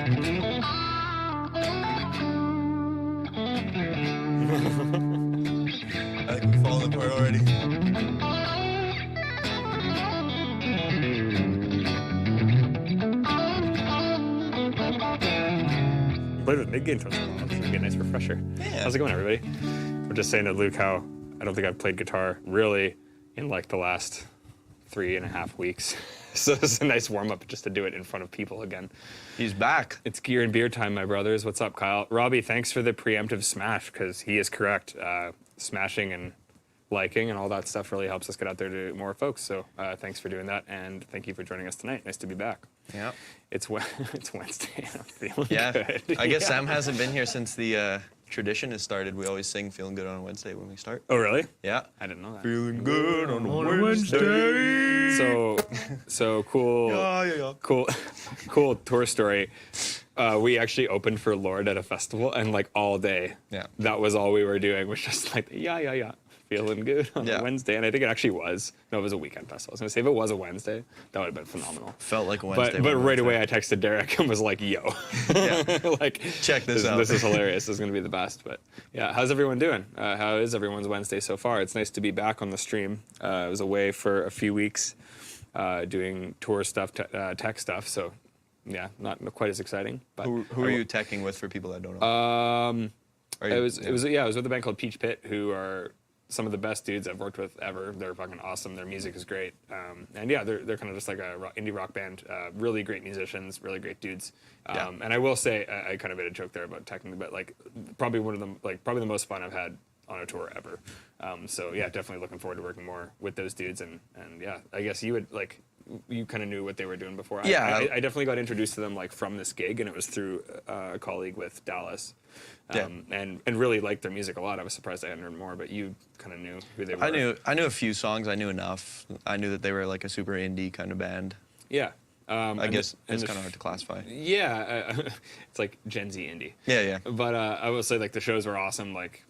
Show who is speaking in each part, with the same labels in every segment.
Speaker 1: I think we've fallen apart already.
Speaker 2: Played with mid-gain for a while. It's gonna be a nice refresher.
Speaker 1: Yeah.
Speaker 2: How's it going, everybody? We're just saying to Luke how I don't think I've played guitar really in like the last 3.5 weeks. So it's a nice warm-up just to do it in front of people again.
Speaker 1: He's back.
Speaker 2: It's gear and beer time, my brothers. What's up, Kyle? Robbie, thanks for the preemptive smash, because he is correct. Smashing and liking and all that stuff really helps us get out there to more folks. So thanks for doing that, and thank you for joining us tonight. Nice to be back.
Speaker 1: Yeah.
Speaker 2: It's Wednesday, and I'm feeling
Speaker 1: Yeah.
Speaker 2: good.
Speaker 1: I guess Sam hasn't been here since the tradition has started. We always sing "Feeling Good" on Wednesday when we start.
Speaker 2: Oh, really?
Speaker 1: Yeah.
Speaker 2: I didn't know that.
Speaker 1: Feeling good on a Wednesday.
Speaker 2: So cool.
Speaker 1: Yeah.
Speaker 2: Cool tour story. We actually opened for Lord at a festival, and like all day, that was all we were doing, was just like yeah, feeling good on a Wednesday. And I think it actually was. No, it was a weekend festival. I was gonna say if it was a Wednesday, that would have been phenomenal.
Speaker 1: Felt like a Wednesday.
Speaker 2: But right away I texted Derek and was like, yo, like
Speaker 1: check this out.
Speaker 2: This is hilarious. This is gonna be the best. But yeah, how's everyone doing? How is everyone's Wednesday so far? It's nice to be back on the stream. I was away for a few weeks doing tour stuff, tech stuff. So yeah, not quite as exciting. But
Speaker 1: who are you teching with for people that don't know?
Speaker 2: I was with a band called Peach Pit, who are some of the best dudes I've worked with ever. They're fucking awesome. Their music is great. And yeah, they're kind of just like a indie rock band. Really great musicians, really great dudes. And I will say, I kind of made a joke there about technically, but like probably the most fun I've had on a tour ever. So yeah, definitely looking forward to working more with those dudes. And yeah, I guess you would like, you kind of knew what they were doing before.
Speaker 1: Yeah.
Speaker 2: I definitely got introduced to them like from this gig, and it was through a colleague with Dallas. And really liked their music a lot. I was surprised I hadn't heard more, but you kind of knew who they were.
Speaker 1: I knew a few songs. I knew enough. I knew that they were like a super indie kind of band.
Speaker 2: Yeah.
Speaker 1: I guess it's kind of hard to classify.
Speaker 2: Yeah, it's like Gen Z indie.
Speaker 1: Yeah.
Speaker 2: But I will say, like, the shows were awesome. Like,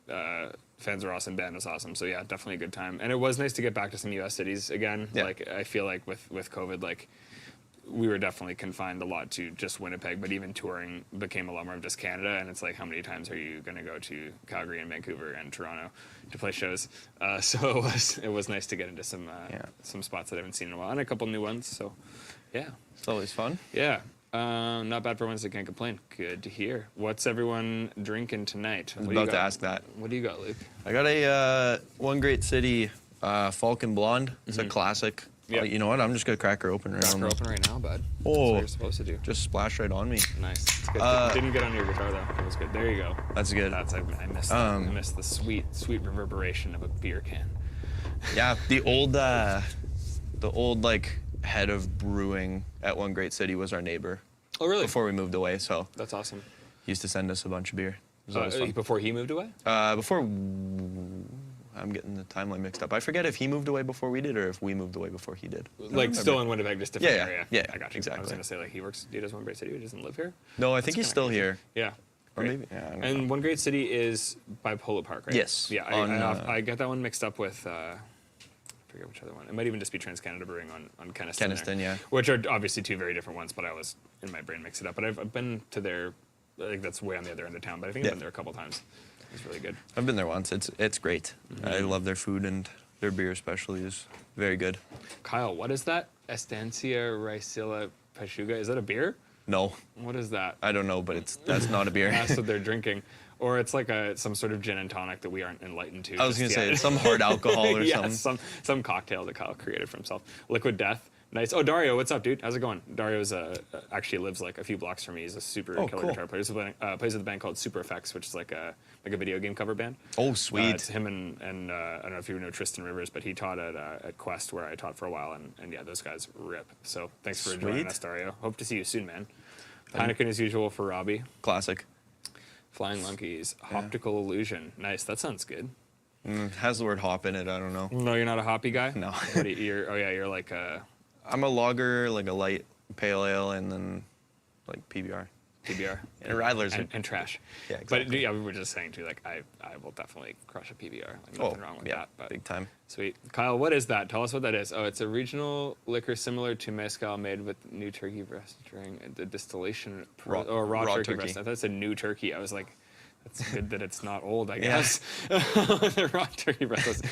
Speaker 2: fans were awesome, band was awesome. So yeah, definitely a good time. And it was nice to get back to some U.S. cities again. Yeah. Like, I feel like with COVID, like, we were definitely confined a lot to just Winnipeg, but even touring became a lot more of just Canada. And it's like, how many times are you going to go to Calgary and Vancouver and Toronto to play shows? So it was nice to get into some spots that I haven't seen in a while, and a couple new ones. So yeah,
Speaker 1: it's always fun.
Speaker 2: Yeah, not bad for Wednesday. Can't complain. Good to hear. What's everyone drinking tonight?
Speaker 1: I was about to ask that.
Speaker 2: What do you got, Luke?
Speaker 1: I got a One Great City Falcon Blonde. It's a classic.
Speaker 2: Yeah.
Speaker 1: You know what? I'm just gonna crack her open right now.
Speaker 2: Crack her open right now, bud.
Speaker 1: Oh,
Speaker 2: that's what you're supposed to do.
Speaker 1: Just splash right on me.
Speaker 2: Nice. It's good. Didn't get on your guitar though. It was good. There you go.
Speaker 1: That's good.
Speaker 2: I missed. I missed the sweet reverberation of a beer can.
Speaker 1: Yeah, the old like head of brewing at One Great City was our neighbor.
Speaker 2: Oh, really?
Speaker 1: Before we moved away, so
Speaker 2: that's awesome.
Speaker 1: He used to send us a bunch of beer. It was always fun.
Speaker 2: Before he moved away?
Speaker 1: I'm getting the timeline mixed up. I forget if he moved away before we did or if we moved away before he did.
Speaker 2: Like still in Winnipeg, just different area.
Speaker 1: Yeah,
Speaker 2: I got you.
Speaker 1: Exactly.
Speaker 2: I was gonna say like he does One Great City. He doesn't live here.
Speaker 1: No, I think he's still here.
Speaker 2: Yeah.
Speaker 1: Or maybe. Yeah, I don't know.
Speaker 2: One Great City is by Polo Park, right?
Speaker 1: Yes.
Speaker 2: Yeah. I get that one mixed up with. I forget which other one. It might even just be TransCanada Brewing on Keniston.
Speaker 1: Keniston, yeah.
Speaker 2: Which are obviously two very different ones, but I was in my brain mixed it up. But I've been to their. I think that's way on the other end of town, but I think I've been there a couple times. It's really good.
Speaker 1: I've been there once. It's great. I love their food, and their beer especially is very good.
Speaker 2: Kyle, what is that? Estancia Ricilla Pachuga? Is that a beer?
Speaker 1: No.
Speaker 2: What is that?
Speaker 1: I don't know, but that's not a beer.
Speaker 2: That's what they're drinking. Or it's like some sort of gin and tonic that we aren't enlightened to.
Speaker 1: I was going to say, it's some hard alcohol or something.
Speaker 2: Some cocktail that Kyle created for himself. Liquid Death. Nice. Oh, Dario, what's up, dude? How's it going? Dario's actually lives like a few blocks from me. He's a super killer guitar player. He plays with a band called Super Effects, which is like a video game cover band.
Speaker 1: Oh, sweet.
Speaker 2: It's him and I don't know if you know Tristan Rivers, but he taught at Quest, where I taught for a while, and yeah, those guys rip. So thanks for joining us, Dario. Hope to see you soon, man. Heineken as usual for Robbie.
Speaker 1: Classic.
Speaker 2: Flying Monkeys. Optical Illusion. Nice. That sounds good.
Speaker 1: Has the word hop in it. I don't know.
Speaker 2: No, you're not a hoppy guy?
Speaker 1: No.
Speaker 2: You're like a...
Speaker 1: I'm a lager, like a light pale ale, and then like PBR.
Speaker 2: PBR.
Speaker 1: And Rattlers
Speaker 2: and trash.
Speaker 1: Yeah, exactly.
Speaker 2: But yeah, we were just saying too, like I will definitely crush a PBR. Like, nothing wrong with that. But
Speaker 1: big time.
Speaker 2: Sweet. Kyle, what is that? Tell us what that is. Oh, it's a regional liquor similar to mezcal made with new turkey breast during the distillation raw turkey breast. I thought it said new turkey. I was like, that's good that it's not old, I guess. The raw turkey breast.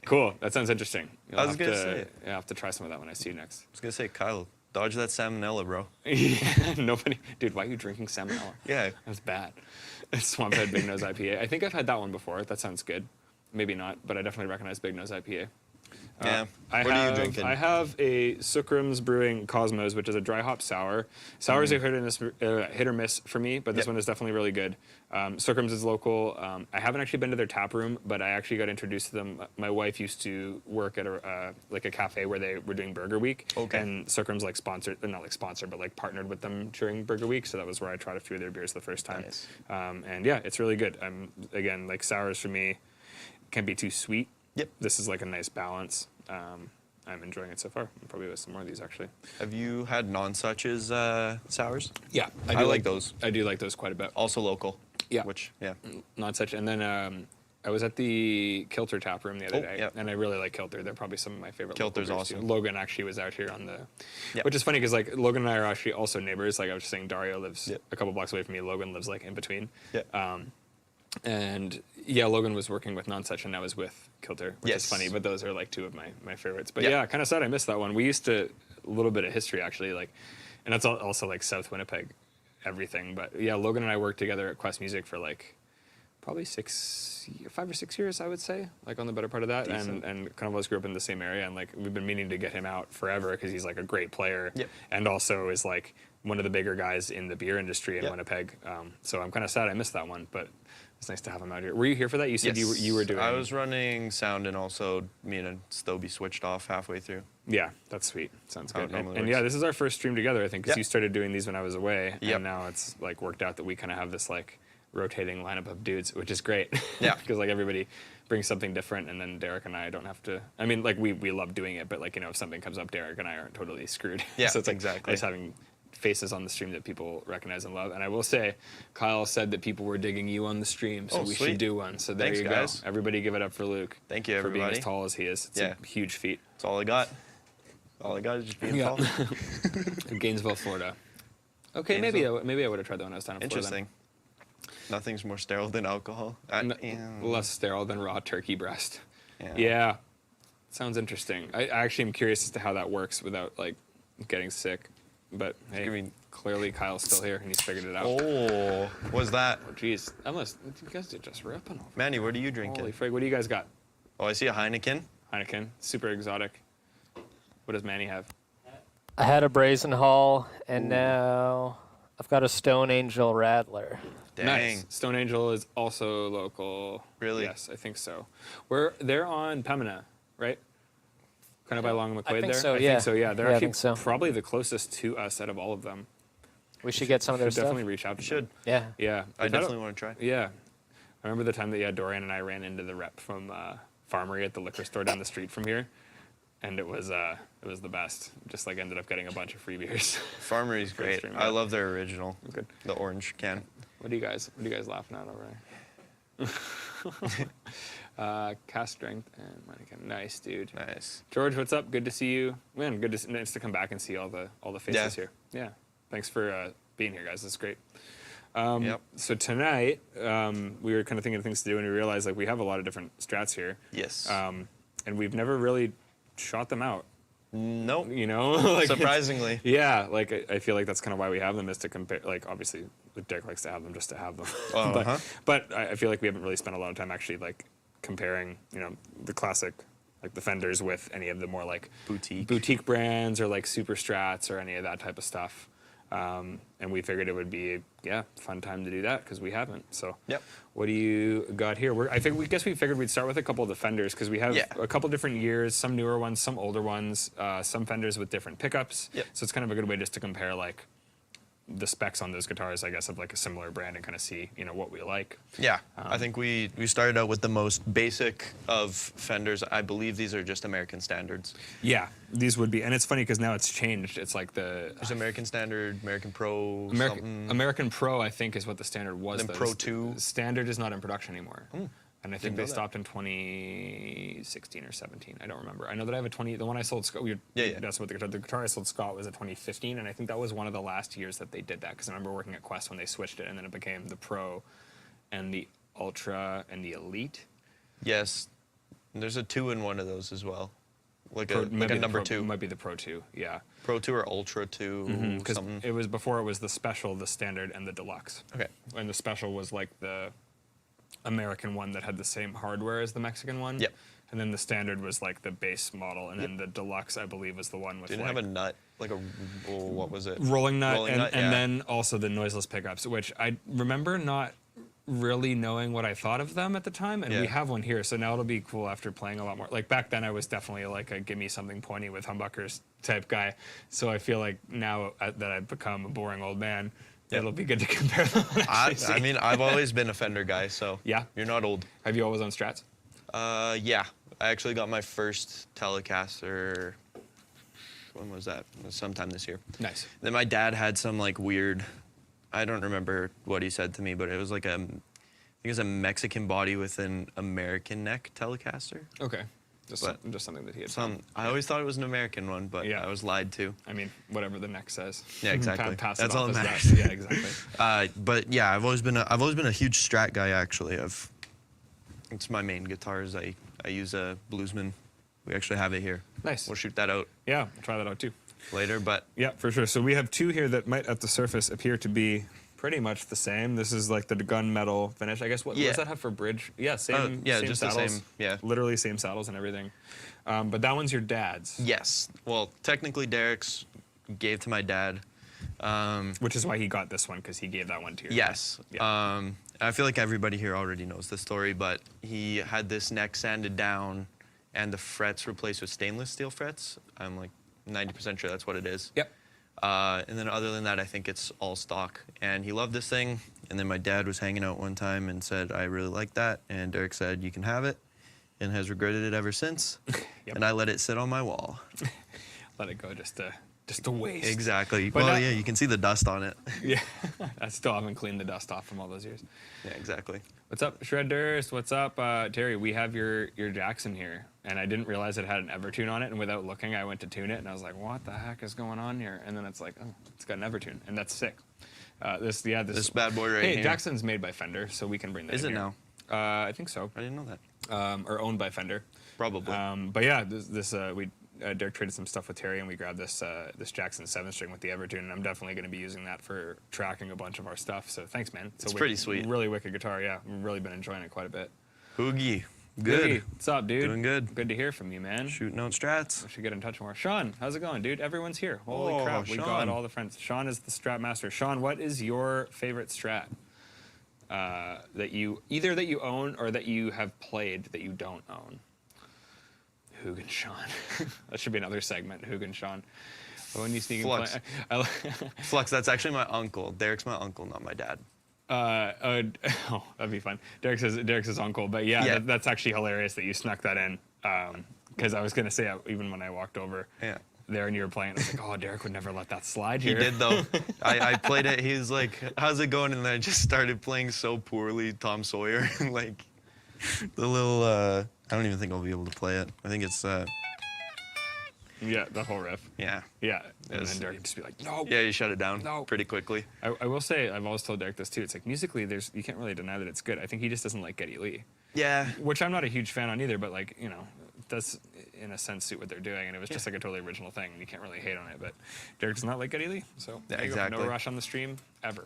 Speaker 2: Cool. That sounds interesting.
Speaker 1: I was going to say.
Speaker 2: I'll have to try some of that when I see you next.
Speaker 1: I was going to say, Kyle, dodge that salmonella, bro.
Speaker 2: Yeah, nobody. Dude, why are you drinking salmonella?
Speaker 1: Yeah.
Speaker 2: That's bad. Swamp Head Big Nose IPA. I think I've had that one before. That sounds good. Maybe not, but I definitely recognize Big Nose IPA.
Speaker 1: Yeah. What are you drinking?
Speaker 2: I have a Sukram's Brewing Cosmos, which is a dry hop sour. Sours are hit or miss for me, but this one is definitely really good. Sukram's is local. I haven't actually been to their tap room, but I actually got introduced to them. My wife used to work at a cafe where they were doing Burger Week. Okay. And Sukram's like sponsored, not like sponsored, but like partnered with them during Burger Week. So that was where I tried a few of their beers the first time. Nice. And yeah, it's really good. Again, like sours for me can be too sweet. Yep. This is like a nice balance. I'm enjoying it so far. I'll probably with some more of these actually.
Speaker 1: Have you had non-such's sours?
Speaker 2: Yeah,
Speaker 1: I like those.
Speaker 2: I do like those quite a bit.
Speaker 1: Also local.
Speaker 2: Yeah.
Speaker 1: Non-such.
Speaker 2: And then I was at the Kilter tap room the other day, and I really like Kilter. They're probably some of my favorite.
Speaker 1: Kilter's awesome.
Speaker 2: Too. Logan actually was out here on the, which is funny because like Logan and I are actually also neighbors. Like I was just saying, Dario lives a couple blocks away from me. Logan lives like in between. Yeah. And yeah, Logan was working with Non-Such, and I was with Kilter, which is funny. But those are like two of my favorites. But yeah, kind of sad I missed that one. We used to a little bit of history actually, like, and that's also like South Winnipeg, everything. But yeah, Logan and I worked together at Quest Music for like probably 5 or 6 years, I would say, like on the better part of that. And kind of us grew up in the same area, and like we've been meaning to get him out forever because he's like a great player, and also is like one of the bigger guys in the beer industry in Winnipeg. So I'm kind of sad I missed that one, but it's nice to have him out here. Were you here for that? You said you were doing.
Speaker 1: I was running sound, and also me and Stoby switched off halfway through.
Speaker 2: Yeah, that's sweet. Sounds good. And yeah, this is our first stream together, I think, because you started doing these when I was away, and now it's like worked out that we kind of have this like rotating lineup of dudes, which is great. Yeah, because like everybody brings something different, and then Derek and I don't have to. I mean, like we love doing it, but like if something comes up, Derek and I aren't totally screwed. Yeah, so it's like exactly nice having faces on the stream that people recognize and love. And I will say, Kyle said that people were digging you on the stream, so we should do one. So there you go. Guys. Everybody give it up for Luke.
Speaker 1: Thank you, everybody.
Speaker 2: For being as tall as he is. It's a huge feat.
Speaker 1: That's all I got. All I got is just being tall.
Speaker 2: Gainesville, Florida. Okay, maybe I would have tried that when I was down in Florida.
Speaker 1: Interesting. Nothing's more sterile than alcohol.
Speaker 2: Less sterile than raw turkey breast. Yeah. Sounds interesting. I actually am curious as to how that works without like getting sick. But hey, clearly Kyle's still here and he's figured it out.
Speaker 1: Oh, what's that?
Speaker 2: Oh, jeez. Unless you guys are just ripping over.
Speaker 1: Manny, what are you drinking?
Speaker 2: Holy frig, what do you guys got?
Speaker 1: Oh, I see a Heineken.
Speaker 2: Heineken, super exotic. What does Manny have?
Speaker 3: I had a Brazen Hall, and now I've got a Stone Angel Rattler.
Speaker 1: Dang.
Speaker 2: Nice. Stone Angel is also local.
Speaker 1: Really?
Speaker 2: Yes, I think so. They're on Pembina, right? Kind of by Long and McQuaid there?
Speaker 3: So,
Speaker 2: I think so, yeah. They're actually
Speaker 3: probably
Speaker 2: the closest to us out of all of them.
Speaker 3: We should get some of their stuff.
Speaker 2: Definitely reach out to them.
Speaker 3: Yeah.
Speaker 2: Yeah.
Speaker 1: I definitely want to try.
Speaker 2: Yeah. I remember the time that, Dorian and I ran into the rep from Farmery at the liquor store down the street from here. And it was the best. Just like ended up getting a bunch of free beers.
Speaker 1: Farmery's great. I love their original.
Speaker 2: Good.
Speaker 1: The orange can.
Speaker 2: What are you guys laughing at over there? Cast strength and mannequin. Nice, dude.
Speaker 1: Nice.
Speaker 2: George, what's up? Good to see you. Man, nice to come back and see all the faces here. Yeah. Thanks for being here, guys. That's great. So tonight, we were kind of thinking of things to do, and we realized like we have a lot of different strats here.
Speaker 1: Yes.
Speaker 2: And we've never really shot them out.
Speaker 1: Nope.
Speaker 2: Like,
Speaker 1: surprisingly.
Speaker 2: Yeah, like I feel like that's kind of why we have them, is to compare. Like obviously, Derek likes to have them just to have them. But I feel like we haven't really spent a lot of time actually like comparing, the classic, like the Fenders with any of the more like boutique brands or like super strats or any of that type of stuff. And we figured it would be fun time to do that because we haven't. So what do you got here? We figured we'd start with a couple of the Fenders because we have a couple different years, some newer ones, some older ones, some Fenders with different pickups. So it's kind of a good way just to compare like the specs on those guitars, I guess, of like a similar brand and kind of see, you know, what we like.
Speaker 1: Yeah, I think we started out with the most basic of Fenders. I believe these are just American standards.
Speaker 2: Yeah, these would be, and it's funny because now it's changed. It's like
Speaker 1: There's American Standard, American Pro,
Speaker 2: American Pro, I think, is what the standard was.
Speaker 1: Then Pro 2.
Speaker 2: Standard is not in production anymore. And I think
Speaker 1: Didn't know
Speaker 2: they stopped in 2016 or 17. I don't remember. I know that I have the one I sold Scott. That's what the guitar I sold Scott was a 2015, and I think that was one of the last years that they did that because I remember working at Quest when they switched it, and then it became the Pro, and the Ultra, and the Elite.
Speaker 1: Yes, there's a 2 in one of those as well, like a number 2.
Speaker 2: Might be the Pro 2. Yeah.
Speaker 1: Pro 2 or Ultra 2,
Speaker 2: Because
Speaker 1: something.
Speaker 2: it was before it was the Special, the Standard, and the Deluxe.
Speaker 1: Okay.
Speaker 2: And the Special was like the American one that had the same hardware as the Mexican one.
Speaker 1: Yep.
Speaker 2: And then the Standard was like the base model, and then the Deluxe, I believe, was the one with
Speaker 1: Didn't
Speaker 2: like
Speaker 1: have a nut, like what was it?
Speaker 2: rolling nut,
Speaker 1: yeah.
Speaker 2: and then also the noiseless pickups, which I remember not really knowing what I thought of them at the time, and we have one here, so now it'll be cool after playing a lot more. Like back then, I was definitely like a give me something pointy with humbuckers type guy, so I feel like now that I've become a boring old man, it'll be good to compare them.
Speaker 1: I mean, I've always been a Fender guy, so
Speaker 2: Yeah.
Speaker 1: you're not old.
Speaker 2: Have you always owned Strats?
Speaker 1: Yeah, I actually got my first Telecaster. When was that? It was sometime this year.
Speaker 2: Nice.
Speaker 1: Then my dad had some like weird, I don't remember what he said to me, but it was like I think it was a Mexican body with an American neck Telecaster.
Speaker 2: Okay. Just something that he had found.
Speaker 1: I always thought it was an American one, but I was lied to.
Speaker 2: I mean, whatever the neck says.
Speaker 1: Yeah, exactly.
Speaker 2: Pass
Speaker 1: That's
Speaker 2: it
Speaker 1: all
Speaker 2: off
Speaker 1: that
Speaker 2: as
Speaker 1: matters.
Speaker 2: Yeah, exactly.
Speaker 1: But yeah, I've always been a huge Strat guy actually. It's my main guitars. I use a Bluesman. We actually have it here.
Speaker 2: Nice.
Speaker 1: We'll shoot that out
Speaker 2: Yeah, I'll try that out too.
Speaker 1: later, but
Speaker 2: Yeah, for sure. So we have two here that might at the surface appear to be pretty much the same. This is like the gunmetal finish. I guess what does that have for bridge? Yeah, same
Speaker 1: just
Speaker 2: saddles.
Speaker 1: the same. Yeah.
Speaker 2: Literally same saddles and everything. But that one's your dad's.
Speaker 1: Yes. Well, technically Derek's gave to my dad.
Speaker 2: Which is why he got this one, because he gave that one to your
Speaker 1: Yes.
Speaker 2: dad. Yeah.
Speaker 1: I feel like everybody here already knows the story, but he had this neck sanded down and the frets replaced with stainless steel frets. I'm like 90% sure that's what it is.
Speaker 2: Yep.
Speaker 1: And then other than that, I think it's all stock. And he loved this thing. And then my dad was hanging out one time and said, I really like that. And Derek said, you can have it. And has regretted it ever since.
Speaker 2: Yep.
Speaker 1: And I let it sit on my wall.
Speaker 2: Let it go just to waste.
Speaker 1: Exactly.
Speaker 2: But
Speaker 1: Well, yeah, you can see the dust on it.
Speaker 2: Yeah. I still haven't cleaned the dust off from all those years.
Speaker 1: Yeah, exactly.
Speaker 2: What's up, Shredders? What's up, Terry? We have your Jackson here, and I didn't realize it had an Evertune on it. And without looking, I went to tune it, and I was like, "What the heck is going on here?" And then it's like, "Oh, it's got an Evertune, and that's sick." This
Speaker 1: bad boy right
Speaker 2: hey,
Speaker 1: here.
Speaker 2: Jackson's made by Fender, so we can bring that.
Speaker 1: Is
Speaker 2: in
Speaker 1: it
Speaker 2: here.
Speaker 1: now?
Speaker 2: I think so.
Speaker 1: I didn't know that.
Speaker 2: Or owned by Fender.
Speaker 1: Probably.
Speaker 2: But yeah, Derek traded some stuff with Terry, and we grabbed this Jackson 7-string with the Evertune, and I'm definitely going to be using that for tracking a bunch of our stuff. So thanks, man.
Speaker 1: It's pretty sweet.
Speaker 2: Really wicked guitar, yeah. We've really been enjoying it quite a bit.
Speaker 1: Hoogie. Good.
Speaker 2: Hey, what's up, dude?
Speaker 1: Doing good.
Speaker 2: Good to hear from you, man.
Speaker 1: Shooting out Strats.
Speaker 2: We should get in touch more. Sean, how's it going, dude? Everyone's here. Holy
Speaker 1: Oh,
Speaker 2: crap, we got
Speaker 1: Sean.
Speaker 2: all the friends. Sean is the Strat master. Sean, what is your favorite Strat that you own or that you have played that you don't own? Hoog and Sean. That should be another segment, Hoog and Sean. But when you sneak
Speaker 1: Flux.
Speaker 2: in
Speaker 1: Flux, that's actually my uncle. Derek's my uncle, not my dad.
Speaker 2: oh, that'd be fun. Derek's his uncle, but yeah. That's actually hilarious that you snuck that in. Because I was gonna say even when I walked over there and you were playing, I was like, oh, Derek would never let that slide here.
Speaker 1: He did though. I played it. He was like, "How's it going?" And then I just started playing so poorly, Tom Sawyer, like the little. I don't even think I'll be able to play it. I think it's.
Speaker 2: Yeah, the whole riff.
Speaker 1: Yeah.
Speaker 2: Yeah, and then Derek would just be like, no.
Speaker 1: Yeah, you shut it down
Speaker 2: No.
Speaker 1: pretty quickly.
Speaker 2: I will say, I've always told Derek this too. It's like musically, you can't really deny that it's good. I think he just doesn't like Geddy Lee.
Speaker 1: Yeah.
Speaker 2: Which I'm not a huge fan on either, but like, you know, it does in a sense suit what they're doing, and it was just like a totally original thing, and you can't really hate on it. But Derek does not like Geddy Lee, so
Speaker 1: Yeah,
Speaker 2: there you go.
Speaker 1: exactly.
Speaker 2: No Rush on the stream ever.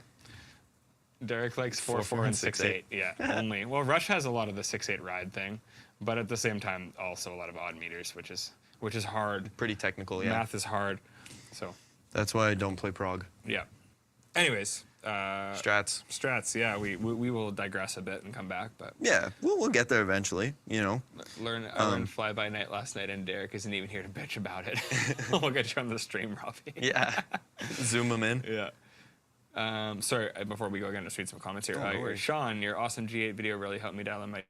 Speaker 2: Derek likes 4/4 and 6/8.
Speaker 1: 6/8.
Speaker 2: Yeah, only. Well, Rush has a lot of the 6/8 ride thing, but at the same time, also a lot of odd meters, which is hard.
Speaker 1: Pretty technical, yeah.
Speaker 2: Math is hard, so
Speaker 1: That's why I don't play prog.
Speaker 2: yeah. Anyways,
Speaker 1: Strats.
Speaker 2: yeah, we will digress a bit and come back, but
Speaker 1: Yeah, we'll get there eventually, you know.
Speaker 2: I learned Fly By Night last night, and Derek isn't even here to bitch about it. We'll get you on the stream, Robbie.
Speaker 1: Yeah. Zoom them in.
Speaker 2: Yeah. Sorry, before we go again, just read some comments here.
Speaker 1: Oh, no worries.
Speaker 2: Sean, your awesome G8 video really helped me dial in my.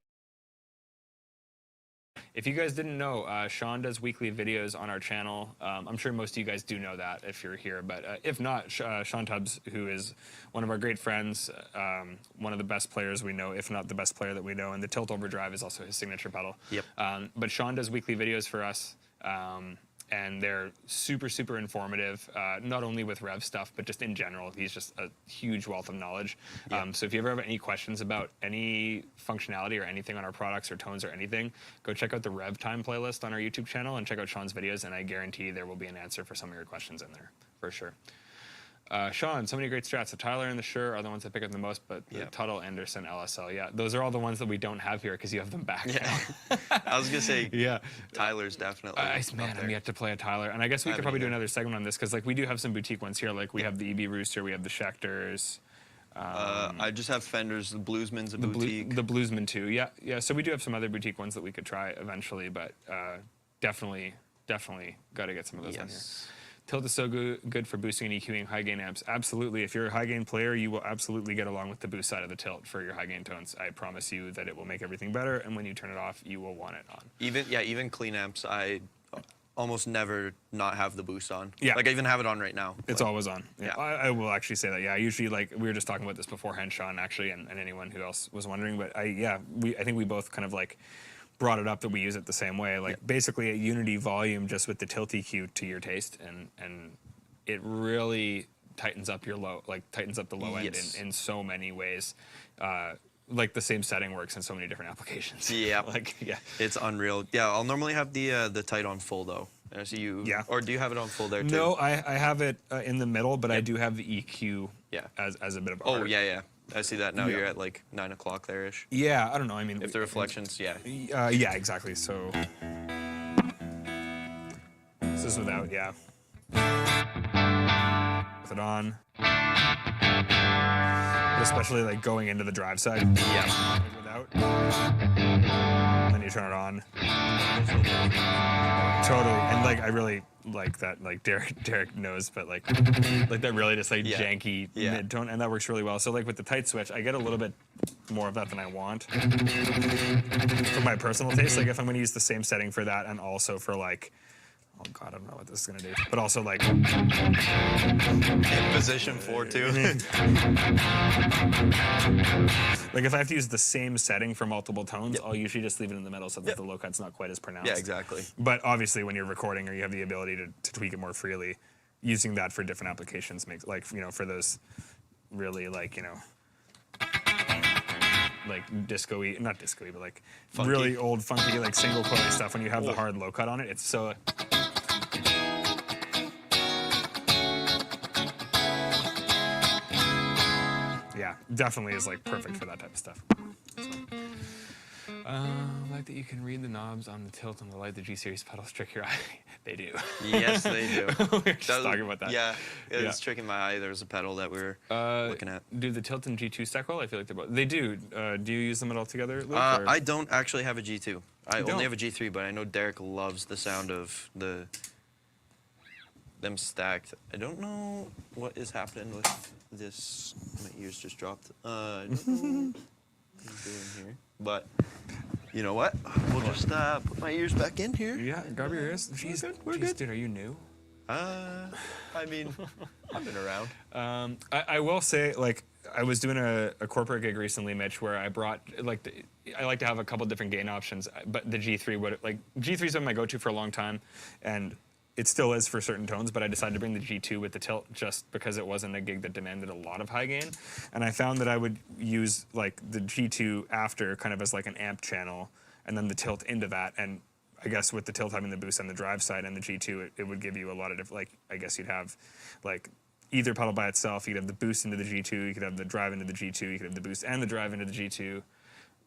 Speaker 2: If you guys didn't know, Sean does weekly videos on our channel. I'm sure most of you guys do know that if you're here, but if not, Sean Tubbs, who is one of our great friends, one of the best players we know, if not the best player that we know, and the tilt overdrive is also his signature pedal.
Speaker 1: Yep.
Speaker 2: But Sean does weekly videos for us. And they're super, super informative, not only with Rev stuff, but just in general. He's just a huge wealth of knowledge.
Speaker 1: Yeah.
Speaker 2: So if you ever have any questions about any functionality or anything on our products or tones or anything, go check out the Rev Time playlist on our YouTube channel and check out Sean's videos, and I guarantee there will be an answer for some of your questions in there, for sure. Sean, so many great strats. The Tyler and the Shure are the ones I pick up the most, but the Tuttle, Anderson, LSL, those are all the ones that we don't have here because you have them back now.
Speaker 1: I was gonna say, Tyler's definitely.
Speaker 2: Man, I'm yet to play a Tyler, and I guess we could probably do another segment on this because like we do have some boutique ones here. Like we have the EB Rooster, we have the Schecters.
Speaker 1: I just have Fenders. The Bluesman's a boutique.
Speaker 2: The Bluesman too. Yeah. So we do have some other boutique ones that we could try eventually, but definitely got to get some of those on here. Tilt is so good for boosting and EQing high gain amps. Absolutely. If you're a high gain player, you will absolutely get along with the boost side of the tilt for your high gain tones. I promise you that it will make everything better, and when you turn it off, you will want it on.
Speaker 1: Even clean amps, I almost never not have the boost on.
Speaker 2: Yeah.
Speaker 1: Like I even have it on right now.
Speaker 2: It's always on.
Speaker 1: Yeah.
Speaker 2: I will actually say that. Yeah. Usually, like we were just talking about this beforehand, Sean, actually, and anyone who else was wondering. But I think we both kind of like brought it up that we use it the same way. Like basically a unity volume just with the tilt EQ to your taste, and it really tightens up your tightens up the low end in so many ways. Like the same setting works in so many different applications.
Speaker 1: Yeah. It's unreal. Yeah, I'll normally have the tight on full though. I see you. Yeah. Or do you have it on full there too?
Speaker 2: No, I have it in the middle, but I do have the EQ as a bit of a
Speaker 1: art. Yeah. I see that now. You're at like 9 o'clock there-ish.
Speaker 2: Yeah, I don't know. I mean,
Speaker 1: if the reflections,
Speaker 2: yeah, exactly. So this is without, with it on, but especially like going into the drive side.
Speaker 1: Yeah.
Speaker 2: Without, and then you turn it on. Totally, and like I really like that. Like Derek knows, but like that really just like janky mid-tone, and that works really well. So like with the tight switch, I get a little bit more of that than I want for my personal taste. Like if I'm going to use the same setting for that, and also for like, oh god, I don't know what this is going to do, but also like
Speaker 1: in position 4 too.
Speaker 2: Like if I have to use the same setting for multiple tones, I'll usually just leave it in the middle so that the low cut's not quite as pronounced.
Speaker 1: Yeah, exactly.
Speaker 2: But obviously when you're recording or you have the ability to tweak it more freely, using that for different applications makes, like, for those really like, like disco-y, not disco-y, but like funky. Really old funky like single coil stuff, when you have the hard low cut on it, it's so... Yeah, definitely is like perfect for that type of stuff. So, I like that you can read the knobs on the tilt and the light. The G series pedals trick your eye. They do.
Speaker 1: Yes, they do.
Speaker 2: We were just talking about that.
Speaker 1: Yeah, it's tricking my eye. There's a pedal that we were looking at.
Speaker 2: Do the tilt and G2 stack well? I feel like they're both. They do. Do you use them at all together, Luke?
Speaker 1: I don't actually have a G2. I only have a G3, but I know Derek loves the sound of them stacked. I don't know what is happening with this. My ears just dropped. I don't know what he's doing here. But you know what? We'll just put my ears back in here.
Speaker 2: Yeah, grab your ears. Jeez, we're good. Dude, are you new?
Speaker 1: I mean, I've been around.
Speaker 2: I will say, like, I was doing a corporate gig recently, Mitch, where I brought, like, I like to have a couple different gain options, but the G3 G3's been my go-to for a long time, and it still is for certain tones, but I decided to bring the G2 with the tilt just because it wasn't a gig that demanded a lot of high gain. And I found that I would use like the G2 after kind of as like an amp channel, and then the tilt into that. And I guess with the tilt having the boost on the drive side and the G2, it would give you a lot of different, like, I guess you'd have like either pedal by itself, you could have the boost into the G2, you could have the drive into the G2, you could have the boost and the drive into the G2.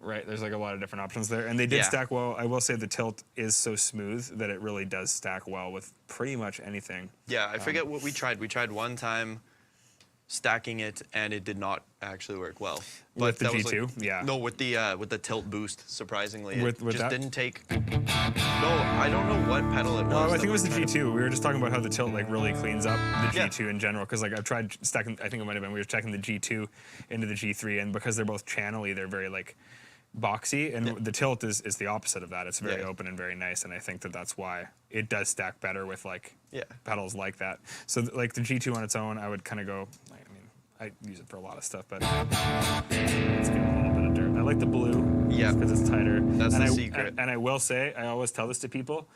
Speaker 2: Right, there's like a lot of different options there, and they did stack well. I will say the tilt is so smooth that it really does stack well with pretty much anything.
Speaker 1: Yeah, I forget what we tried. We tried one time, stacking it, and it did not actually work well.
Speaker 2: With the
Speaker 1: that was
Speaker 2: G2? Yeah.
Speaker 1: No, with the tilt boost. Surprisingly, it
Speaker 2: With
Speaker 1: just
Speaker 2: that?
Speaker 1: didn't take. No, I don't know what pedal it was.
Speaker 2: No, I
Speaker 1: that
Speaker 2: think it was the
Speaker 1: we're trying to-
Speaker 2: G2. We were just talking about how the tilt like really cleans up the
Speaker 1: Yeah.
Speaker 2: G2 in general. Because like I've tried stacking, I think it might have been we were checking the G2 into the G3, and because they're both channely, they're very like boxy, and
Speaker 1: Yeah.
Speaker 2: the tilt is the opposite of that. It's very
Speaker 1: Yeah.
Speaker 2: open and very nice, and I think that's why it does stack better with like
Speaker 1: Yeah.
Speaker 2: pedals like that. So like the G2 on its own, I would kind of go. I mean, I use it for a lot of stuff, but let's give it a little bit of dirt. I like the blue,
Speaker 1: Yeah.
Speaker 2: because it's tighter.
Speaker 1: That's
Speaker 2: and
Speaker 1: the
Speaker 2: I,
Speaker 1: secret.
Speaker 2: And I will say, I always tell this to people.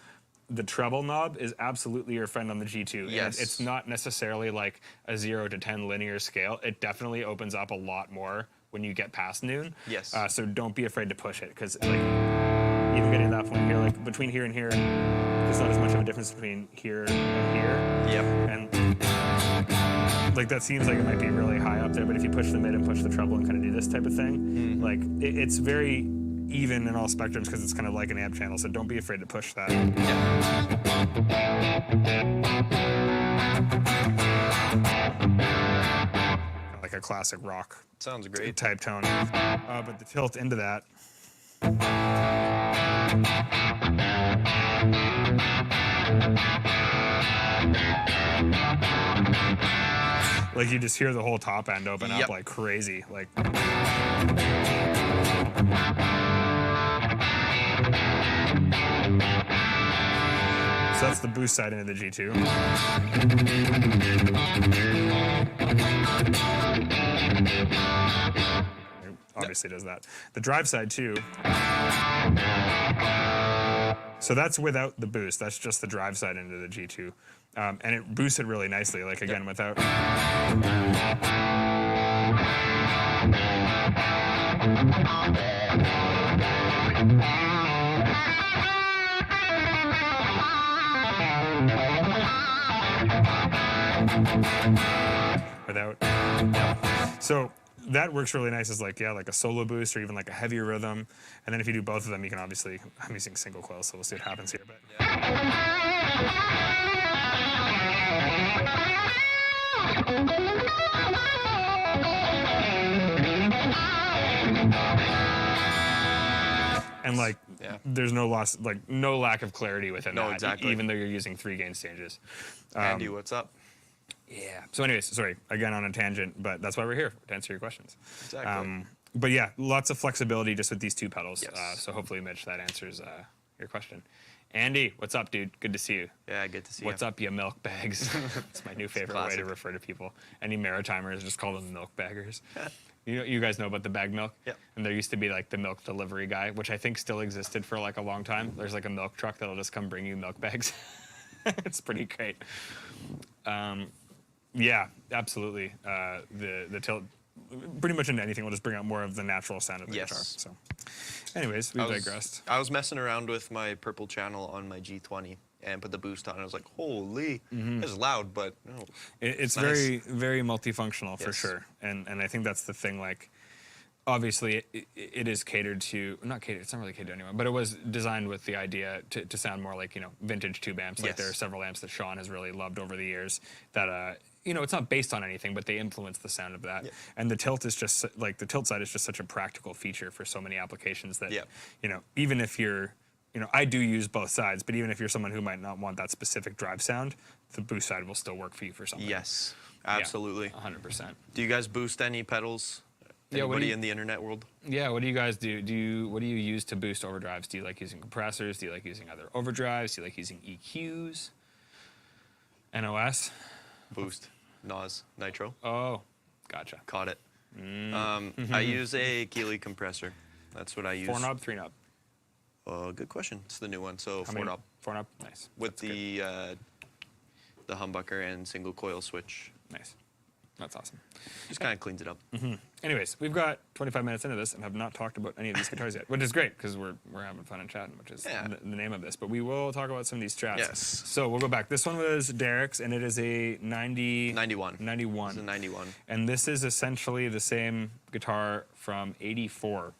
Speaker 2: The treble knob is absolutely your friend on the G2. And
Speaker 1: Yes.
Speaker 2: it's not necessarily like a 0 to 10 linear scale. It definitely opens up a lot more when you get past noon.
Speaker 1: Yes.
Speaker 2: So don't be afraid to push it, because like even getting to that point here, like between here and here, there's not as much of a difference between here and here.
Speaker 1: Yep.
Speaker 2: And like that seems like it might be really high up there, but if you push the mid and push the treble and kind of do this type of thing, like it's very even in all spectrums, because it's kind of like an amp channel. So don't be afraid to push that. Like a classic rock
Speaker 1: Sounds great.
Speaker 2: type tone. But the tilt into that. Like you just hear the whole top end open up
Speaker 1: Yep.
Speaker 2: like crazy. Like so that's the boost side into the G2. It obviously does that. The drive side too. So that's without the boost. That's just the drive side into the G2. And it boosts it really nicely, like again, without... Without... So that works really nice as like, yeah, like a solo boost or even like a heavier rhythm. And then if you do both of them, you can obviously... I'm using single coil, so we'll see what happens here. But and like,
Speaker 1: Yeah.
Speaker 2: there's no loss, like no lack of clarity within
Speaker 1: No,
Speaker 2: that,
Speaker 1: exactly.
Speaker 2: even though you're using 3 gain stages.
Speaker 1: Andy, what's up?
Speaker 2: Yeah. So anyways, sorry, again on a tangent, but that's why we're here, to answer your questions.
Speaker 1: Exactly.
Speaker 2: But yeah, lots of flexibility just with these 2 pedals.
Speaker 1: Yes.
Speaker 2: So hopefully, Mitch, that answers your question. Andy, what's up, dude? Good to see you.
Speaker 1: Yeah, good to see
Speaker 2: What's
Speaker 1: you.
Speaker 2: up, you milk bags? It's my new favorite way
Speaker 1: classic.
Speaker 2: to refer to people. Any Maritimers just call them milk baggers. You guys know about the bag milk?
Speaker 1: Yep.
Speaker 2: And there used to be like the milk delivery guy, which I think still existed for like a long time. There's like a milk truck that'll just come bring you milk bags. It's pretty great. Yeah, absolutely. The tilt, pretty much into anything will just bring out more of the natural sound of the
Speaker 1: Yes.
Speaker 2: guitar. So, anyways, we digressed.
Speaker 1: I was messing around with my purple channel on my G20 and put the boost on. I was like, holy, it's loud, but no.
Speaker 2: It's
Speaker 1: nice.
Speaker 2: very, very multifunctional for
Speaker 1: Yes.
Speaker 2: sure, and I think that's the thing. Like, obviously, it is catered to, not catered. It's not really catered to anyone, but it was designed with the idea to sound more like vintage tube amps. Like
Speaker 1: Yes.
Speaker 2: there are several amps that Sean has really loved over the years that it's not based on anything, but they influence the sound of that.
Speaker 1: Yeah.
Speaker 2: And the tilt is just like the tilt side is just such a practical feature for so many applications that
Speaker 1: Yeah.
Speaker 2: Even if you're I do use both sides, but even if you're someone who might not want that specific drive sound, the boost side will still work for you for something.
Speaker 1: Yes, absolutely.
Speaker 2: 100%.
Speaker 1: Do you guys boost any pedals?
Speaker 2: Yeah, what do
Speaker 1: Anybody
Speaker 2: you-
Speaker 1: in the internet world?
Speaker 2: Yeah, what do you guys do? What do you use to boost overdrives? Do you like using compressors? Do you like using other overdrives? Do you like using EQs? NOS?
Speaker 1: Boost, Nas, Nitro.
Speaker 2: Oh, gotcha.
Speaker 1: Caught it. I use a Keeley compressor. That's what I use.
Speaker 2: 4 knob, 3 knob.
Speaker 1: Good question. It's the new one. So
Speaker 2: How
Speaker 1: 4
Speaker 2: many-
Speaker 1: knob
Speaker 2: 4 knob, nice.
Speaker 1: with
Speaker 2: That's good.
Speaker 1: the humbucker and single coil switch.
Speaker 2: Nice. That's awesome.
Speaker 1: Just kind of cleans it up.
Speaker 2: Anyways, we've got 25 minutes into this and have not talked about any of these guitars yet, which is great because we're having fun and chatting, which is
Speaker 1: Yeah.
Speaker 2: the name of this. But we will talk about some of these Strats.
Speaker 1: Yes.
Speaker 2: So we'll go back. This one was Derek's, and it is a
Speaker 1: 91.
Speaker 2: 91.
Speaker 1: It's a 91.
Speaker 2: And this is essentially the same guitar from 84.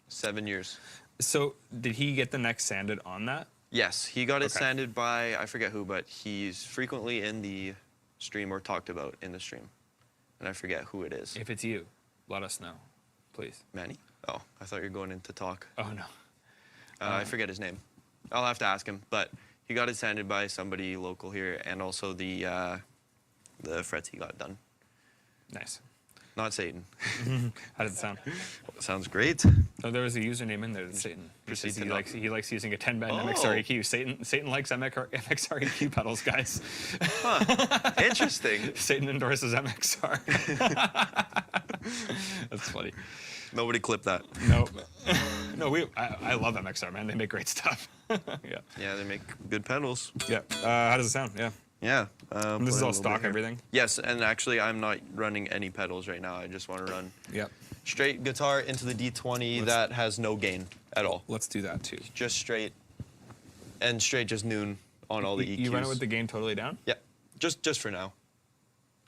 Speaker 1: 7 years.
Speaker 2: So did he get the neck sanded on that?
Speaker 1: Yes, he got it
Speaker 2: Okay.
Speaker 1: sanded by, I forget who, but he's frequently in the stream or talked about in the stream. and I forget who it is.
Speaker 2: If it's you, let us know, please.
Speaker 1: Manny? Oh, I thought you were going into talk.
Speaker 2: Oh, no.
Speaker 1: I forget his name. I'll have to ask him, but he got it sanded by somebody local here, and also the frets he got done.
Speaker 2: Nice.
Speaker 1: Not Satan.
Speaker 2: How does it sound?
Speaker 1: Sounds great.
Speaker 2: Oh, there was a username in there, Satan.
Speaker 1: Proceed to
Speaker 2: He likes using a 10-band
Speaker 1: Oh.
Speaker 2: MXR EQ. Satan likes MXR EQ pedals, guys.
Speaker 1: Huh. Interesting.
Speaker 2: Satan endorses MXR. That's funny.
Speaker 1: Nobody clipped that.
Speaker 2: No, no, I love MXR, man. They make great stuff. Yeah.
Speaker 1: Yeah, they make good pedals.
Speaker 2: Yeah. How does it sound? Yeah.
Speaker 1: Yeah.
Speaker 2: And this is all stock, everything?
Speaker 1: Yes, and actually I'm not running any pedals right now. I just want to run
Speaker 2: Yep.
Speaker 1: straight guitar into the D20 that has no gain at all.
Speaker 2: Let's do that, too.
Speaker 1: Just straight, and straight just noon on all the EQs.
Speaker 2: You run it with the gain totally down?
Speaker 1: Yeah, just for now.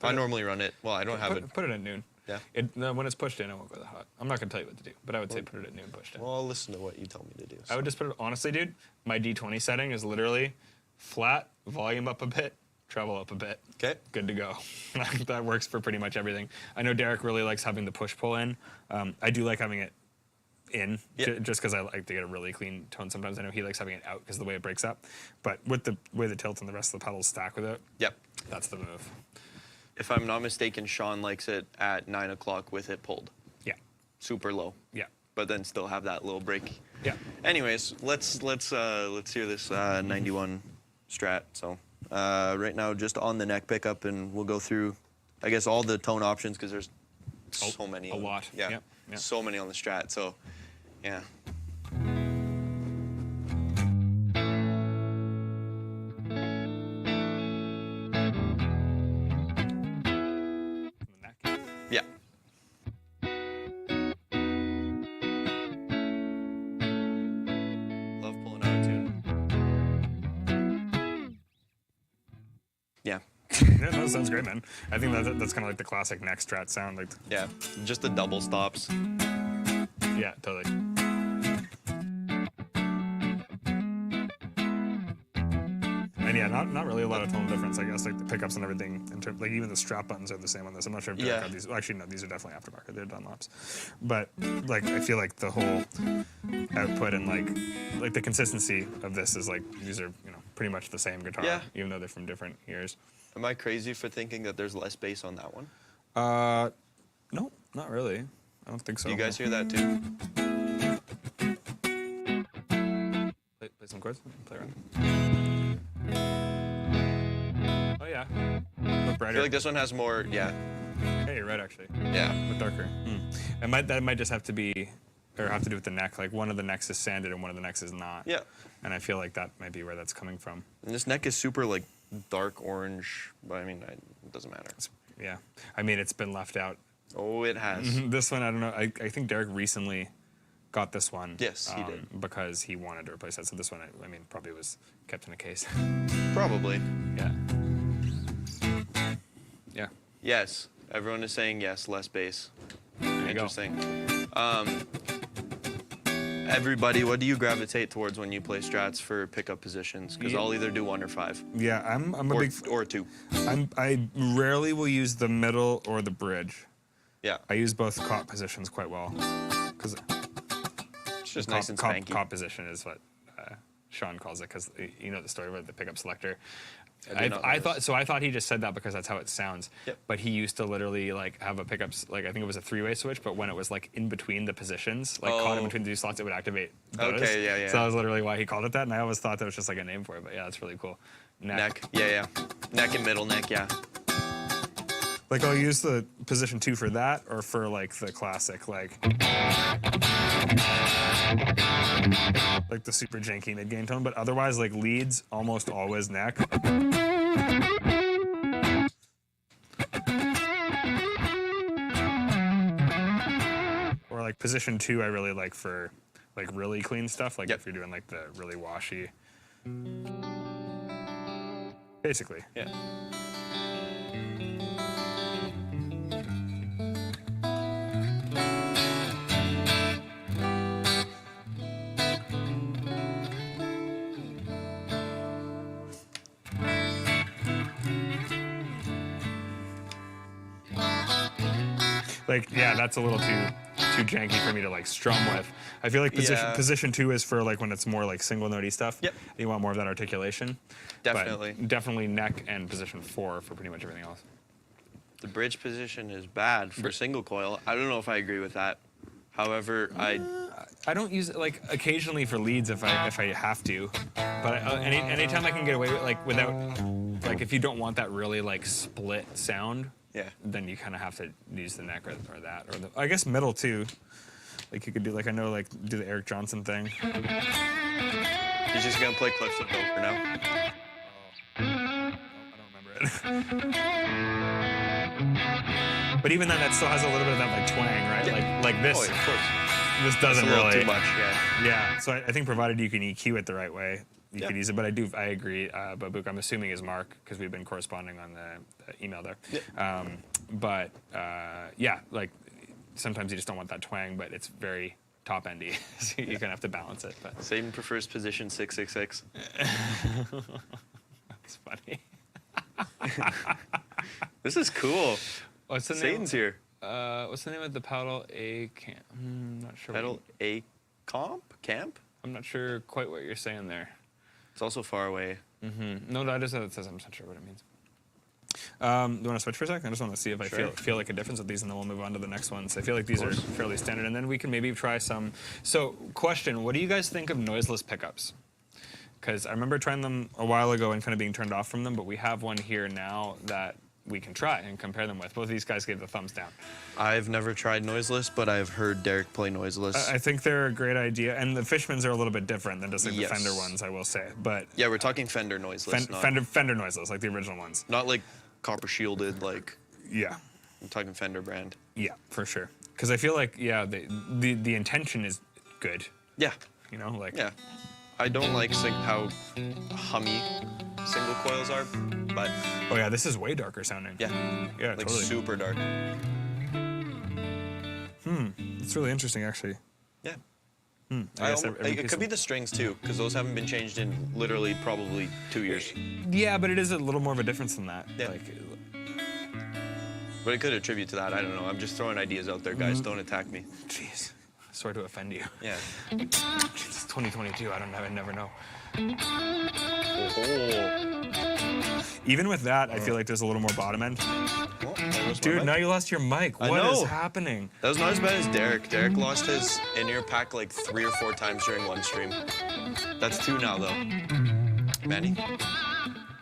Speaker 1: I normally run it. Well, I don't have it.
Speaker 2: Put it at noon.
Speaker 1: Yeah.
Speaker 2: No, when it's pushed in, it won't go that hot. I'm not going to tell you what to do, but I would say put it at noon pushed in.
Speaker 1: Well, I'll listen to what you tell me to do.
Speaker 2: I would just put it, honestly, dude, my D20 setting is literally flat, volume up a bit, treble up a bit.
Speaker 1: Okay.
Speaker 2: Good to go. That works for pretty much everything. I know Derek really likes having the push-pull in. I do like having it in, just because I like to get a really clean tone sometimes. I know he likes having it out because of the way it breaks up. But with the way the tilt and the rest of the pedals stack with it,
Speaker 1: Yep.
Speaker 2: that's the move.
Speaker 1: If I'm not mistaken, Sean likes it at 9 o'clock with it pulled.
Speaker 2: Yeah.
Speaker 1: Super low.
Speaker 2: Yeah.
Speaker 1: But then still have that little break.
Speaker 2: Yeah.
Speaker 1: Anyways, let's hear this 91 Strat. So right now, just on the neck pickup, and we'll go through, I guess, all the tone options because there's so many.
Speaker 2: A lot.
Speaker 1: Yeah.
Speaker 2: Yep. Yep.
Speaker 1: So many on the Strat. So, yeah. Yeah. Love pulling out a tune. Yeah.
Speaker 2: Yeah, that sounds great, man. I think that's kind of like the classic neck Strat sound. Like,
Speaker 1: Yeah. Just the double stops.
Speaker 2: yeah, totally. And yeah, not really a lot of tonal difference, I guess. Like the pickups and everything, like even the strap buttons are the same on this. I'm not sure if Derek had these. Well, actually, no, these are definitely aftermarket. They're Dunlops. But like, I feel like the whole output and like the consistency of this is like these are pretty much the same guitar, even though they're from different years.
Speaker 1: Am I crazy for thinking that there's less bass on that one?
Speaker 2: No, not really. I don't think so.
Speaker 1: Do you guys hear that too?
Speaker 2: Play some chords. Play around. Oh yeah. Look
Speaker 1: I
Speaker 2: brighter.
Speaker 1: feel like this one has more,
Speaker 2: Hey, you're right actually.
Speaker 1: yeah.
Speaker 2: But darker. That might just have to be, or have to do with the neck. Like one of the necks is sanded and one of the necks is not.
Speaker 1: Yeah.
Speaker 2: And I feel like that might be where that's coming from.
Speaker 1: And this neck is super like dark orange, but I mean, it doesn't matter.
Speaker 2: Yeah. I mean, it's been left out.
Speaker 1: Oh, it has.
Speaker 2: This one, I don't know. I think Derek recently got this one.
Speaker 1: Yes, he did.
Speaker 2: Because he wanted to replace that. So this one, I mean, probably was kept in a case.
Speaker 1: Probably.
Speaker 2: Yeah. Yeah.
Speaker 1: Yes. Everyone is saying yes, less bass.
Speaker 2: There you go.
Speaker 1: Interesting. Everybody, what do you gravitate towards when you play Strats for pickup positions? Because I'll either do 1 or 5.
Speaker 2: Yeah, I'm a big...
Speaker 1: Or 2.
Speaker 2: I rarely will use the middle or the bridge.
Speaker 1: Yeah.
Speaker 2: I use both caught positions quite well. Because
Speaker 1: It's just nice and spanky.
Speaker 2: caught position is what Sean calls it, because you know the story about the pickup selector.
Speaker 1: I
Speaker 2: thought he just said that because that's how it sounds.
Speaker 1: Yep.
Speaker 2: But he used to literally like have a pickups, like I think it was a 3-way switch, but when it was like in between the positions, like caught in between the 2 slots, it would activate those.
Speaker 1: Okay, yeah.
Speaker 2: So that was literally why he called it that, and I always thought that was just like a name for it. But yeah, that's really cool.
Speaker 1: Neck. Yeah. Neck and middle neck, yeah.
Speaker 2: Like I'll use the position 2 for that, or for like the classic, like the super janky mid gain tone. But otherwise, like leads almost always neck. Or like position 2, I really like for like really clean stuff. Like if you're doing like the really washy, basically.
Speaker 1: Yeah.
Speaker 2: Like, yeah, that's a little too janky for me to like strum with. I feel like position 2 is for like when it's more like single notey stuff.
Speaker 1: Yep.
Speaker 2: You want more of that articulation.
Speaker 1: Definitely.
Speaker 2: But definitely neck and position 4 for pretty much everything else.
Speaker 1: The bridge position is bad for single coil. I don't know if I agree with that. However, I
Speaker 2: don't use it like occasionally for leads if I have to, but anytime I can get away with like without like if you don't want that really like split sound, then you kind of have to use the neck or that or the, I guess middle too. Like you could do like I know like do the Eric Johnson thing.
Speaker 1: You're just gonna play clips of Bill for now.
Speaker 2: I don't remember it. But even then, that still has a little bit of that like twang, right?
Speaker 1: Yeah.
Speaker 2: Like this.
Speaker 1: Oh, of course.
Speaker 2: This doesn't
Speaker 1: It's a little
Speaker 2: really
Speaker 1: too much. Yeah.
Speaker 2: Yeah. So I think provided you can EQ it the right way, you could use it. But I agree. Babuk, I'm assuming is Mark because we've been corresponding on the email there.
Speaker 1: Yeah.
Speaker 2: Yeah, like sometimes you just don't want that twang, but it's very top endy, so you're gonna have to balance it. But
Speaker 1: Satan prefers position 666.
Speaker 2: that's funny.
Speaker 1: This is cool.
Speaker 2: What's the
Speaker 1: Satan's
Speaker 2: name?
Speaker 1: here.
Speaker 2: What's the name of the pedal? Not sure.
Speaker 1: Pedal A camp?
Speaker 2: I'm not sure quite what you're saying there.
Speaker 1: It's also far away.
Speaker 2: No, that is what it says. I'm not sure what it means. Do you want to switch for a sec? I just want to see if I feel like a difference with these, and then we'll move on to the next ones. I feel like these are fairly standard, and then we can maybe try some. So, question: what do you guys think of noiseless pickups? Because I remember trying them a while ago and kind of being turned off from them, but we have one here now that we can try and compare them with. Both of these guys gave the thumbs down.
Speaker 1: I've never tried noiseless, but I've heard Derek play noiseless.
Speaker 2: I think they're a great idea, and the Fishmans are a little bit different than just like the Fender ones, I will say. But
Speaker 1: yeah, we're talking Fender noiseless,
Speaker 2: Fender noiseless, like the original ones.
Speaker 1: Not like copper shielded, like I'm talking Fender brand.
Speaker 2: Yeah, for sure. Because I feel like the intention is good.
Speaker 1: Yeah.
Speaker 2: You know, like
Speaker 1: I don't like how hummy single coils are, but
Speaker 2: oh yeah, this is way darker sounding.
Speaker 1: Yeah,
Speaker 2: like
Speaker 1: totally. Super dark.
Speaker 2: It's really interesting, actually.
Speaker 1: Yeah.
Speaker 2: It
Speaker 1: could be the strings too, because those haven't been changed in literally probably 2 years.
Speaker 2: Yeah, but it is a little more of a difference than that.
Speaker 1: Yeah. But it could attribute to that. I don't know. I'm just throwing ideas out there, guys. Don't attack me.
Speaker 2: Jeez. Sorry to offend you.
Speaker 1: Yeah.
Speaker 2: It's 2022. I never know. Even with that, I feel like there's a little more bottom end. Dude, now you lost your mic. What is happening?
Speaker 1: That was not as bad as Derek. Derek lost his in-ear pack like 3 or 4 times during one stream. That's 2 now, though. Manny?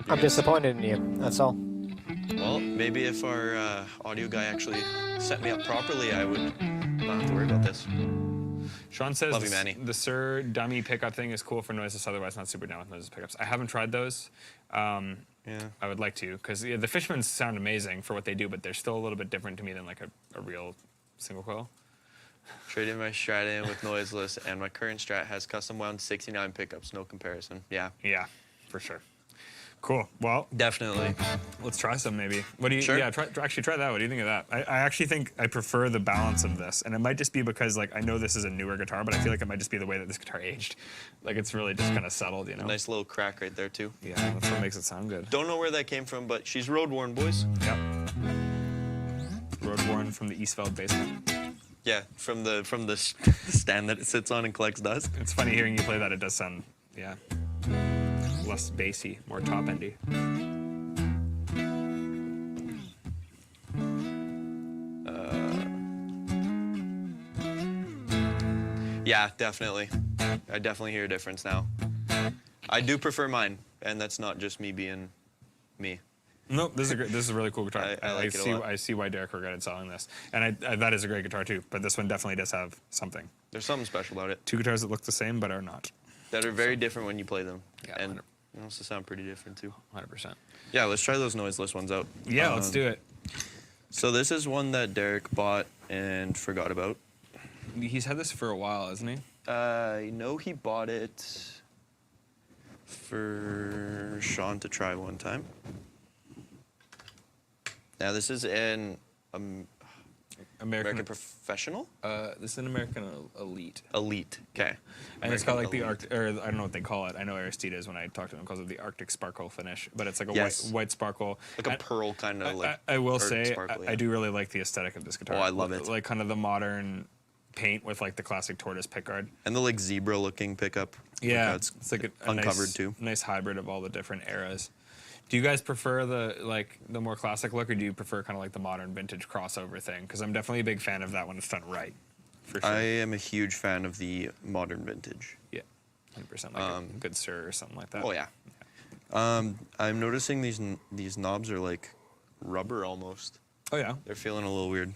Speaker 3: I'm disappointed in you, that's all.
Speaker 1: Well, maybe if our audio guy actually set me up properly, I would not have to worry about this.
Speaker 2: Sean says
Speaker 1: Love you, Manny.
Speaker 2: The Sir dummy pickup thing is cool for noiseless, otherwise not super down with noiseless pickups. I haven't tried those. I would like to, because the Fishmans sound amazing for what they do, but they're still a little bit different to me than like a real single coil.
Speaker 1: Traded my Strat in with noiseless, and my current Strat has custom wound 69 pickups. No comparison. Yeah.
Speaker 2: Yeah, for sure. Cool. Well,
Speaker 1: definitely.
Speaker 2: Let's try some maybe. What do you?
Speaker 1: Sure.
Speaker 2: Yeah, actually try that. What do you think of that? I actually think I prefer the balance of this, and it might just be because like I know this is a newer guitar, but I feel like it might just be the way that this guitar aged. Like it's really just kind of settled, you know.
Speaker 1: Nice little crack right there too.
Speaker 2: Yeah, that's what makes it sound good.
Speaker 1: Don't know where that came from, but she's road worn, boys.
Speaker 2: Yep. Road worn from the Eastveld basement.
Speaker 1: Yeah, from the stand that it sits on and collects dust.
Speaker 2: It's funny hearing you play that. It does sound less bassy, more top endy.
Speaker 1: Yeah, definitely. I definitely hear a difference now. I do prefer mine, and that's not just me being me.
Speaker 2: Nope, this is a really cool guitar.
Speaker 1: I like it a lot.
Speaker 2: I see why Derek regretted selling this, and that is a great guitar too. But this one definitely does have something.
Speaker 1: There's something special about it.
Speaker 2: 2 guitars that look the same but are not.
Speaker 1: That are very different when you play them.
Speaker 2: Yeah,
Speaker 1: and they also sound pretty different too.
Speaker 2: 100%.
Speaker 1: Yeah, let's try those noiseless ones out.
Speaker 2: Yeah, let's do it.
Speaker 1: So this is one that Derek bought and forgot about.
Speaker 2: He's had this for a while, hasn't he?
Speaker 1: I know he bought it for Sean to try one time. Now this is in American Professional?
Speaker 2: This is an American Elite.
Speaker 1: Elite. Okay.
Speaker 2: And it's got like the Arctic, or I don't know what they call it. I know Aristides, when I talk to him, calls it the Arctic sparkle finish, but it's like a white sparkle.
Speaker 1: Like a pearl kind of like.
Speaker 2: I will say,
Speaker 1: sparkle,
Speaker 2: I do really like the aesthetic of this guitar.
Speaker 1: Oh, I love it.
Speaker 2: Like kind of the modern paint with like the classic tortoise pickguard.
Speaker 1: And the like zebra looking pickup.
Speaker 2: Yeah,
Speaker 1: it's
Speaker 2: like a
Speaker 1: uncovered
Speaker 2: nice,
Speaker 1: too.
Speaker 2: Nice hybrid of all the different eras. Do you guys prefer the more classic look, or do you prefer kind of like the modern vintage crossover thing? Because I'm definitely a big fan of that when it's done right. For sure.
Speaker 1: I am a huge fan of the modern vintage.
Speaker 2: Yeah, 100%. Like a Good Sir or something like that.
Speaker 1: Oh yeah. I'm noticing these knobs are like rubber almost.
Speaker 2: Oh yeah.
Speaker 1: They're feeling a little weird.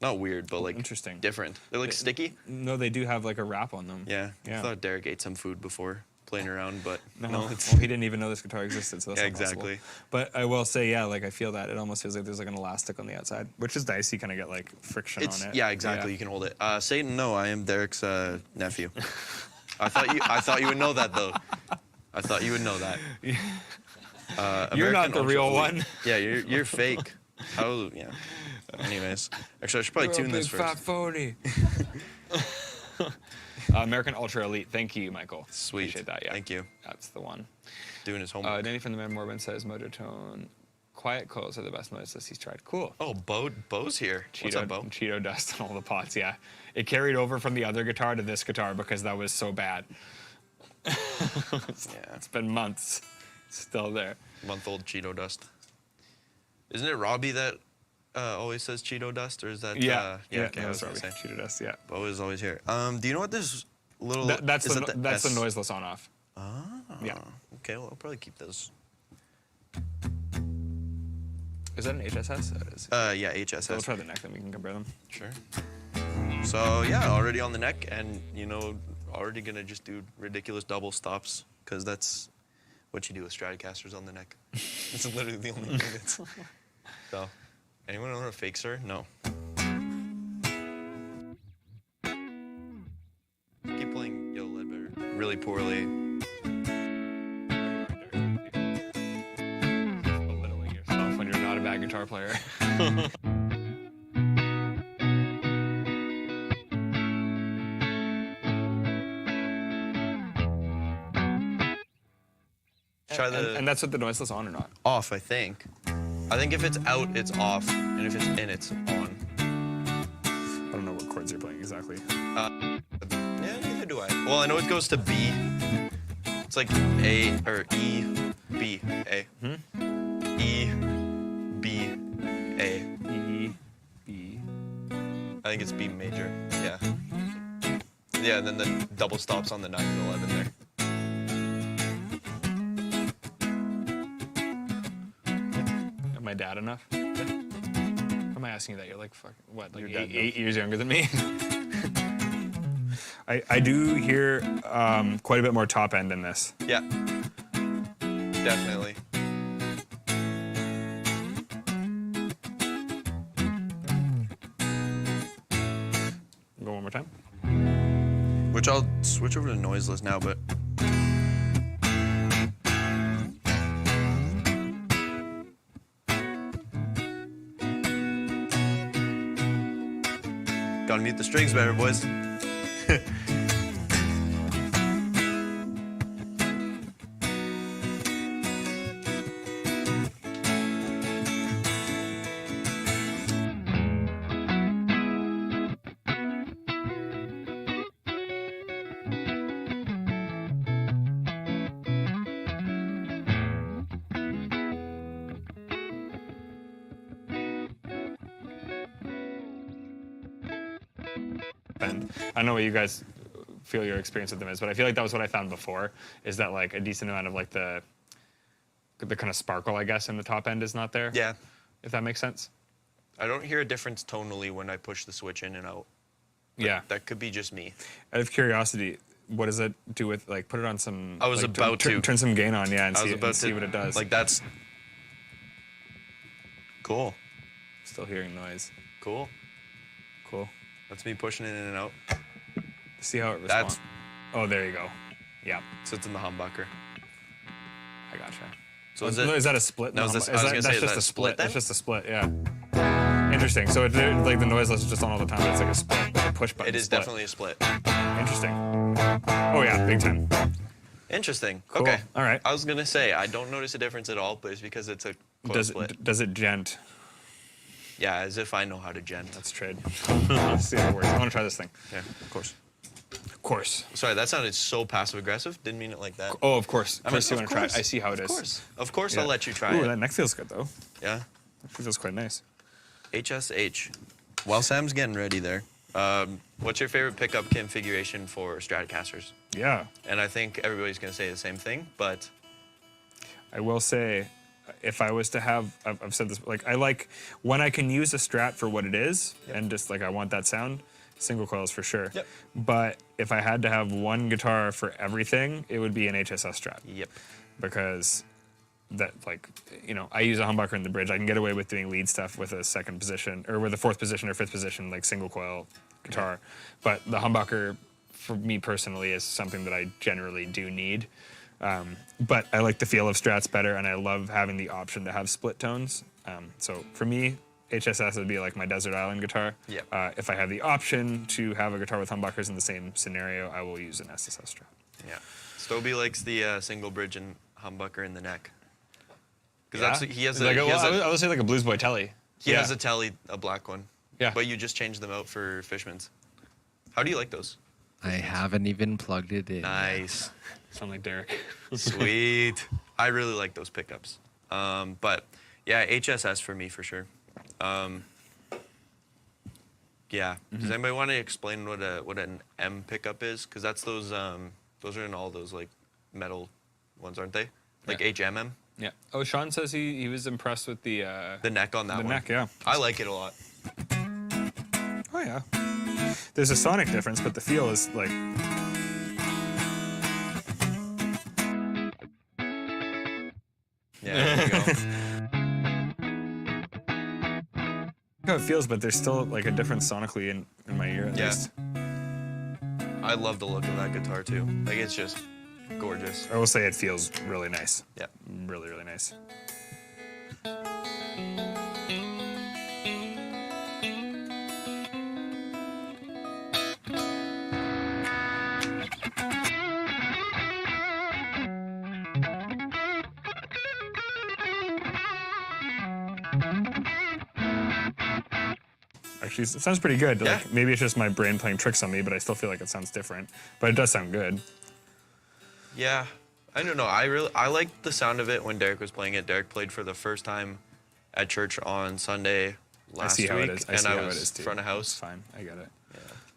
Speaker 1: Not weird, but like
Speaker 2: interesting.
Speaker 1: Different. They're like sticky.
Speaker 2: No, they do have like a wrap on them.
Speaker 1: Yeah. I thought Derek ate some food before playing around, but no.
Speaker 2: Well, he didn't even know this guitar existed, so that's
Speaker 1: yeah,
Speaker 2: not possible.
Speaker 1: exactly.
Speaker 2: But I will say, yeah, like I feel that it almost feels like there's like an elastic on the outside, which is nice. You kind of get like friction on it.
Speaker 1: Yeah, exactly. Yeah. You can hold it. Satan, no, I am Derek's nephew. I thought you would know that though. I thought you would know that.
Speaker 2: You're not the real one.
Speaker 1: Yeah, you're fake. How? Yeah. Anyways, actually, I should probably tune this first.
Speaker 2: Fat phony. American Ultra Elite. Thank you, Michael.
Speaker 1: Sweet.
Speaker 2: Appreciate that. Yeah.
Speaker 1: Thank you.
Speaker 2: That's the one.
Speaker 1: Doing his homework.
Speaker 2: Danny from the Man Morbin says Mojo Tone. Quiet coils are the best Noiseless he's tried. Cool.
Speaker 1: Oh, Bo's here. What's up, Bo?
Speaker 2: Cheeto dust on all the pots. Yeah, it carried over from the other guitar to this guitar because that was so bad. It's been months. It's still there.
Speaker 1: Month-old Cheeto dust. Isn't it Robbie that always says Cheeto dust, or is that?
Speaker 2: Yeah.
Speaker 1: Okay, I was
Speaker 2: Robbie.
Speaker 1: gonna say
Speaker 2: Cheeto dust. Yeah.
Speaker 1: Bo is always here. Do you know what this little?
Speaker 2: That's the Noiseless on-off.
Speaker 1: Ah.
Speaker 2: Yeah.
Speaker 1: Okay, well, I'll probably keep those.
Speaker 2: Is that an HSS? That is.
Speaker 1: Yeah, HSS.
Speaker 2: So we'll try the neck, then we can compare them.
Speaker 1: Sure. So yeah, already on the neck, and already gonna just do ridiculous double stops, because that's what you do with Stratocasters on the neck. It's literally the only thing that's. So, anyone know what a fakes are? No. Keep playing Yo Ledbetter really poorly.
Speaker 2: Belittling yourself when you're not a bad guitar player. And that's what the Noiseless on or not?
Speaker 1: Off, I think. I think if it's out, it's off, and if it's in, it's on.
Speaker 2: I don't know what chords you're playing exactly.
Speaker 1: Yeah, neither do I. Well, I know it goes to B. It's like A, or E, B, A. E, B, A.
Speaker 2: E, B.
Speaker 1: I think it's B major, yeah. Yeah, and then the double stops on the 9 and 11 there.
Speaker 2: My dad enough? How am I asking you that? You're like, what, like 8 years younger than me? I do hear quite a bit more top end in this.
Speaker 1: Yeah, definitely.
Speaker 2: Go one more time.
Speaker 1: Which I'll switch over to Noiseless now, but. Gotta mute the strings better, boys.
Speaker 2: And I don't know what you guys feel your experience with them is, but I feel like that was what I found before, is that like a decent amount of like the kind of sparkle, I guess, in the top end is not there.
Speaker 1: Yeah.
Speaker 2: If that makes sense.
Speaker 1: I don't hear a difference tonally when I push the switch in and out.
Speaker 2: Yeah.
Speaker 1: That could be just me.
Speaker 2: Out of curiosity, what does it do with, like, put it on some...
Speaker 1: I was
Speaker 2: like,
Speaker 1: about to.
Speaker 2: Turn some gain on, yeah, and see what it does.
Speaker 1: Like, that's... Cool.
Speaker 2: Still hearing noise.
Speaker 1: Cool.
Speaker 2: Cool.
Speaker 1: That's me pushing it in and out.
Speaker 2: See how it responds. Oh, there you go. Yeah.
Speaker 1: So it's in the humbucker.
Speaker 2: I gotcha.
Speaker 1: So
Speaker 2: is that a split?
Speaker 1: No,
Speaker 2: that's
Speaker 1: is that
Speaker 2: just a split.
Speaker 1: then?
Speaker 2: That's just a split, yeah. Interesting. So like the Noiseless is just on all the time, but it's like a split, like a push button.
Speaker 1: It is
Speaker 2: split.
Speaker 1: definitely a split.
Speaker 2: Interesting. Oh yeah, big time.
Speaker 1: Interesting.
Speaker 2: Cool.
Speaker 1: Okay.
Speaker 2: All right.
Speaker 1: I was gonna say I don't notice a difference at all, but it's because it's a coil split.
Speaker 2: Does it gent?
Speaker 1: Yeah, as if I know how to gent.
Speaker 2: Let's trade. Let's see how it works. I want to try this thing.
Speaker 1: Yeah, of course.
Speaker 2: Of course.
Speaker 1: Sorry, that sounded so passive aggressive. Didn't mean it like that.
Speaker 2: Oh, of course. Of course you
Speaker 1: of
Speaker 2: want to try it.
Speaker 1: course.
Speaker 2: I see how it is.
Speaker 1: Of course. Of course,
Speaker 2: Yeah.
Speaker 1: I'll let you try
Speaker 2: Ooh,
Speaker 1: it.
Speaker 2: that neck feels good though.
Speaker 1: Yeah.
Speaker 2: That feels quite nice.
Speaker 1: HSH. While Sam's getting ready there, what's your favorite pickup configuration for Stratocasters?
Speaker 2: Yeah.
Speaker 1: And I think everybody's gonna say the same thing, but
Speaker 2: I will say, if I was to have, I've said this, like I like when I can use a Strat for what it is, and just like I want that sound, single coils for sure.
Speaker 1: Yep.
Speaker 2: But if I had to have one guitar for everything, it would be an HSS Strat.
Speaker 1: yep.
Speaker 2: Because that, like, I use a humbucker in the bridge. I can get away with doing lead stuff with a second position or with a fourth position or fifth position, like single coil guitar. But the humbucker, for me personally, is something that I generally do need. But I like the feel of Strats better, and I love having the option to have split tones. So for me, HSS would be like my desert island guitar.
Speaker 1: Yep.
Speaker 2: If I have the option to have a guitar with humbuckers in the same scenario, I will use an SSS Strat.
Speaker 1: Yeah. Stobie likes the single bridge and humbucker in the neck. Because
Speaker 2: Yeah?
Speaker 1: that's he has
Speaker 2: Like
Speaker 1: a, he has
Speaker 2: I would say like a Blues Boy Telly.
Speaker 1: he has
Speaker 2: Yeah.
Speaker 1: a telly, a black one.
Speaker 2: Yeah.
Speaker 1: But you just changed them out for Fishman's. How do you like those?
Speaker 4: I haven't even plugged it in.
Speaker 1: Nice.
Speaker 2: Sound like Derek.
Speaker 1: Sweet. I really like those pickups. But yeah, HSS for me for sure. Yeah. Does anybody want to explain what an M pickup is? Because that's those are in all those like metal ones, aren't they? Like
Speaker 2: Yeah.
Speaker 1: HMM.
Speaker 2: Yeah. Oh, Sean says he was impressed with the
Speaker 1: neck on that one.
Speaker 2: neck. Yeah.
Speaker 1: I like it a lot.
Speaker 2: Oh yeah. There's a sonic difference, but the feel is like.
Speaker 1: Yeah. There you go.
Speaker 2: How it feels, but there's still like a difference sonically in my ear at
Speaker 1: Yeah.
Speaker 2: least.
Speaker 1: I love the look of that guitar too. Like it's just gorgeous.
Speaker 2: I will say it feels really nice.
Speaker 1: Yeah.
Speaker 2: Really, really nice. Actually, it sounds pretty good.
Speaker 1: Yeah.
Speaker 2: Like maybe it's just my brain playing tricks on me, but I still feel like it sounds different. But it does sound good.
Speaker 1: Yeah. I don't know. I liked the sound of it when Derek was playing it. Derek played for the first time at church on Sunday last
Speaker 2: I see how
Speaker 1: week,
Speaker 2: it is.
Speaker 1: and I was
Speaker 2: it is too.
Speaker 1: front of
Speaker 2: It's
Speaker 1: house.
Speaker 2: fine. I get it.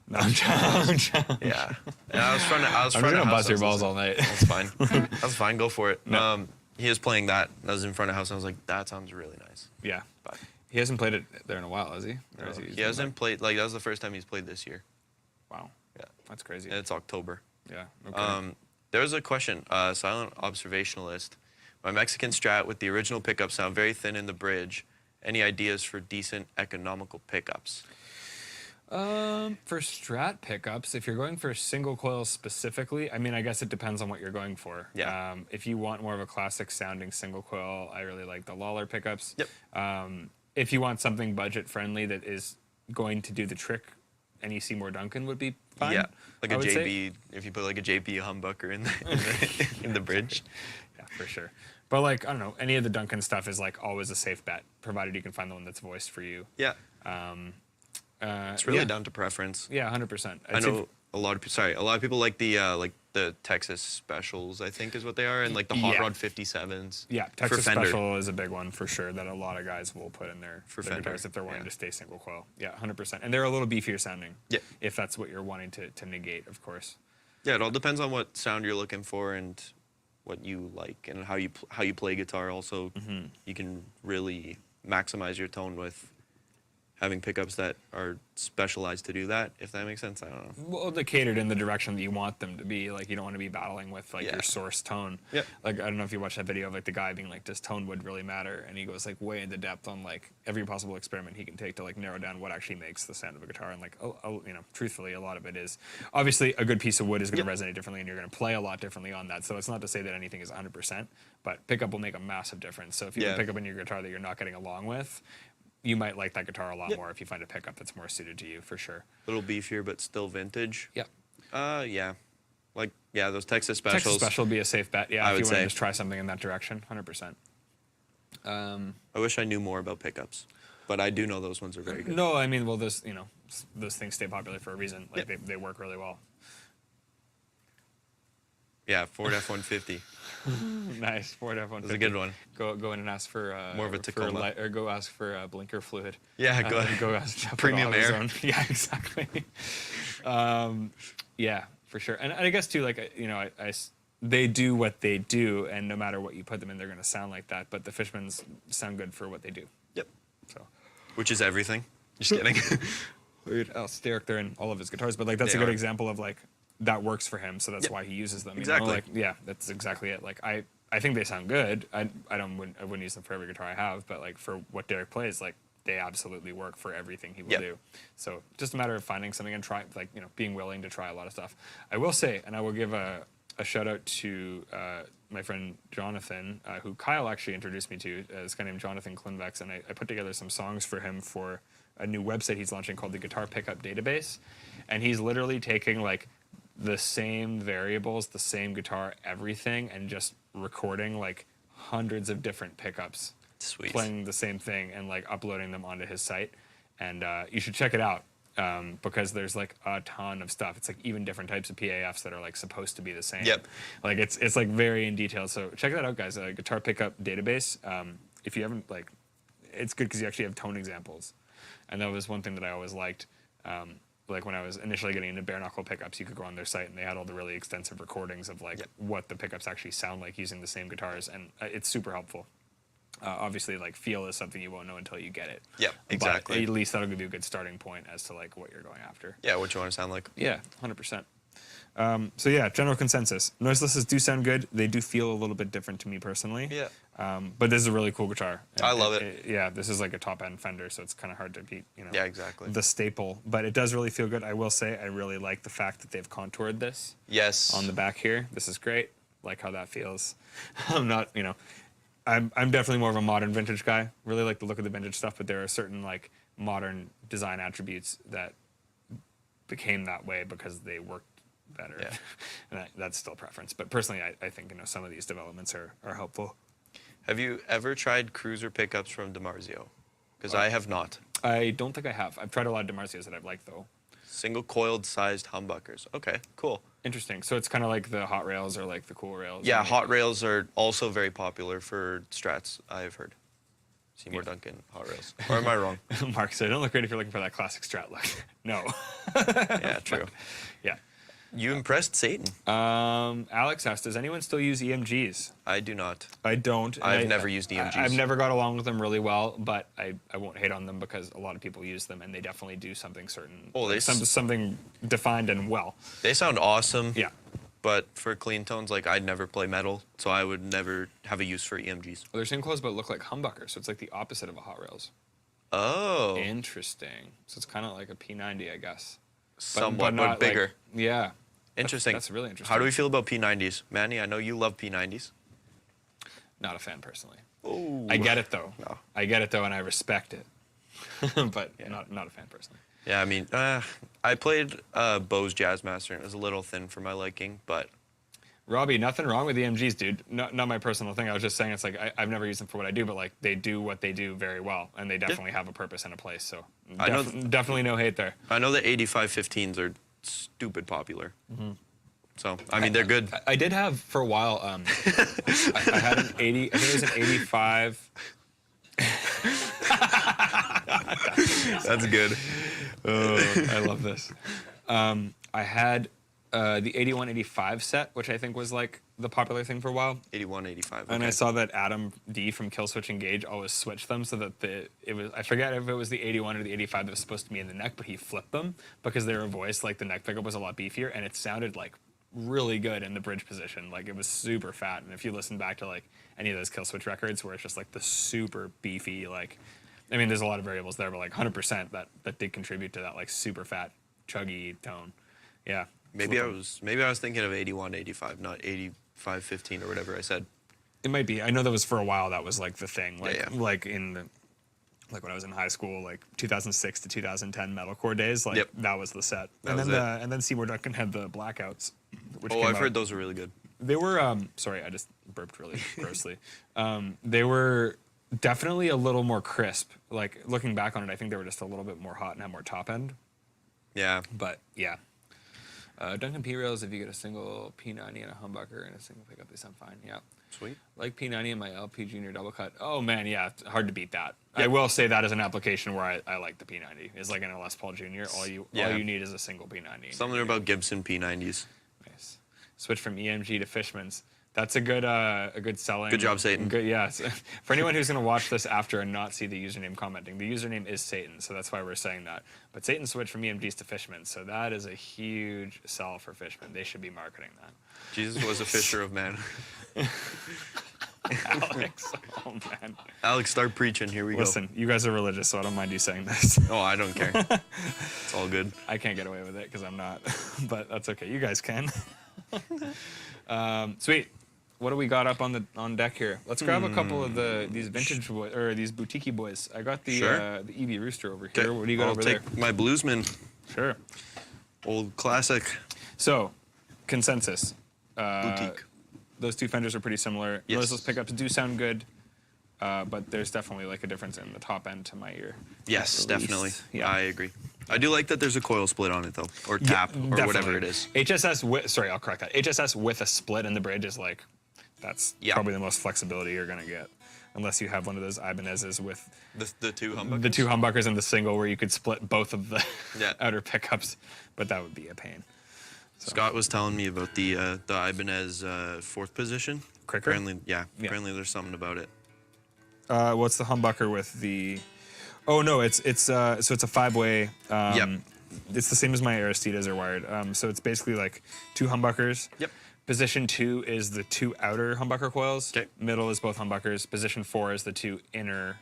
Speaker 2: No, I'm trying.
Speaker 1: Yeah, and I was front of house.
Speaker 2: I'm just gonna
Speaker 1: I
Speaker 2: bust your
Speaker 1: was
Speaker 2: balls
Speaker 1: listening.
Speaker 2: all night.
Speaker 1: That's fine. That's fine. Go for it.
Speaker 2: No.
Speaker 1: He was playing that. And I was in front of house. And I was like, that sounds really nice.
Speaker 2: Yeah.
Speaker 1: But
Speaker 2: He hasn't played it there in a while, has he? Or has
Speaker 1: he hasn't played. Like that was the first time he's played this year.
Speaker 2: Wow.
Speaker 1: Yeah,
Speaker 2: That's crazy.
Speaker 1: and it's October.
Speaker 2: Yeah. Okay.
Speaker 1: There was a question. Silent observationalist. My Mexican Strat with the original pickup sound very thin in the bridge. Any ideas for decent economical pickups?
Speaker 2: For Strat pickups, if you're going for single coil specifically, I mean, I guess it depends on what you're going for.
Speaker 1: Yeah.
Speaker 2: If you want more of a classic sounding single coil, I really like the Lawler pickups.
Speaker 1: Yep.
Speaker 2: If you want something budget friendly that is going to do the trick, any Seymour Duncan would be fine.
Speaker 1: Yeah, like
Speaker 2: I
Speaker 1: a
Speaker 2: would say.
Speaker 1: JB. If you put like a JP humbucker in the bridge.
Speaker 2: Yeah, for sure. But like, I don't know, any of the Duncan stuff is like always a safe bet, provided you can find the one that's voiced for you.
Speaker 1: Yeah. It's really
Speaker 2: yeah.
Speaker 1: down to preference.
Speaker 2: Yeah, 100%.
Speaker 1: I know a lot of people like the Texas specials, I think is what they are, and like the Hot
Speaker 2: Yeah.
Speaker 1: Rod 57s.
Speaker 2: Yeah,
Speaker 1: for
Speaker 2: Texas
Speaker 1: Fender.
Speaker 2: Special is a big one for sure that a lot of guys will put in their
Speaker 1: Fender,
Speaker 2: guitars if they're wanting
Speaker 1: yeah.
Speaker 2: to stay single coil. Yeah, 100%. And they're a little beefier sounding.
Speaker 1: Yeah.
Speaker 2: If that's what you're wanting to negate, of course.
Speaker 1: Yeah, it all depends on what sound you're looking for and what you like and how you play guitar. Also, you can really maximize your tone with having pickups that are specialized to do that, if that makes sense. I don't know.
Speaker 2: Well, they're catered in the direction that you want them to be. Like, you don't want to be battling with, like,
Speaker 1: Yeah.
Speaker 2: your source tone.
Speaker 1: Yep.
Speaker 2: Like, I don't know if you watched that video of, like, the guy being like, does tone would really matter? And he goes, like, way into depth on, like, every possible experiment he can take to, like, narrow down what actually makes the sound of a guitar. And, like, truthfully, a lot of it is, obviously, a good piece of wood is going to resonate differently, and you're going to play a lot differently on that. So it's not to say that anything is 100%, but pickup will make a massive difference. So if you have
Speaker 1: Yeah.
Speaker 2: a pickup in your guitar that you're not getting along with, you might like that guitar a lot
Speaker 1: Yep.
Speaker 2: more if you find a pickup that's more suited to you, for sure.
Speaker 1: A little beefier, but still vintage.
Speaker 2: Yep.
Speaker 1: Yeah. Like, yeah, those Texas Specials.
Speaker 2: Texas Special would be a safe bet, yeah,
Speaker 1: I
Speaker 2: if
Speaker 1: would
Speaker 2: you want to
Speaker 1: say.
Speaker 2: just try something in that direction, 100%.
Speaker 1: I wish I knew more about pickups, but I do know those ones are very good.
Speaker 2: No, I mean, well, those things stay popular for a reason. Like,
Speaker 1: Yep.
Speaker 2: they work really well.
Speaker 1: Yeah, Ford F-150.
Speaker 2: Nice, Ford F-150.
Speaker 1: That's a good one.
Speaker 2: Go in and ask for
Speaker 1: More of a Tacoma.
Speaker 2: or go ask for blinker fluid.
Speaker 1: Yeah, go ahead.
Speaker 2: Go ask Jeff
Speaker 1: Premium air.
Speaker 2: AutoZone. Yeah, exactly. Yeah, for sure. And I guess too, like, you know, they do what they do, and no matter what you put them in, they're going to sound like that. But the Fishmans sound good for what they do.
Speaker 1: Yep.
Speaker 2: So,
Speaker 1: Which is everything. Just kidding.
Speaker 2: Derek, they're in all of his guitars, but like that's
Speaker 1: They
Speaker 2: a good
Speaker 1: are.
Speaker 2: example of like that works for him, so that's
Speaker 1: Yep.
Speaker 2: why he uses them.
Speaker 1: Exactly.
Speaker 2: You know? Like, yeah, that's exactly it. Like I think they sound good. I wouldn't use them for every guitar I have, but like for what Derek plays, like they absolutely work for everything he will
Speaker 1: Yep.
Speaker 2: do. So just a matter of finding something and try, like, you know, being willing to try a lot of stuff. I will say, and I will give a shout out to my friend Jonathan, who Kyle actually introduced me to, this guy named Jonathan Klinvex, and I put together some songs for him for a new website he's launching called the Guitar Pickup Database, and he's literally taking like the same variables, the same guitar, everything, and just recording like hundreds of different pickups,
Speaker 1: Sweet.
Speaker 2: playing the same thing and like uploading them onto his site. And you should check it out because there's like a ton of stuff. It's like even different types of PAFs that are like supposed to be the same.
Speaker 1: Yep.
Speaker 2: Like it's like very in detail. So check that out, guys. Guitar Pickup Database. If you haven't, like, it's good because you actually have tone examples, and that was one thing that I always liked. Like when I was initially getting into bare knuckle pickups, you could go on their site and they had all the really extensive recordings of like
Speaker 1: Yep.
Speaker 2: what the pickups actually sound like using the same guitars, and it's super helpful. Obviously, like, feel is something you won't know until you get it.
Speaker 1: Yep, exactly.
Speaker 2: But at least that'll give you a good starting point as to like what you're going after.
Speaker 1: Yeah, what you want to sound like.
Speaker 2: Yeah, 100%. So yeah, general consensus. Noiselesses do sound good. They do feel a little bit different to me personally.
Speaker 1: Yeah.
Speaker 2: But this is a really cool guitar.
Speaker 1: I love it.
Speaker 2: Yeah, this is like a top-end Fender, so it's kind of hard to beat, you know.
Speaker 1: Yeah, exactly.
Speaker 2: The staple. But it does really feel good. I will say I really like the fact that they've contoured this
Speaker 1: Yes.
Speaker 2: on the back here. This is great. Like how that feels. I'm not, you know, I'm definitely more of a modern vintage guy. Really like the look of the vintage stuff, but there are certain like modern design attributes that became that way because they worked better.
Speaker 1: Yeah.
Speaker 2: And that's still preference. But personally, I think, you know, some of these developments are helpful.
Speaker 1: Have you ever tried cruiser pickups from DiMarzio? Because I have not.
Speaker 2: I don't think I have. I've tried a lot of DiMarzios that I've liked, though.
Speaker 1: Single coiled sized humbuckers. Okay, cool.
Speaker 2: Interesting. So it's kind of like the Hot Rails or like the Cool Rails.
Speaker 1: Yeah,
Speaker 2: right?
Speaker 1: hot rails are also very popular for Strats, I've heard. Seymour
Speaker 2: Yeah.
Speaker 1: Duncan, hot rails. Or am I wrong?
Speaker 2: Mark said, don't look great if you're looking for that classic Strat look. No.
Speaker 1: Yeah, true.
Speaker 2: Yeah.
Speaker 1: You impressed Satan.
Speaker 2: Alex asked, does anyone still use EMGs?
Speaker 1: I do not.
Speaker 2: I don't. and
Speaker 1: I've never used EMGs.
Speaker 2: I've never got along with them really well, but I won't hate on them because a lot of people use them and they definitely do something certain.
Speaker 1: Oh, they
Speaker 2: something defined and well.
Speaker 1: They sound awesome.
Speaker 2: Yeah.
Speaker 1: But for clean tones, like I'd never play metal, so I would never have a use for EMGs.
Speaker 2: Well, they're same clothes, but look like humbuckers, so it's like the opposite of a Hot Rails.
Speaker 1: Oh.
Speaker 2: Interesting. So it's kind of like a P90, I guess.
Speaker 1: Somewhat,
Speaker 2: not
Speaker 1: but bigger.
Speaker 2: Like, yeah.
Speaker 1: Interesting.
Speaker 2: That's really interesting.
Speaker 1: How do we feel about P90s? Manny, I know you love P90s.
Speaker 2: Not a fan personally.
Speaker 1: Oh.
Speaker 2: I get it though.
Speaker 1: No.
Speaker 2: I get it though, and I respect it. But not a fan personally.
Speaker 1: Yeah, I mean, I played Bose Jazzmaster, and it was a little thin for my liking, but
Speaker 2: Robbie, nothing wrong with EMGs, dude. Not my personal thing. I was just saying it's like I've never used them for what I do, but like they do what they do very well, and they definitely have a purpose and a place. So
Speaker 1: I know
Speaker 2: definitely no hate there.
Speaker 1: I know the 8515s are stupid popular. So, I mean, they're good.
Speaker 2: I did have for a while. I had an 80. I think it was an 85.
Speaker 1: That's good.
Speaker 2: I love this. I had the 81-85 set, which I think was like the popular thing for a while.
Speaker 1: 81, 85.
Speaker 2: And
Speaker 1: okay.
Speaker 2: I saw that Adam D from Killswitch Engage always switched them so that it was, I forget if it was the 81 or the 85 that was supposed to be in the neck, but he flipped them because they were voiced like the neck pickup was a lot beefier, and it sounded like really good in the bridge position. Like it was super fat. And if you listen back to like any of those Killswitch records where it's just like the super beefy, like, I mean, there's a lot of variables there, but like 100% that did contribute to that like super fat, chuggy tone. Yeah.
Speaker 1: Maybe I was thinking of 81, 85, not 85, 15 or whatever I said.
Speaker 2: It might be. I know that was for a while. That was like the thing. Like
Speaker 1: Yeah.
Speaker 2: like in the like when I was in high school, like 2006 to 2010 metalcore days, like that was the set.
Speaker 1: That was
Speaker 2: and then Seymour Duncan had the Blackouts. Which
Speaker 1: Oh,
Speaker 2: came
Speaker 1: I've
Speaker 2: out.
Speaker 1: heard those are really good.
Speaker 2: They were sorry, I just burped really grossly. They were definitely a little more crisp. Like looking back on it, I think they were just a little bit more hot and had more top end.
Speaker 1: Yeah.
Speaker 2: But yeah. Duncan P rails, if you get a single P90 and a humbucker and a single pickup, they sound fine. Yeah.
Speaker 1: Sweet.
Speaker 2: Like P90 and my LP Junior double cut. Oh man, yeah, it's hard to beat that. Yep. I will say that as an application where I like the P90. It's like in a Les Paul Junior. All you need is a single P90.
Speaker 1: Something about Gibson P90s.
Speaker 2: Nice. Switch from EMG to Fishman's. That's a good selling.
Speaker 1: Good job, Satan.
Speaker 2: Good, yeah. For anyone who's going to watch this after and not see the username commenting, the username is Satan, so that's why we're saying that. But Satan switched from EMGs to Fishman's, so that is a huge sell for Fishman. They should be marketing that.
Speaker 1: Jesus was a fisher of men.
Speaker 2: Alex, oh man.
Speaker 1: Alex, start preaching. Here we
Speaker 2: Listen, you guys are religious, so I don't mind you saying this.
Speaker 1: go. Oh, I don't care. It's all good.
Speaker 2: I can't get away with it because I'm not, but that's okay. You guys can. Sweet. What do we got up on deck here? Let's grab a couple of these vintage boys or these boutique boys. I got the EV Rooster over here. What do you got over there?
Speaker 1: I'll take my Bluesman.
Speaker 2: Sure.
Speaker 1: Old classic.
Speaker 2: So, consensus.
Speaker 1: Boutique.
Speaker 2: Those two Fenders are pretty similar.
Speaker 1: Yes.
Speaker 2: Noiseless pickups do sound good, but there's definitely like a difference in the top end to my ear.
Speaker 1: Yes, definitely.
Speaker 2: Yeah.
Speaker 1: I agree. I do like that there's a coil split on it though, or tap, or
Speaker 2: definitely.
Speaker 1: whatever it is.
Speaker 2: HSS with, sorry, I'll correct that. HSS with a split in the bridge is like, that's probably the most flexibility you're gonna get, unless you have one of those Ibanez's with
Speaker 1: The two humbuckers.
Speaker 2: the two humbuckers and the single where you could split both of the
Speaker 1: Yeah.
Speaker 2: outer pickups, but that would be a pain.
Speaker 1: Scott was telling me about the Ibanez fourth position.
Speaker 2: Cricker?
Speaker 1: Apparently, apparently there's something about it.
Speaker 2: What's the humbucker with the? Oh no, it's a 5-way.
Speaker 1: Yep.
Speaker 2: It's the same as my Aristides are wired. So it's basically like two humbuckers.
Speaker 1: Yep.
Speaker 2: Position 2 is the two outer humbucker coils.
Speaker 1: Okay.
Speaker 2: Middle is both humbuckers. Position 4 is the two inner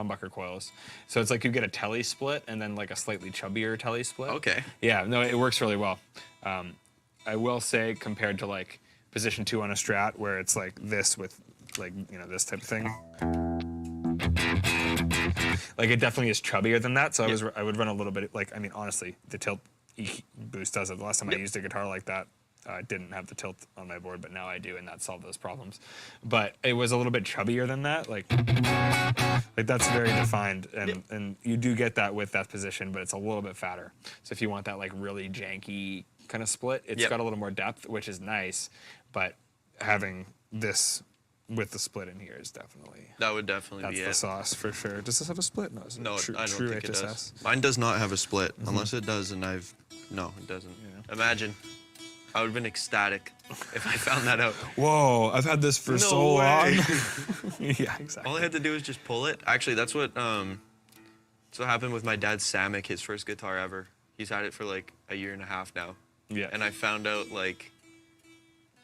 Speaker 2: humbucker coils. So it's like you get a telly split and then like a slightly chubbier telly split.
Speaker 1: Okay.
Speaker 2: Yeah, no, it works really well. I will say compared to like position 2 on a Strat where it's like this with like, you know, this type of thing. Like it definitely is chubbier than that. So I would run a little bit like, I mean, honestly, the tilt boost does it. The last time I used a guitar like that, I didn't have the tilt on my board, but now I do, and that solved those problems. But it was a little bit chubbier than that. Like that's very defined, and you do get that with that position, but it's a little bit fatter. So if you want that like really janky kind of split, it's got a little more depth, which is nice. But having this with the split in here is definitely
Speaker 1: That would definitely be
Speaker 2: that's the
Speaker 1: it.
Speaker 2: sauce for sure. Does this have a split? No,
Speaker 1: No, I don't
Speaker 2: true
Speaker 1: think it
Speaker 2: HSS.
Speaker 1: does. Mine does not have a split, unless it does, and no, it doesn't.
Speaker 2: Yeah.
Speaker 1: Imagine. I would have been ecstatic if I found that out.
Speaker 2: Whoa, I've had this for
Speaker 1: No
Speaker 2: so
Speaker 1: way.
Speaker 2: long. Yeah, exactly.
Speaker 1: All I had to do was just pull it. Actually, that's what happened with my dad's Samick, his first guitar ever. He's had it for like a year and a half now.
Speaker 2: Yeah.
Speaker 1: And I found out like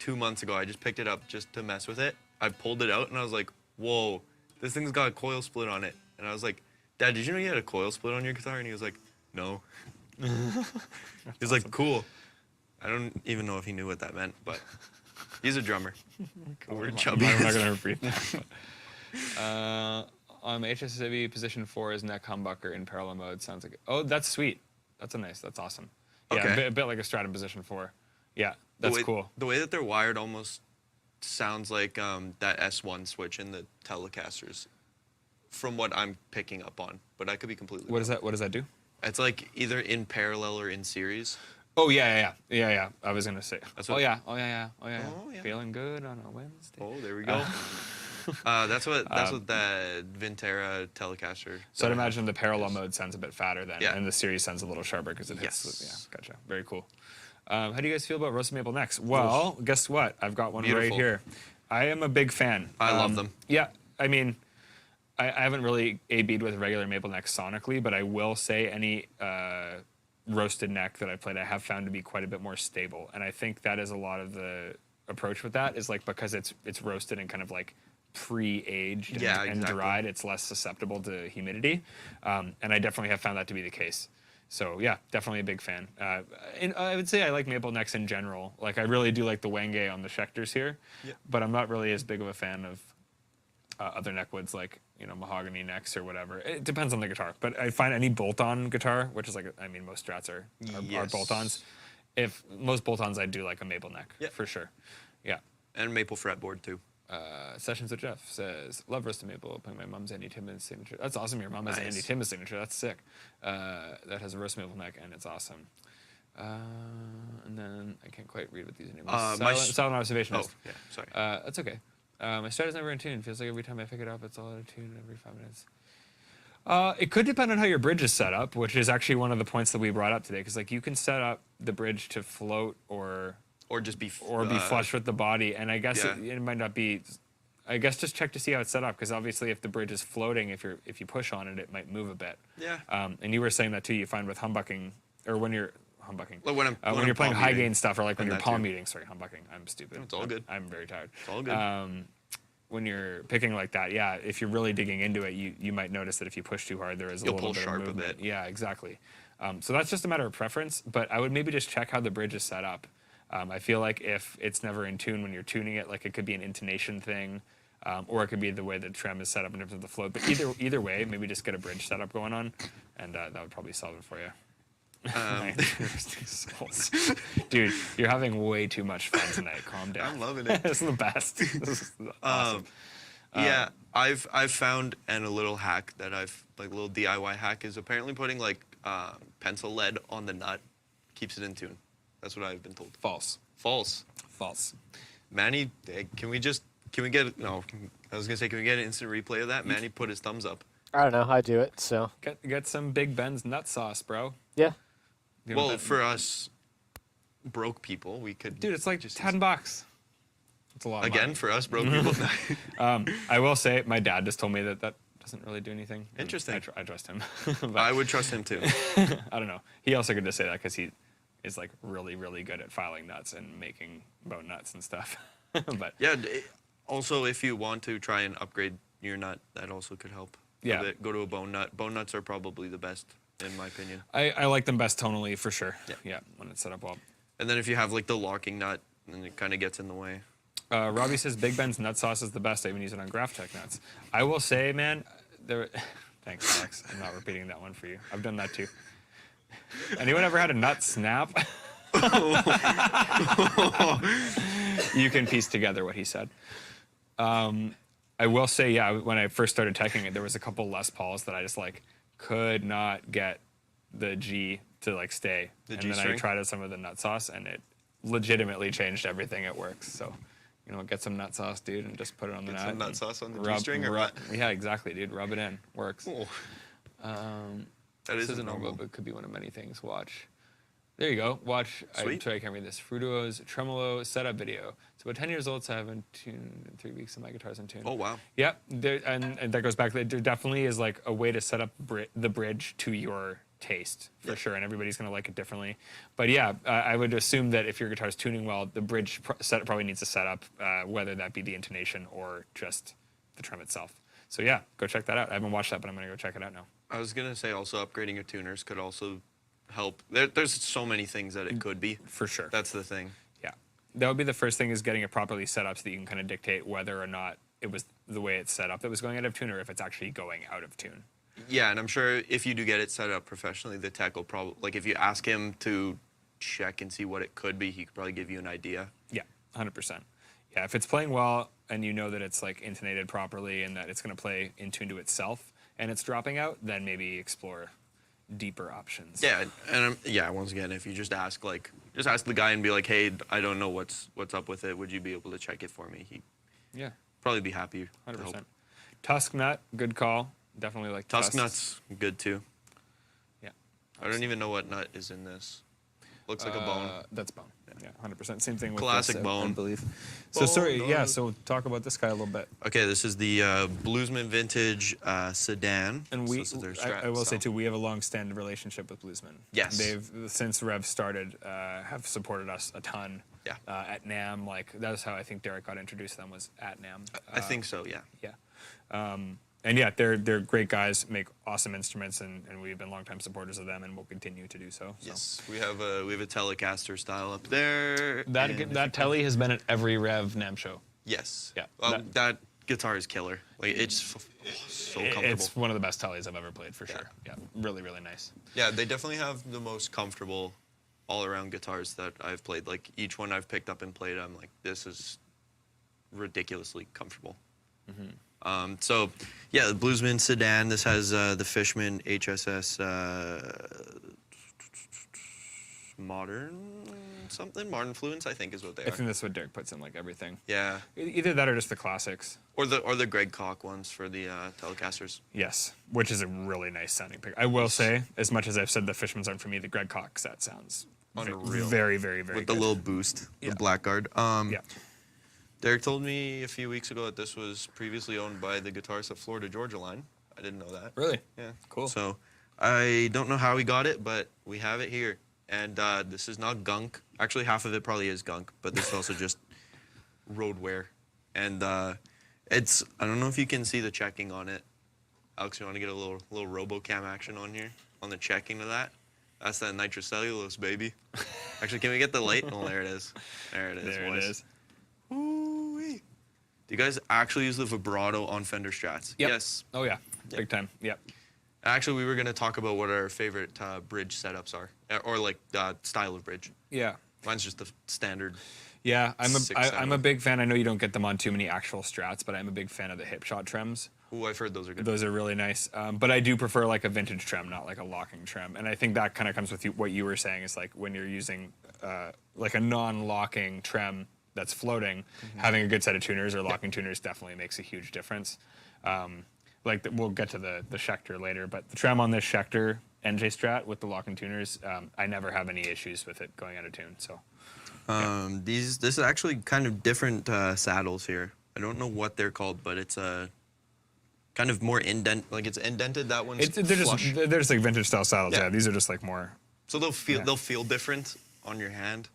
Speaker 1: 2 months ago. I just picked it up just to mess with it. I pulled it out and I was like, whoa, this thing's got a coil split on it. And I was like, Dad, did you know you had a coil split on your guitar? And he was like, no. He's like, cool. I don't even know if he knew what that meant, but he's a drummer. We're chubby.
Speaker 2: I'm not gonna repeat that. On HSV, position 4 is neck humbucker in parallel mode. Sounds like, oh, that's sweet. That's awesome. Yeah,
Speaker 1: Okay.
Speaker 2: a bit like a Strat in position 4. Yeah, that's cool.
Speaker 1: The way that they're wired almost sounds like that S1 switch in the Telecasters, from what I'm picking up on. But I could be completely
Speaker 2: What
Speaker 1: wrong.
Speaker 2: does that do?
Speaker 1: It's like either in parallel or in series.
Speaker 2: Oh yeah. I was gonna say.
Speaker 1: That's
Speaker 2: Oh
Speaker 1: what-
Speaker 2: yeah.
Speaker 1: Oh, yeah.
Speaker 2: Feeling good on a Wednesday.
Speaker 1: Oh, there we go. That's what that Vintera Telecaster.
Speaker 2: So I'd imagine the parallel mode sounds a bit fatter then,
Speaker 1: Yeah.
Speaker 2: and the series sounds a little sharper because it hits.
Speaker 1: Yes.
Speaker 2: Yeah, gotcha. Very cool. How do you guys feel about roasted maple necks? Well, guess what? I've got one right
Speaker 1: Beautiful.
Speaker 2: here. I am a big fan.
Speaker 1: I love them.
Speaker 2: Yeah, I mean, I haven't really A-B'd with regular maple necks sonically, but I will say any roasted neck that I played, I have found to be quite a bit more stable, and I think that is a lot of the approach with that is like because it's roasted and kind of like pre-aged and,
Speaker 1: Yeah,
Speaker 2: and
Speaker 1: exactly.
Speaker 2: dried, it's less susceptible to humidity, and I definitely have found that to be the case. So yeah, definitely a big fan. And I would say I like maple necks in general. Like I really do like the Wenge on the Schecters here,
Speaker 1: Yeah.
Speaker 2: but I'm not really as big of a fan of other neckwoods like mahogany necks or whatever. It depends on the guitar, but I find any bolt-on guitar, which is like, I mean, most Strats are bolt-ons. If most bolt-ons, I'd do like a maple neck for sure. Yeah.
Speaker 1: And maple fretboard too.
Speaker 2: Sessions with Jeff says, love Roasted Maple, playing my mom's Andy Timmons signature. That's awesome. Your mom has an Andy Timmons signature. That's sick. That has a roast maple neck, and it's awesome. And then I can't quite read what these names. Silent observation.
Speaker 1: Oh, yeah, sorry.
Speaker 2: That's okay. My Strat is never in tune. Feels like every time I pick it up, it's all out of tune every 5 minutes. It could depend on how your bridge is set up, which is actually one of the points that we brought up today. Because like you can set up the bridge to float or just be flush with the body, and I guess it might not be. I guess just check to see how it's set up, because obviously if the bridge is floating, if you push on it, it might move a bit.
Speaker 1: Yeah.
Speaker 2: And you were saying that too. You find with humbucking, or when you're humbucking,
Speaker 1: well, when
Speaker 2: you're playing high gain stuff, or like when you're palm muting. Sorry, humbucking. I'm stupid.
Speaker 1: It's all good.
Speaker 2: I'm very tired.
Speaker 1: It's all good.
Speaker 2: When you're picking like that, if you're really digging into it, you might notice that if you push too hard, there is a little bit of movement. Yeah, exactly. So that's just a matter of preference, but I would maybe just check how the bridge is set up. I feel like if it's never in tune when you're tuning it, like it could be an intonation thing, or it could be the way the trem is set up in terms of the float. But either way, maybe just get a bridge setup going on, and that would probably solve it for you. Dude, you're having way too much fun tonight. Calm down.
Speaker 1: I'm loving it.
Speaker 2: This is the best. This is awesome.
Speaker 1: Yeah, I've found, and a little hack that a little DIY hack is apparently putting like pencil lead on the nut keeps it in tune. That's what I've been told.
Speaker 2: False.
Speaker 1: Manny, can we get an instant replay of that? Manny put his thumbs up.
Speaker 3: I don't know. I do it, so.
Speaker 2: Get some Big Ben's nut sauce, bro.
Speaker 3: Yeah.
Speaker 1: Well, for us broke people, we could.
Speaker 2: Dude, it's like just $10. It's a lot.
Speaker 1: Again, for us broke people.
Speaker 2: I will say, my dad just told me that doesn't really do anything.
Speaker 1: Interesting.
Speaker 2: I trust him.
Speaker 1: I would trust him too.
Speaker 2: I don't know. He also could just say that because he is like really, really good at filing nuts and making bone nuts and stuff. But
Speaker 1: yeah. Also, if you want to try and upgrade your nut, that also could help.
Speaker 2: Yeah.
Speaker 1: Go to a bone nut. Bone nuts are probably the best, in my opinion.
Speaker 2: I like them best tonally for sure. Yeah, when it's set up well. And
Speaker 1: then if you have like the locking nut, then it kind of gets in the way.
Speaker 2: Robbie says Big Ben's nut sauce is the best. I even use it on Graphtech nuts. I will say, man, thanks, Alex. I'm not repeating that one for you. I've done that too. Anyone ever had a nut snap? You can piece together what he said. I will say, when I first started teching it, there was a couple Les Pauls that I just like could not get the G to like stay. And then I tried out some of the nut sauce, and it legitimately changed everything. It works. So, get some nut sauce, dude, and just put it on the nut.
Speaker 1: Some nut sauce on the G-string or what?
Speaker 2: Yeah, exactly, dude. Rub it in. Works.
Speaker 1: Cool.
Speaker 2: This isn't normal, but could be one of many things. Watch. There you go. Watch.
Speaker 1: Sweet.
Speaker 2: I'm sorry, I can't read this. Fruito's Tremolo setup video. It's about 10 years old, so I haven't tuned in 3 weeks, and my guitar's in tune.
Speaker 1: Oh, wow.
Speaker 2: Yep. And that goes back. There definitely is like a way to set up the bridge to your taste, for sure, and everybody's going to like it differently. But yeah, I would assume that if your guitar's tuning well, the bridge probably needs a setup, whether that be the intonation or just the trem itself. So yeah, go check that out. I haven't watched that, but I'm going to go check it out now.
Speaker 1: I was going to say also upgrading your tuners could also help. There's so many things that it could be.
Speaker 2: For sure.
Speaker 1: That's the thing.
Speaker 2: Yeah. That would be the first thing, is getting it properly set up so that you can kind of dictate whether or not it was the way it's set up that was going out of tune, or if it's actually going out of tune.
Speaker 1: Yeah, and I'm sure if you do get it set up professionally, the tech will probably, like if you ask him to check and see what it could be, he could probably give you an idea.
Speaker 2: Yeah, 100%. Yeah, if it's playing well and you know that it's like intonated properly and that it's going to play in tune to itself and it's dropping out, then maybe explore deeper options.
Speaker 1: Yeah, and once again, if you just ask the guy and be like, hey, I don't know what's up with it. Would you be able to check it for me? He'd probably be happy.
Speaker 2: 100%. Tusk nut, good call. Definitely like
Speaker 1: Tusk nuts, good too.
Speaker 2: Yeah.
Speaker 1: I don't even know what nut is in this. Looks like a bone.
Speaker 2: That's bone. Yeah, 100%. Same thing with
Speaker 1: classic
Speaker 2: this,
Speaker 1: bone,
Speaker 2: I believe. So so talk about this guy a little bit.
Speaker 1: Okay, this is the Bluesman vintage sedan.
Speaker 2: And I will say too, we have a long-standing relationship with Bluesman.
Speaker 1: Yes.
Speaker 2: They've, since Rev started, have supported us a ton.
Speaker 1: Yeah.
Speaker 2: At NAMM, like that's how I think Derek got introduced to them, was at NAMM.
Speaker 1: I think so. Yeah.
Speaker 2: Yeah. And yeah, they're great guys, make awesome instruments, and we've been longtime supporters of them, and we'll continue to do so.
Speaker 1: Yes, we have a Telecaster style up there.
Speaker 2: That telly has been at every Rev NAMM show.
Speaker 1: Yes.
Speaker 2: Yeah.
Speaker 1: That guitar is killer. Like it's so comfortable.
Speaker 2: It's one of the best Tellies I've ever played for sure. Yeah, really, really nice.
Speaker 1: Yeah, they definitely have the most comfortable all-around guitars that I've played. Like each one I've picked up and played, I'm like, this is ridiculously comfortable. So yeah, the Bluesman sedan. This has the Fishman HSS modern Fluence, I think is what they
Speaker 2: I
Speaker 1: are.
Speaker 2: think that's what Derek puts in like everything.
Speaker 1: Yeah,
Speaker 2: Either that or just the classics.
Speaker 1: or the Greg Koch ones for the Telecasters.
Speaker 2: Yes, which is a really nice sounding pick. I will say, as much as I've said the Fishmans aren't for me, the Greg Koch set sounds
Speaker 1: Unreal.
Speaker 2: very, very, very
Speaker 1: With
Speaker 2: good.
Speaker 1: the little boost,
Speaker 2: Yeah.
Speaker 1: the Blackguard.
Speaker 2: Yeah.
Speaker 1: Derek told me a few weeks ago that this was previously owned by the guitarist of Florida Georgia Line. I didn't know that.
Speaker 2: Really?
Speaker 1: Yeah.
Speaker 2: Cool.
Speaker 1: So I don't know how we got it, but we have it here. And this is not gunk. Actually, half of it probably is gunk, but this is also just road wear. And it's, I don't know if you can see the checking on it. Alex, you want to get a little RoboCam action on here? On the checking of that? That's that nitrocellulose, baby. Actually, can we get the light? Oh, there it is. There it is.
Speaker 2: There it
Speaker 1: boys.
Speaker 2: is.
Speaker 1: Ooh-wee. Do you guys actually use the vibrato on Fender Strats?
Speaker 2: Yep.
Speaker 1: Yes.
Speaker 2: Oh yeah, big time. Yep.
Speaker 1: Actually, we were going to talk about what our favorite bridge setups are, or like style of bridge.
Speaker 2: Yeah.
Speaker 1: Mine's just the standard.
Speaker 2: Yeah, I'm
Speaker 1: Six-sound.
Speaker 2: a big fan. I know you don't get them on too many actual Strats, but I'm a big fan of the hip shot trims.
Speaker 1: Ooh, I've heard those are good.
Speaker 2: Those are really nice. But I do prefer like a vintage trim, not like a locking trim. And I think that kind of comes with what you were saying is like when you're using like a non-locking trim that's floating, having a good set of tuners or locking tuners definitely makes a huge difference. We'll get to the Schecter later, but the trem on this Schecter NJ Strat with the locking tuners, I never have any issues with it going out of tune. So
Speaker 1: This is actually kind of different saddles here. I don't know what they're called, but it's a kind of more like it's indented. That one's flush.
Speaker 2: they're just like vintage style saddles.
Speaker 1: Yeah.
Speaker 2: Yeah, these are just like more.
Speaker 1: So they'll feel different on your hand.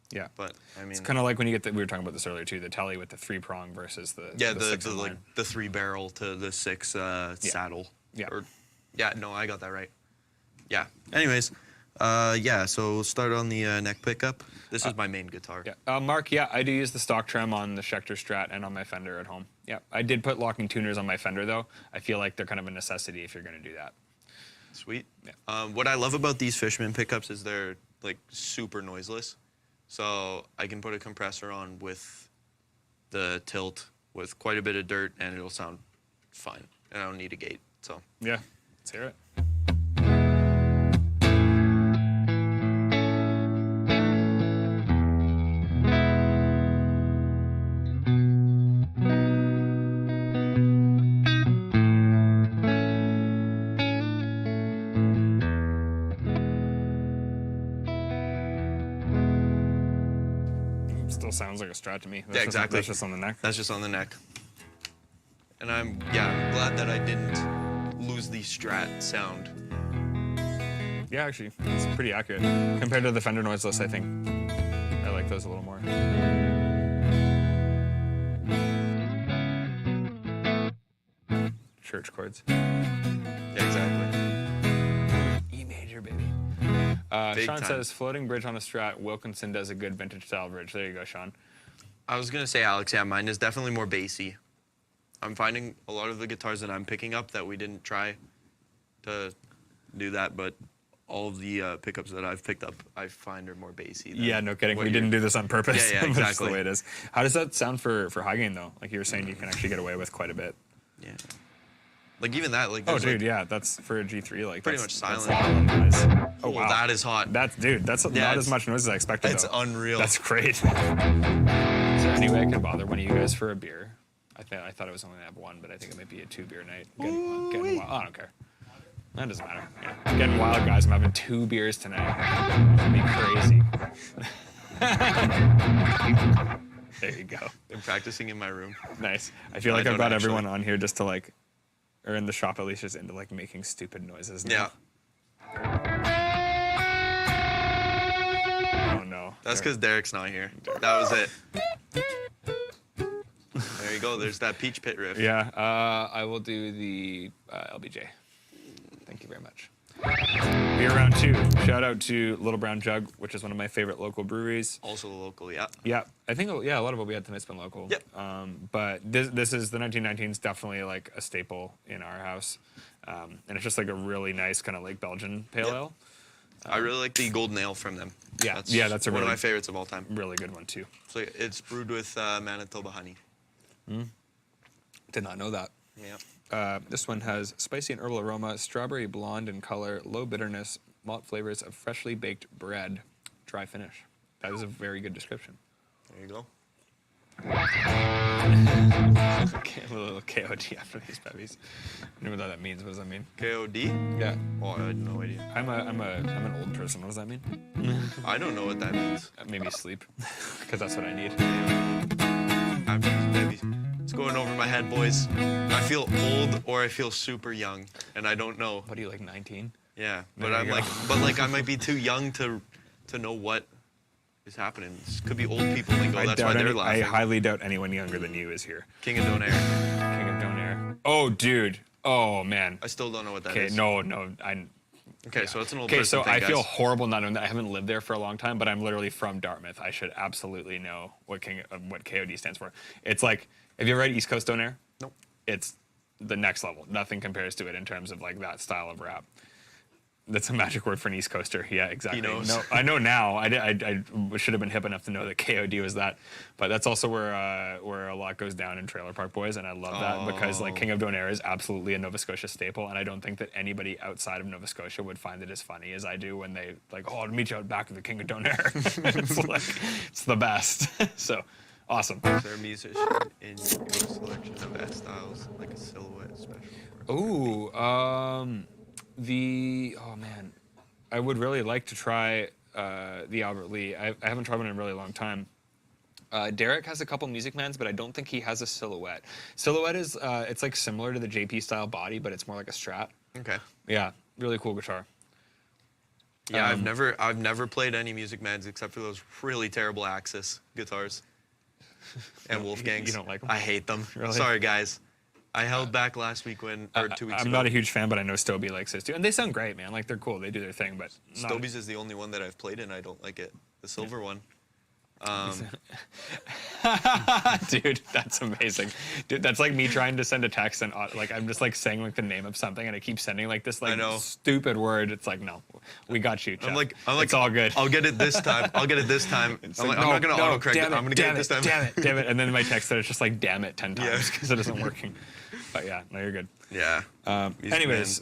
Speaker 2: Yeah,
Speaker 1: But I mean,
Speaker 2: it's kind of like when you get we were talking about this earlier too. The Telly with the 3-prong versus the six in line.
Speaker 1: the 3-barrel to the 6 saddle.
Speaker 2: Yeah.
Speaker 1: No, I got that right. Yeah. Anyways, so we'll start on the neck pickup. This is my main guitar.
Speaker 2: Yeah, Mark. Yeah, I do use the stock trim on the Schecter Strat and on my Fender at home. Yeah, I did put locking tuners on my Fender though. I feel like they're kind of a necessity if you're going to do that.
Speaker 1: Sweet.
Speaker 2: Yeah.
Speaker 1: What I love about these Fishman pickups is they're like super noiseless. So I can put a compressor on with the tilt with quite a bit of dirt and it'll sound fine. And I don't need a gate. So
Speaker 2: Yeah, let's hear it. Still sounds like a Strat to me.
Speaker 1: Yeah, exactly.
Speaker 2: That's just on the neck.
Speaker 1: that's just on the neck. And I'm glad that I didn't lose the Strat sound.
Speaker 2: Yeah, actually, it's pretty accurate. Compared to the Fender Noiseless, I think I like those a little more. Church chords.
Speaker 1: Yeah, exactly.
Speaker 2: E major, baby.
Speaker 1: Big
Speaker 2: Sean
Speaker 1: time.
Speaker 2: says, floating bridge on a Strat, Wilkinson does a good vintage style bridge. There you go, Sean.
Speaker 1: I was gonna say, Alex, yeah, mine is definitely more bassy. I'm finding a lot of the guitars that I'm picking up that we didn't try to do that, but all of the pickups that I've picked up, I find are more bassy. Than
Speaker 2: Yeah, no kidding.
Speaker 1: what
Speaker 2: We didn't do this on purpose.
Speaker 1: Yeah,
Speaker 2: That's just
Speaker 1: exactly.
Speaker 2: the way it is. How does that sound for high gain, though? Like you were saying, you can actually get away with quite a bit.
Speaker 1: Yeah. Like even that, like
Speaker 2: Oh,
Speaker 1: there's,
Speaker 2: dude,
Speaker 1: like,
Speaker 2: yeah, that's for a G3. Like
Speaker 1: Pretty
Speaker 2: that's,
Speaker 1: much
Speaker 2: that's
Speaker 1: silent.
Speaker 2: nice. Oh,
Speaker 1: well,
Speaker 2: wow.
Speaker 1: that is hot.
Speaker 2: That's not
Speaker 1: it's-
Speaker 2: as much noise as I expected.
Speaker 1: It's
Speaker 2: though.
Speaker 1: unreal.
Speaker 2: That's great. Is there any way I can bother one of you guys for a beer? I thought it was only gonna have one, but I think it might be a 2-beer night. Getting wild. Oh, I don't care. That doesn't matter. Yeah. Getting wild, guys. I'm having 2 beers tonight. It's gonna be crazy. There you go.
Speaker 1: I'm practicing in my room.
Speaker 2: Nice. I feel
Speaker 1: I
Speaker 2: like I've
Speaker 1: don't
Speaker 2: got
Speaker 1: actually.
Speaker 2: everyone on here just to like, or in the shop at least, just into like making stupid noises.
Speaker 1: Yeah.
Speaker 2: Oh no.
Speaker 1: That's because Derek's not here. That was it. There you go. There's that Peach Pit riff.
Speaker 2: Yeah. I will do the LBJ. Thank you very much. Beer round 2. Shout out to Little Brown Jug, which is one of my favorite local breweries.
Speaker 1: Also local, yeah.
Speaker 2: Yeah, I think a lot of what we had tonight's been local.
Speaker 1: Yep.
Speaker 2: But this is the 1919's definitely like a staple in our house, and it's just like a really nice kind of like Belgian pale ale.
Speaker 1: I really like the golden ale from them.
Speaker 2: Yeah, that's
Speaker 1: one of my favorites of all time.
Speaker 2: Really good one too.
Speaker 1: So it's brewed with Manitoba honey.
Speaker 2: Did not know that.
Speaker 1: Yeah.
Speaker 2: This one has spicy and herbal aroma, strawberry blonde in color, low bitterness, malt flavors of freshly baked bread, dry finish. That is a very good description.
Speaker 1: There you go.
Speaker 2: Okay, a little KOD after these puppies. I don't know what that means. What does that mean?
Speaker 1: KOD?
Speaker 2: Yeah.
Speaker 1: Oh, I had no idea.
Speaker 2: I'm an old person. What does that mean?
Speaker 1: I don't know what that means.
Speaker 2: Maybe sleep, because that's what I need.
Speaker 1: Maybe. It's going over my head, boys. I feel old or I feel super young, and I don't know.
Speaker 2: What are you, like 19?
Speaker 1: Yeah, but
Speaker 2: There you
Speaker 1: I'm
Speaker 2: go.
Speaker 1: like, I might be too young to know what is happening. This could be old people lingo. That's why they're
Speaker 2: I
Speaker 1: laughing.
Speaker 2: highly doubt anyone younger than you is here.
Speaker 1: King of Donair.
Speaker 2: King of Donair. Oh, dude. Oh, man.
Speaker 1: I still don't know what that
Speaker 2: Okay,
Speaker 1: is.
Speaker 2: no.
Speaker 1: Okay, so it's an old
Speaker 2: Okay,
Speaker 1: person
Speaker 2: so
Speaker 1: thing,
Speaker 2: I feel
Speaker 1: guys.
Speaker 2: horrible not knowing that. I haven't lived there for a long time, but I'm literally from Dartmouth. I should absolutely know what KOD stands for. It's like, have you ever read East Coast Donair?
Speaker 1: Nope.
Speaker 2: It's the next level. Nothing compares to it in terms of like that style of rap. That's a magic word for an East Coaster. Yeah, exactly.
Speaker 1: He knows.
Speaker 2: No, I know now. I should have been hip enough to know that KOD was that. But that's also where a lot goes down in Trailer Park Boys, and I love that because like King of Donair is absolutely a Nova Scotia staple, and I don't think that anybody outside of Nova Scotia would find it as funny as I do when they like, oh, I'll meet you out back at the King of Donair. It's like, it's the best. So, awesome.
Speaker 1: Is there a musician in your selection of S styles, like a silhouette special?
Speaker 2: Ooh, oh man, I would really like to try the Albert Lee. I haven't tried one in a really long time. Derek has a couple Music Mans, but I don't think he has a Silhouette. Silhouette is it's like similar to the JP style body, but it's more like a Strat.
Speaker 1: Okay.
Speaker 2: Yeah, really cool guitar.
Speaker 1: Yeah, I've never played any Music Mans except for those really terrible Axis guitars. And Wolfgangs.
Speaker 2: You don't like them?
Speaker 1: I hate them.
Speaker 2: Really?
Speaker 1: Sorry, guys. I held back last week or 2 weeks ago.
Speaker 2: I'm not a huge fan, but I know Stobie likes this too, and they sound great, man. Like they're cool, they do their thing, but
Speaker 1: Stobie's is the only one that I've played in. I don't like it. The silver one.
Speaker 2: Dude, that's amazing. Dude, that's like me trying to send a text and like I'm just like saying like the name of something, and I keep sending like this like stupid word. It's like, no, we got you, Jeff.
Speaker 1: I'm like,
Speaker 2: it's all good.
Speaker 1: I'll get it this time. I'll get it this time. I'm not gonna autocorrect it. I'm gonna get it this time.
Speaker 2: Damn it. And then my text said it's just like damn it 10 times because it isn't working. But yeah, no, you're good.
Speaker 1: Yeah.
Speaker 2: Anyways.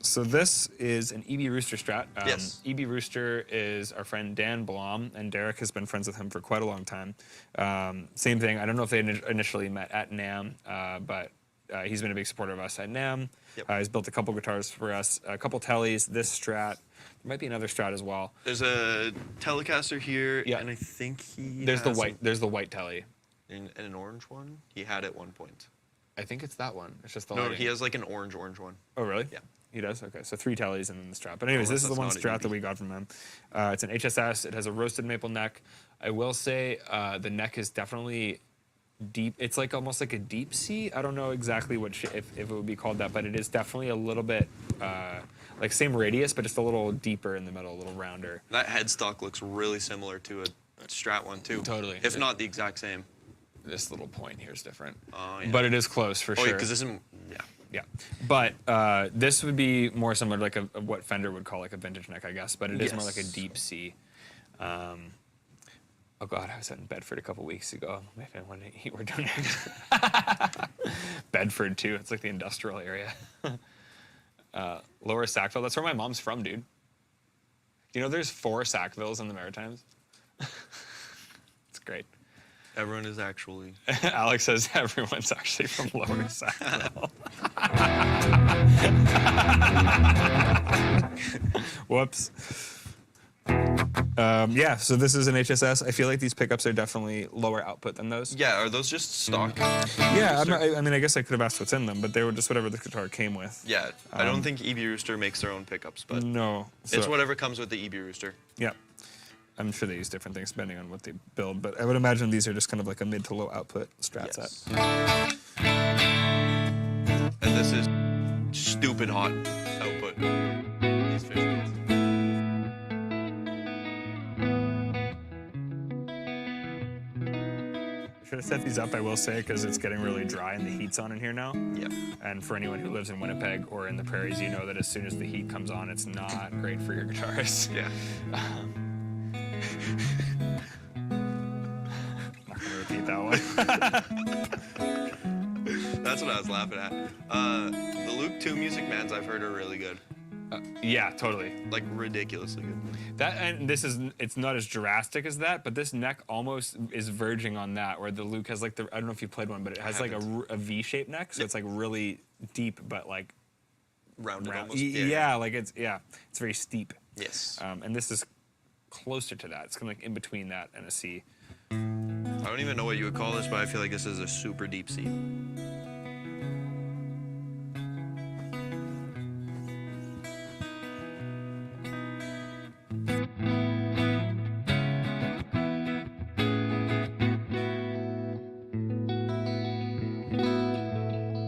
Speaker 2: So this is an EB Rooster Strat.
Speaker 1: Yes.
Speaker 2: EB Rooster is our friend Dan Blom, and Derek has been friends with him for quite a long time. Same thing. I don't know if they initially met at NAMM, but he's been a big supporter of us at NAMM.
Speaker 1: Yep.
Speaker 2: He's built a couple guitars for us, a couple tellies, this Strat. There might be another Strat as well.
Speaker 1: There's a Telecaster here,
Speaker 2: Yeah.
Speaker 1: and I think
Speaker 2: There's the white telly.
Speaker 1: and an orange one. He had at one point.
Speaker 2: I think it's that one. It's just the
Speaker 1: No,
Speaker 2: lighting.
Speaker 1: he has like an orange one.
Speaker 2: Oh, really?
Speaker 1: Yeah.
Speaker 2: He does? Okay, so 3 tellies and then the Strat. But anyways, this is the one
Speaker 1: that's not
Speaker 2: Strat
Speaker 1: an
Speaker 2: that we got from him. It's an HSS. It has a roasted maple neck. I will say the neck is definitely deep. It's like almost like a deep C. I don't know exactly what if it would be called that, but it is definitely a little bit like same radius, but just a little deeper in the middle, a little rounder.
Speaker 1: That headstock looks really similar to a Strat one too.
Speaker 2: Totally.
Speaker 1: If not the exact same.
Speaker 2: This little point here is different.
Speaker 1: Oh, yeah.
Speaker 2: But it is close for
Speaker 1: Oh,
Speaker 2: sure.
Speaker 1: because this isn't. Yeah.
Speaker 2: Yeah, but this would be more similar to like what Fender would call like a vintage neck, I guess. But it is more like a deep C. Oh God, I was out in Bedford a couple weeks ago. Maybe I wanted to eat. We're doing it. Bedford too. It's like the industrial area. Lower Sackville. That's where my mom's from, dude. You know, there's 4 Sackvilles in the Maritimes. It's great.
Speaker 1: Everyone is actually.
Speaker 2: Alex says everyone's actually from Lower Sackville. Whoops. Yeah, so this is an HSS. I feel like these pickups are definitely lower output than those.
Speaker 1: Yeah, are those just stock?
Speaker 2: Yeah, I mean, I guess I could have asked what's in them, but they were just whatever the guitar came with.
Speaker 1: Yeah, I don't think EB Rooster makes their own pickups, but
Speaker 2: No. So,
Speaker 1: it's whatever comes with the EB Rooster.
Speaker 2: Yeah. I'm sure they use different things depending on what they build, but I would imagine these are just kind of like a mid to low output Strat set.
Speaker 1: And this is stupid hot output. These fish bits.
Speaker 2: I should have set these up, I will say, because it's getting really dry and the heat's on in here now.
Speaker 1: Yeah.
Speaker 2: And for anyone who lives in Winnipeg or in the prairies, you know that as soon as the heat comes on, it's not great for your guitars.
Speaker 1: Yeah.
Speaker 2: Not gonna repeat that one.
Speaker 1: That's what I was laughing at. The Luke 2 Music Mans I've heard are really good.
Speaker 2: Yeah, totally.
Speaker 1: Like ridiculously good.
Speaker 2: That and this is it's not as drastic as that, but this neck almost is verging on that, where the Luke has like the I don't know if you played one, but it has like a V-shaped neck, so it's like really deep, but like
Speaker 1: Rounded
Speaker 2: round.
Speaker 1: almost.
Speaker 2: Yeah, like it's very steep.
Speaker 1: Yes.
Speaker 2: And this is closer to that. It's kind of like in between that and a C.
Speaker 1: I don't even know what you would call this, but I feel like this is a super deep C.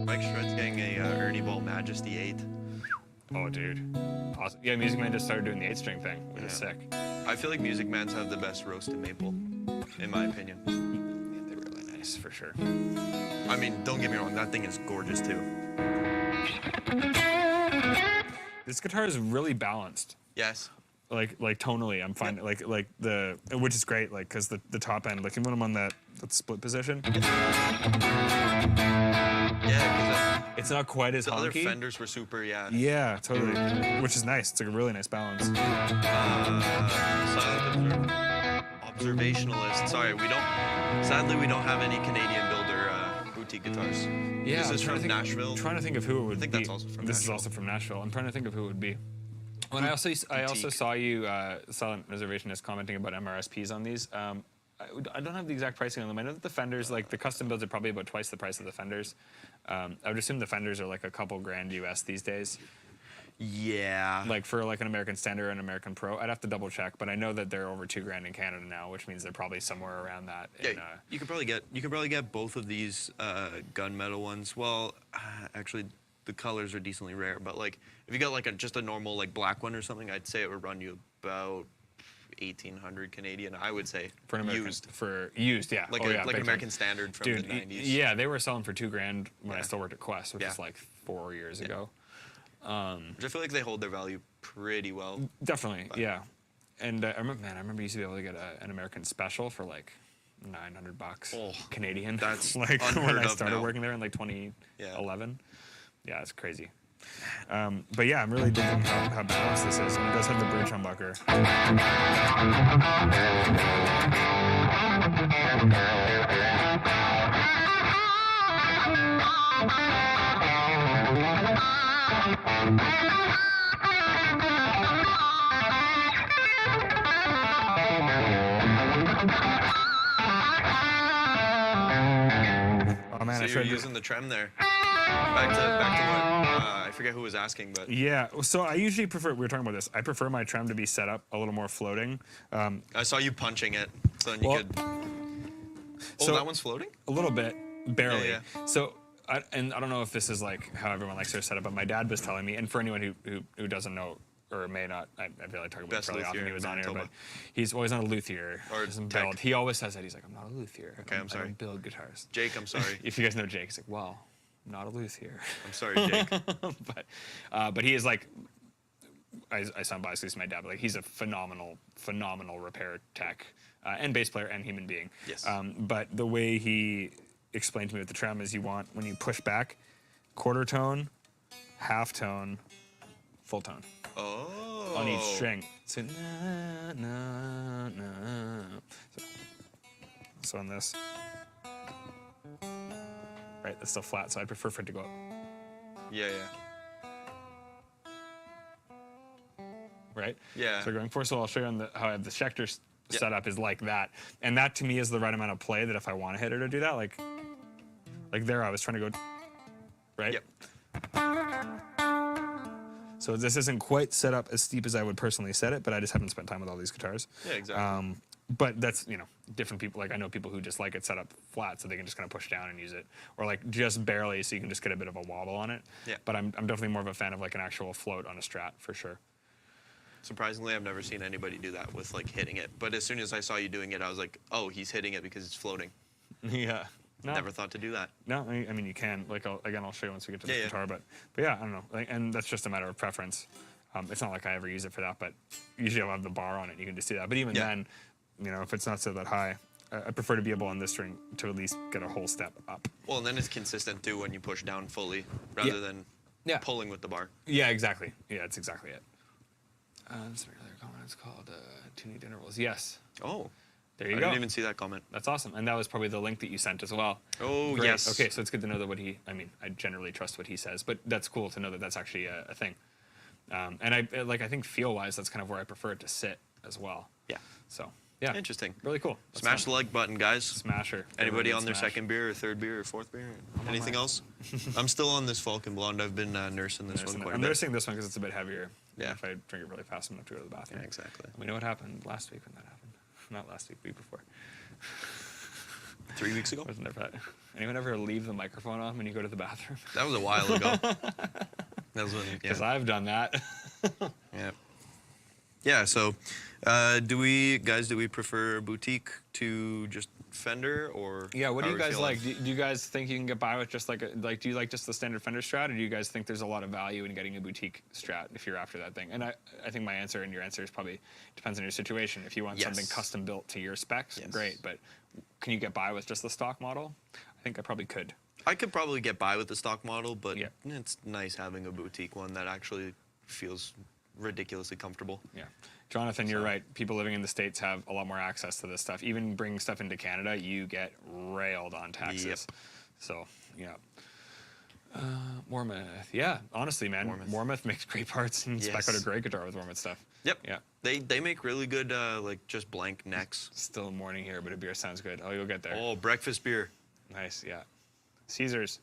Speaker 1: Mike Shred's getting a Ernie Ball Majesty 8.
Speaker 2: Oh, dude. Awesome. Yeah, Music Man just started doing the 8-string thing, which is sick.
Speaker 1: I feel like Music Mans have the best roasted maple, in my opinion.
Speaker 2: Yeah, they're really nice, for sure.
Speaker 1: I mean, don't get me wrong, that thing is gorgeous too.
Speaker 2: This guitar is really balanced.
Speaker 1: Yes.
Speaker 2: Like tonally, I'm finding like the which is great, like because the top end, like when I'm on that split position,
Speaker 1: Yeah,
Speaker 2: it's not quite as
Speaker 1: because the other
Speaker 2: honky.
Speaker 1: Fenders were super, yeah.
Speaker 2: Yeah, totally. Which is nice. It's like a really nice balance.
Speaker 1: Silent observationalist. Sorry, sadly we don't have any Canadian builder boutique guitars.
Speaker 2: Yeah,
Speaker 1: This is from
Speaker 2: I'm
Speaker 1: Nashville.
Speaker 2: trying to think of who it would be.
Speaker 1: I think that's also from
Speaker 2: This is
Speaker 1: Nashville.
Speaker 2: also from Nashville. I'm trying to think of who it would be. Well, and I also saw you, Silent Reservationist, commenting about MRSPs on these. I don't have the exact pricing on them. I know that the Fenders, like the custom builds, are probably about twice the price of the Fenders. I would assume the Fenders are like a couple grand US these days.
Speaker 1: Yeah.
Speaker 2: Like for like an American Standard or an American Pro, I'd have to double check, but I know that they're over $2,000 in Canada now, which means they're probably somewhere around that.
Speaker 1: Yeah, you could probably get both of these gunmetal ones. Well, actually, the colors are decently rare, but like if you got like just a normal like black one or something, I'd say it would run you about 1,800 Canadian. I would say
Speaker 2: for an American,
Speaker 1: used,
Speaker 2: yeah,
Speaker 1: like
Speaker 2: an
Speaker 1: American Standard from the 90s.
Speaker 2: Yeah, they were selling for $2,000 when I
Speaker 1: Yeah.
Speaker 2: still worked at Quest, which is like 4 years ago.
Speaker 1: Which I feel like they hold their value pretty well.
Speaker 2: Definitely, yeah. And I remember you used to be able to get an American Special for like $900 Canadian.
Speaker 1: That's
Speaker 2: like when
Speaker 1: unheard
Speaker 2: I
Speaker 1: of
Speaker 2: started
Speaker 1: now.
Speaker 2: working there in like 2011. Yeah, it's crazy. But yeah, I'm really digging how balanced this is. And it does have the bridge humbucker. Oh man,
Speaker 1: So
Speaker 2: I
Speaker 1: you're
Speaker 2: should
Speaker 1: using the trem there. Back to what I forget who was asking, but
Speaker 2: Yeah, so I usually prefer, we were talking about this, I prefer my trem to be set up a little more floating.
Speaker 1: I saw you punching it, so then you
Speaker 2: Well,
Speaker 1: could. Oh,
Speaker 2: so-
Speaker 1: that one's floating?
Speaker 2: A little bit, barely.
Speaker 1: Yeah,
Speaker 2: So, and I don't know if this is like how everyone likes their setup, but my dad was telling me, and for anyone who doesn't know or may not, I feel like talking about it
Speaker 1: Best
Speaker 2: fairly often.
Speaker 1: luthier
Speaker 2: He was
Speaker 1: in
Speaker 2: on here, but
Speaker 1: Manitoba.
Speaker 2: he's always on a luthier.
Speaker 1: Or
Speaker 2: doesn't
Speaker 1: tech.
Speaker 2: build. He always says that. He's like, I'm not a luthier.
Speaker 1: Okay, I'm
Speaker 2: I
Speaker 1: sorry.
Speaker 2: don't build guitars.
Speaker 1: Jake, I'm sorry.
Speaker 2: If you guys know Jake, he's like, well, not a luthier.
Speaker 1: I'm sorry, Jake.
Speaker 2: But he is like, I sound biased to my dad, but like he's a phenomenal repair tech and bass player and human being.
Speaker 1: Yes.
Speaker 2: But the way he explained to me with the trem is you want, when you push back, quarter tone, half tone, full tone
Speaker 1: Oh.
Speaker 2: on each string. So na na na. So on this. Right, that's still flat, so I'd prefer for it to go up.
Speaker 1: Yeah,
Speaker 2: Right?
Speaker 1: Yeah.
Speaker 2: So going for, so I'll show you on how I have the Schecter
Speaker 1: Yep.
Speaker 2: setup is like that. And that to me is the right amount of play that if I want to hit it or do that, like there I was trying to go, right?
Speaker 1: Yep.
Speaker 2: So this isn't quite set up as steep as I would personally set it, but I just haven't spent time with all these guitars.
Speaker 1: Yeah, exactly.
Speaker 2: but that's, you know, different people. Like I know people who just like it set up flat so they can just kind of push down and use it, or like just barely so you can just get a bit of a wobble on it.
Speaker 1: Yeah.
Speaker 2: But I'm definitely more of a fan of like an actual float on a Strat for sure.
Speaker 1: Surprisingly, I've never seen anybody do that with like hitting it. But as soon as I saw you doing it, I was like, oh, he's hitting it because it's floating.
Speaker 2: Yeah. No.
Speaker 1: Never thought to do that.
Speaker 2: No, I mean you can. Like I'll show you once we get to the
Speaker 1: Yeah, yeah.
Speaker 2: guitar. But yeah, I don't know. Like, and that's just a matter of preference. It's not like I ever use it for that, but usually I'll have the bar on it. You can just do that. But even then, you know, if it's not set that high, I prefer to be able on this string to at least get a whole step up.
Speaker 1: Well, and then it's consistent too when you push down fully rather than pulling with the bar.
Speaker 2: Yeah, exactly. Yeah, that's exactly it. This other comment is called tuning intervals. Yes.
Speaker 1: Oh.
Speaker 2: There you
Speaker 1: I
Speaker 2: go.
Speaker 1: didn't even see that comment.
Speaker 2: That's awesome. And that was probably the link that you sent as well.
Speaker 1: Oh,
Speaker 2: Great.
Speaker 1: yes.
Speaker 2: Okay, so it's good to know that I mean, I generally trust what he says, but that's cool to know that that's actually a thing. And I think feel-wise, that's kind of where I prefer it to sit as well.
Speaker 1: Yeah.
Speaker 2: So, yeah.
Speaker 1: Interesting.
Speaker 2: Really cool. That's
Speaker 1: Smash
Speaker 2: fun.
Speaker 1: the like button, guys.
Speaker 2: Smasher.
Speaker 1: Anybody on their
Speaker 2: Smash.
Speaker 1: second beer or third beer or fourth beer?
Speaker 2: on
Speaker 1: Anything
Speaker 2: mine.
Speaker 1: else? I'm still on this Falcon Blonde. I've been nursing this one quite a
Speaker 2: I'm
Speaker 1: bit.
Speaker 2: nursing this one because it's a bit heavier.
Speaker 1: Yeah.
Speaker 2: If I drink it really fast, I'm going to have to go to the bathroom.
Speaker 1: Yeah, exactly.
Speaker 2: We know what happened last week when that happened. Not last week, week before.
Speaker 1: 3 weeks ago?
Speaker 2: Wasn't there that? Anyone ever leave the microphone on when you go to the bathroom?
Speaker 1: That was a while ago. That was when,
Speaker 2: Because
Speaker 1: yeah.
Speaker 2: I've done that.
Speaker 1: Yeah. Yeah, so do we prefer boutique to just Fender or
Speaker 2: Yeah, what do
Speaker 1: how
Speaker 2: you
Speaker 1: we
Speaker 2: guys
Speaker 1: feel
Speaker 2: like? Do you guys think you can get by with just like do you like just the standard Fender Strat, or do you guys think there's a lot of value in getting a boutique Strat if you're after that thing? And I think my answer and your answer is probably depends on your situation. If you want something
Speaker 1: Yes.
Speaker 2: custom built to your specs,
Speaker 1: Yes.
Speaker 2: great. But can you get by with just the stock model? I think I probably could.
Speaker 1: I could probably get by with the stock model, but
Speaker 2: Yeah.
Speaker 1: it's nice having a boutique one that actually feels ridiculously comfortable.
Speaker 2: Yeah. Jonathan, you're right. People living in the States have a lot more access to this stuff. Even bringing stuff into Canada, you get railed on taxes.
Speaker 1: Yep.
Speaker 2: So, yeah. Wormuth. Yeah, honestly, man. Wormuth makes great parts and spec out a great guitar with Wormuth stuff.
Speaker 1: Yep.
Speaker 2: Yeah.
Speaker 1: They make really good, like, just blank necks.
Speaker 2: Still morning here, but a beer sounds good. Oh, you'll get there.
Speaker 1: Oh, breakfast beer.
Speaker 2: Nice, yeah. Caesars.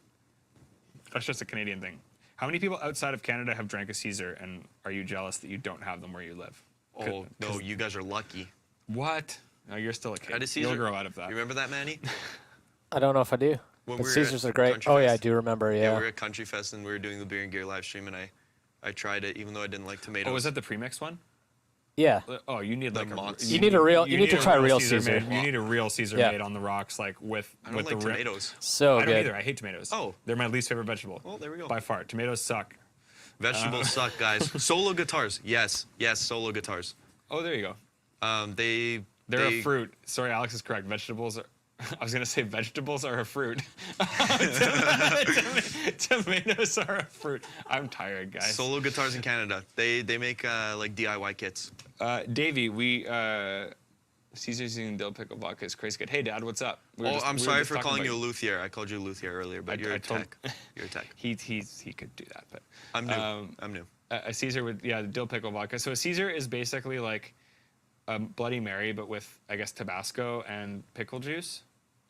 Speaker 2: That's just a Canadian thing. How many people outside of Canada have drank a Caesar, and are you jealous that you don't have them where you live?
Speaker 1: Oh, no, you guys are lucky.
Speaker 2: What? No, you're still a kid.
Speaker 1: Had a Caesar.
Speaker 2: You'll grow out of that.
Speaker 1: You remember that, Manny?
Speaker 3: I don't know if I do.
Speaker 1: When
Speaker 3: But
Speaker 1: we were
Speaker 3: Caesars
Speaker 1: at
Speaker 3: are great.
Speaker 1: Country
Speaker 3: Oh yeah, I
Speaker 1: Fest.
Speaker 3: do remember.
Speaker 1: Yeah,
Speaker 3: Yeah.
Speaker 1: we were at Country Fest and we were doing the beer and gear live stream, and I tried it even though I didn't like tomatoes.
Speaker 2: Oh, was that the premixed one?
Speaker 3: Yeah.
Speaker 2: Oh, you need like
Speaker 1: monster.
Speaker 3: You need a real. You need to try real Caesar.
Speaker 2: made. You need a real Caesar
Speaker 3: Yeah.
Speaker 2: made on the rocks, like with
Speaker 1: I don't
Speaker 2: with
Speaker 1: like
Speaker 2: the rim.
Speaker 1: tomatoes.
Speaker 3: So
Speaker 2: I don't
Speaker 3: good.
Speaker 2: either. I hate tomatoes.
Speaker 1: Oh.
Speaker 2: They're my least favorite vegetable.
Speaker 1: Well, there we go.
Speaker 2: By far, tomatoes suck.
Speaker 1: Vegetables suck, guys. Solo guitars. Yes, solo guitars.
Speaker 2: Oh, there you go. They're a fruit. Sorry, Alex is correct. Vegetables are. I was gonna say vegetables are a fruit. Tomatoes are a fruit. I'm tired, guys.
Speaker 1: Solo guitars in Canada. They make like DIY kits.
Speaker 2: Davey, Caesar's using dill pickle vodka is crazy good. Hey, Dad, what's up?
Speaker 1: I'm sorry for calling you a luthier. I called you a luthier earlier, but you're a tech. You're a tech.
Speaker 2: He could do that, but
Speaker 1: I'm new. I'm new.
Speaker 2: a Caesar with the dill pickle vodka. So a Caesar is basically like a Bloody Mary, but with I guess Tabasco and pickle juice,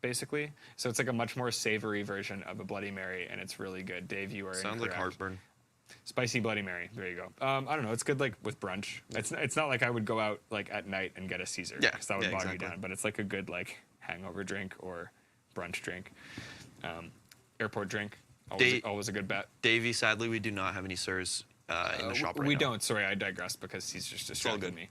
Speaker 2: basically. So it's like a much more savory version of a Bloody Mary, and it's really good. Dave, you are
Speaker 1: Sounds like
Speaker 2: incorrect.
Speaker 1: heartburn.
Speaker 2: Spicy Bloody Mary. There you go. I don't know. It's good like with brunch. It's not like I would go out like at night and get a Caesar.
Speaker 1: Yeah,
Speaker 2: because that would bog
Speaker 1: exactly.
Speaker 2: you down. But it's like a good like hangover drink or brunch drink. Airport drink. Always a good bet.
Speaker 1: Davey, sadly, we do not have any sirs in the shop right now.
Speaker 2: We don't. Sorry, I digress because Caesar's distracted me.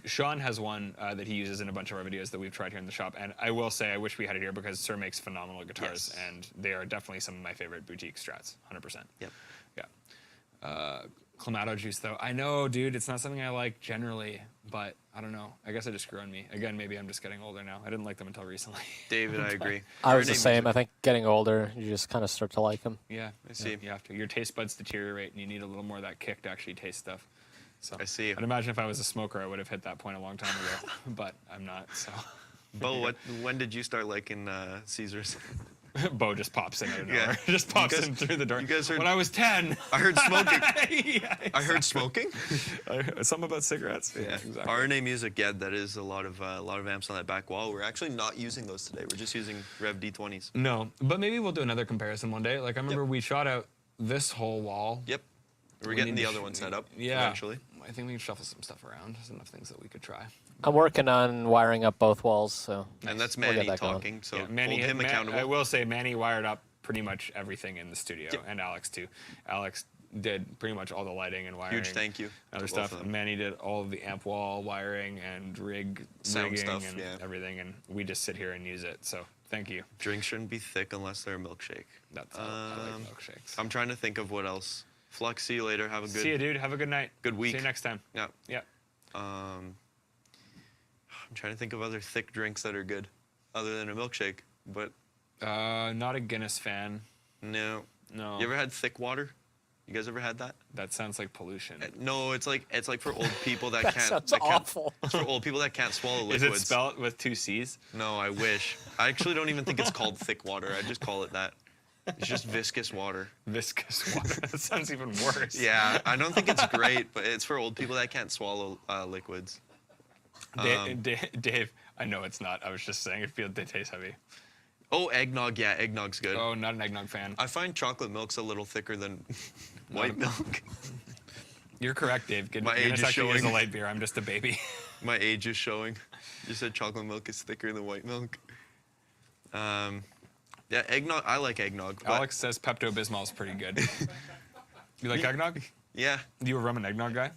Speaker 2: Sean has one that he uses in a bunch of our videos that we've tried here in the shop. And I will say I wish we had it here because Sir makes phenomenal guitars.
Speaker 1: Yes.
Speaker 2: And they are definitely some of my favorite boutique Strats. 100%.
Speaker 1: Yep.
Speaker 2: Yeah. Clamato juice, though. I know, dude, it's not something I like generally, but I don't know. I guess it just grew on me. Again, maybe I'm just getting older now. I didn't like them until recently.
Speaker 1: David, I agree.
Speaker 3: I was the
Speaker 1: Renee
Speaker 3: same.
Speaker 1: music.
Speaker 3: I think getting older, you just kind of start to like them.
Speaker 2: Yeah,
Speaker 1: I see.
Speaker 2: You have to. Your taste buds deteriorate, and you need a little more of that kick to actually taste stuff. So
Speaker 1: I see.
Speaker 2: I'd imagine if I was a smoker, I would have hit that point a long time ago, but I'm not. So
Speaker 1: Bo, when did you start liking Caesars?
Speaker 2: Bo just pops in out of
Speaker 1: Yeah.
Speaker 2: nowhere. Just pops
Speaker 1: You guys-
Speaker 2: in through the door.
Speaker 1: you guys heard-
Speaker 2: When I was 10.
Speaker 1: I heard smoking.
Speaker 2: Yeah,
Speaker 1: I heard smoking.
Speaker 2: something about cigarettes. Yeah, exactly.
Speaker 1: RNA music, yeah, that is a lot of amps on that back wall. We're actually not using those today. We're just using Rev D20s.
Speaker 2: No, but maybe we'll do another comparison one day. Like I remember
Speaker 1: Yep.
Speaker 2: we shot out this whole wall.
Speaker 1: Yep. We're
Speaker 2: We
Speaker 1: getting
Speaker 2: need
Speaker 1: the
Speaker 2: to
Speaker 1: other one set up
Speaker 2: Yeah.
Speaker 1: eventually.
Speaker 2: I think we can shuffle some stuff around. There's enough things that we could try.
Speaker 3: I'm working on wiring up both walls, so.
Speaker 1: And that's
Speaker 3: We'll get
Speaker 1: Manny
Speaker 3: that going.
Speaker 1: talking, so
Speaker 2: Yeah, Manny,
Speaker 1: hold him accountable.
Speaker 2: I will say Manny wired up pretty much everything in the studio, and Alex too. Alex did pretty much all the lighting and wiring.
Speaker 1: Huge thank you.
Speaker 2: Other
Speaker 1: to both
Speaker 2: stuff.
Speaker 1: of them.
Speaker 2: Manny did all of the amp wall wiring and rigging
Speaker 1: stuff,
Speaker 2: and
Speaker 1: yeah.
Speaker 2: everything, and we just sit here and use it. So thank you.
Speaker 1: Drinks shouldn't be thick unless they're a milkshake.
Speaker 2: That's how I like milkshakes.
Speaker 1: I'm trying to think of what else. Flux, see you later. Have a good
Speaker 2: See you, dude. Have a good night.
Speaker 1: good week.
Speaker 2: See you next time.
Speaker 1: Yeah.
Speaker 2: Yeah.
Speaker 1: I'm trying to think of other thick drinks that are good, other than a milkshake. But
Speaker 2: Not a Guinness fan.
Speaker 1: no.
Speaker 2: No.
Speaker 1: You ever had thick water? You guys ever had that?
Speaker 2: That sounds like pollution.
Speaker 1: No, it's like for old people that
Speaker 3: That
Speaker 1: can't.
Speaker 3: sounds
Speaker 1: that can't-
Speaker 3: awful.
Speaker 1: It's for old people that can't swallow
Speaker 2: Is
Speaker 1: liquids.
Speaker 2: it spelled with 2 C's?
Speaker 1: No, I wish. I actually don't even think it's called thick water. I just call it that. It's just viscous water.
Speaker 2: Viscous water. That sounds even worse.
Speaker 1: Yeah, I don't think it's great, but it's for old people that can't swallow liquids.
Speaker 2: Dave, I know it's not. I was just saying they taste heavy.
Speaker 1: Oh, eggnog. Yeah, eggnog's good.
Speaker 2: Oh, not an eggnog fan.
Speaker 1: I find chocolate milk's a little thicker than white milk.
Speaker 2: You're correct, Dave.
Speaker 1: My age
Speaker 2: Guinness
Speaker 1: is
Speaker 2: actually is a
Speaker 1: showing.
Speaker 2: light beer. I'm just a baby.
Speaker 1: My age is showing. You said chocolate milk is thicker than white milk. Yeah, eggnog. I like eggnog. But
Speaker 2: Alex says Pepto-Bismol is pretty good. You like eggnog?
Speaker 1: Yeah,
Speaker 2: You a rum and eggnog guy?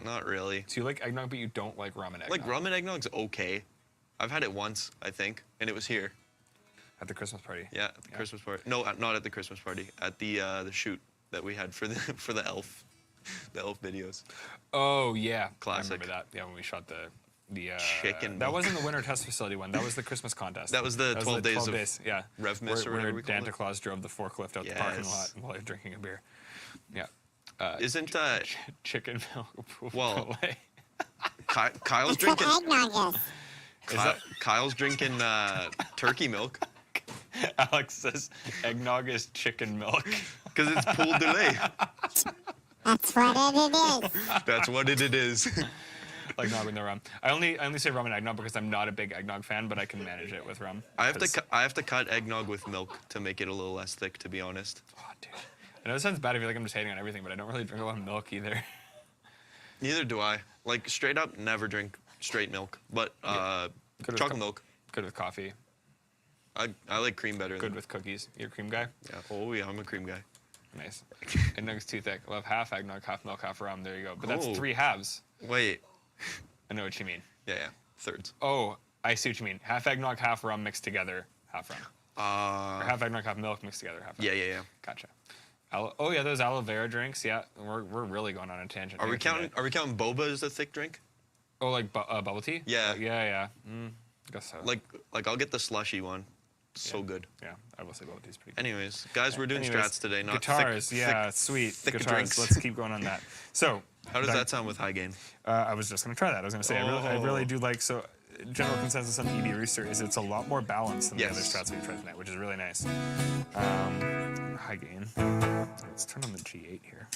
Speaker 1: not really.
Speaker 2: So you like eggnog, but you don't like rum and eggnog?
Speaker 1: Like rum and eggnog's okay. I've had it once, I think, and it was here.
Speaker 2: At the Christmas party.
Speaker 1: Yeah, at the Christmas party. No, not at the Christmas party. At the shoot that we had for the elf, the elf videos.
Speaker 2: Oh yeah,
Speaker 1: Classic.
Speaker 2: I remember that. Yeah, when we shot the
Speaker 1: Chicken
Speaker 2: That
Speaker 1: milk.
Speaker 2: wasn't the winter test facility one. That was the Christmas contest.
Speaker 1: That was the 12 days of
Speaker 2: Yeah.
Speaker 1: Rev Miss or
Speaker 2: where
Speaker 1: whatever we call
Speaker 2: Santa
Speaker 1: it.
Speaker 2: Claus drove the forklift out the parking lot
Speaker 1: Yes.
Speaker 2: while he was drinking a beer. Yeah.
Speaker 1: Isn't
Speaker 2: Chicken milk.
Speaker 1: Well,
Speaker 2: Filet.
Speaker 1: Kyle's
Speaker 5: That's what
Speaker 1: drinking?
Speaker 5: eggnog is.
Speaker 1: Kyle's drinking turkey milk
Speaker 2: Alex says eggnog is chicken milk.
Speaker 1: because it's pool de lait.
Speaker 5: That's what it is.
Speaker 1: That's what it is.
Speaker 2: Like nog with no rum. I only say rum and eggnog because I'm not a big eggnog fan, but I can manage it with rum.
Speaker 1: I have to cut eggnog with milk to make it a little less thick. To be honest.
Speaker 2: Oh, dude. I know it sounds bad if you like I'm just hating on everything, but I don't really drink a lot of milk either.
Speaker 1: Neither do I. Like straight up, never drink straight milk. But
Speaker 2: Good with
Speaker 1: chocolate milk.
Speaker 2: Good with coffee.
Speaker 1: I like cream better.
Speaker 2: Good
Speaker 1: than,
Speaker 2: with cookies. You're a cream guy?
Speaker 1: Yeah. Oh yeah, I'm a cream guy.
Speaker 2: Nice. Eggnog's too thick. I'll have half eggnog, half milk, half rum. There you go. But that's
Speaker 1: Oh.
Speaker 2: 3 halves.
Speaker 1: Wait.
Speaker 2: I know what you mean.
Speaker 1: Yeah. Thirds.
Speaker 2: Oh, I see what you mean. Half eggnog, half rum mixed together, half rum. Or half eggnog, half milk mixed together, half rum.
Speaker 1: Yeah.
Speaker 2: Gotcha. Oh yeah, those aloe vera drinks. Yeah, we're really going on a tangent.
Speaker 1: Are
Speaker 2: here
Speaker 1: we counting?
Speaker 2: today.
Speaker 1: Are we counting boba as a thick drink?
Speaker 2: Oh, like bubble tea?
Speaker 1: Yeah.
Speaker 2: Yeah. Guess so.
Speaker 1: Like I'll get the slushy one. So good.
Speaker 2: Yeah, I will say bubble tea's pretty good.
Speaker 1: Anyways, guys, we're doing
Speaker 2: Anyways,
Speaker 1: strats today, not
Speaker 2: guitars.
Speaker 1: thick,
Speaker 2: Yeah,
Speaker 1: thick,
Speaker 2: sweet
Speaker 1: thick
Speaker 2: guitars.
Speaker 1: drinks.
Speaker 2: Let's keep going on that. So,
Speaker 1: How does that sound with high gain?
Speaker 2: I was just gonna try that. I was gonna say I really
Speaker 1: Oh.
Speaker 2: do like so. General consensus on EB Rooster is it's a lot more balanced than the other
Speaker 1: Yes.
Speaker 2: strats we've tried tonight, which is really nice. High gain. Let's turn on the G8 here.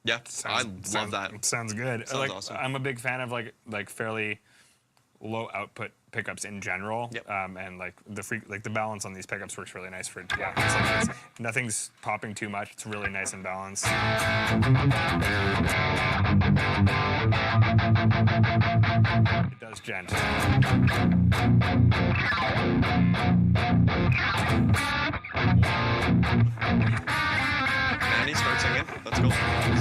Speaker 1: Yeah, I love that.
Speaker 2: Sounds good.
Speaker 1: Sounds awesome.
Speaker 2: I'm a big fan of like fairly low output pickups in general.
Speaker 1: Yep.
Speaker 2: And like the balance on these pickups works really nice for just like this. Nothing's popping too much. It's really nice and balanced. It does gent.
Speaker 1: Manny, start singing. Let's go.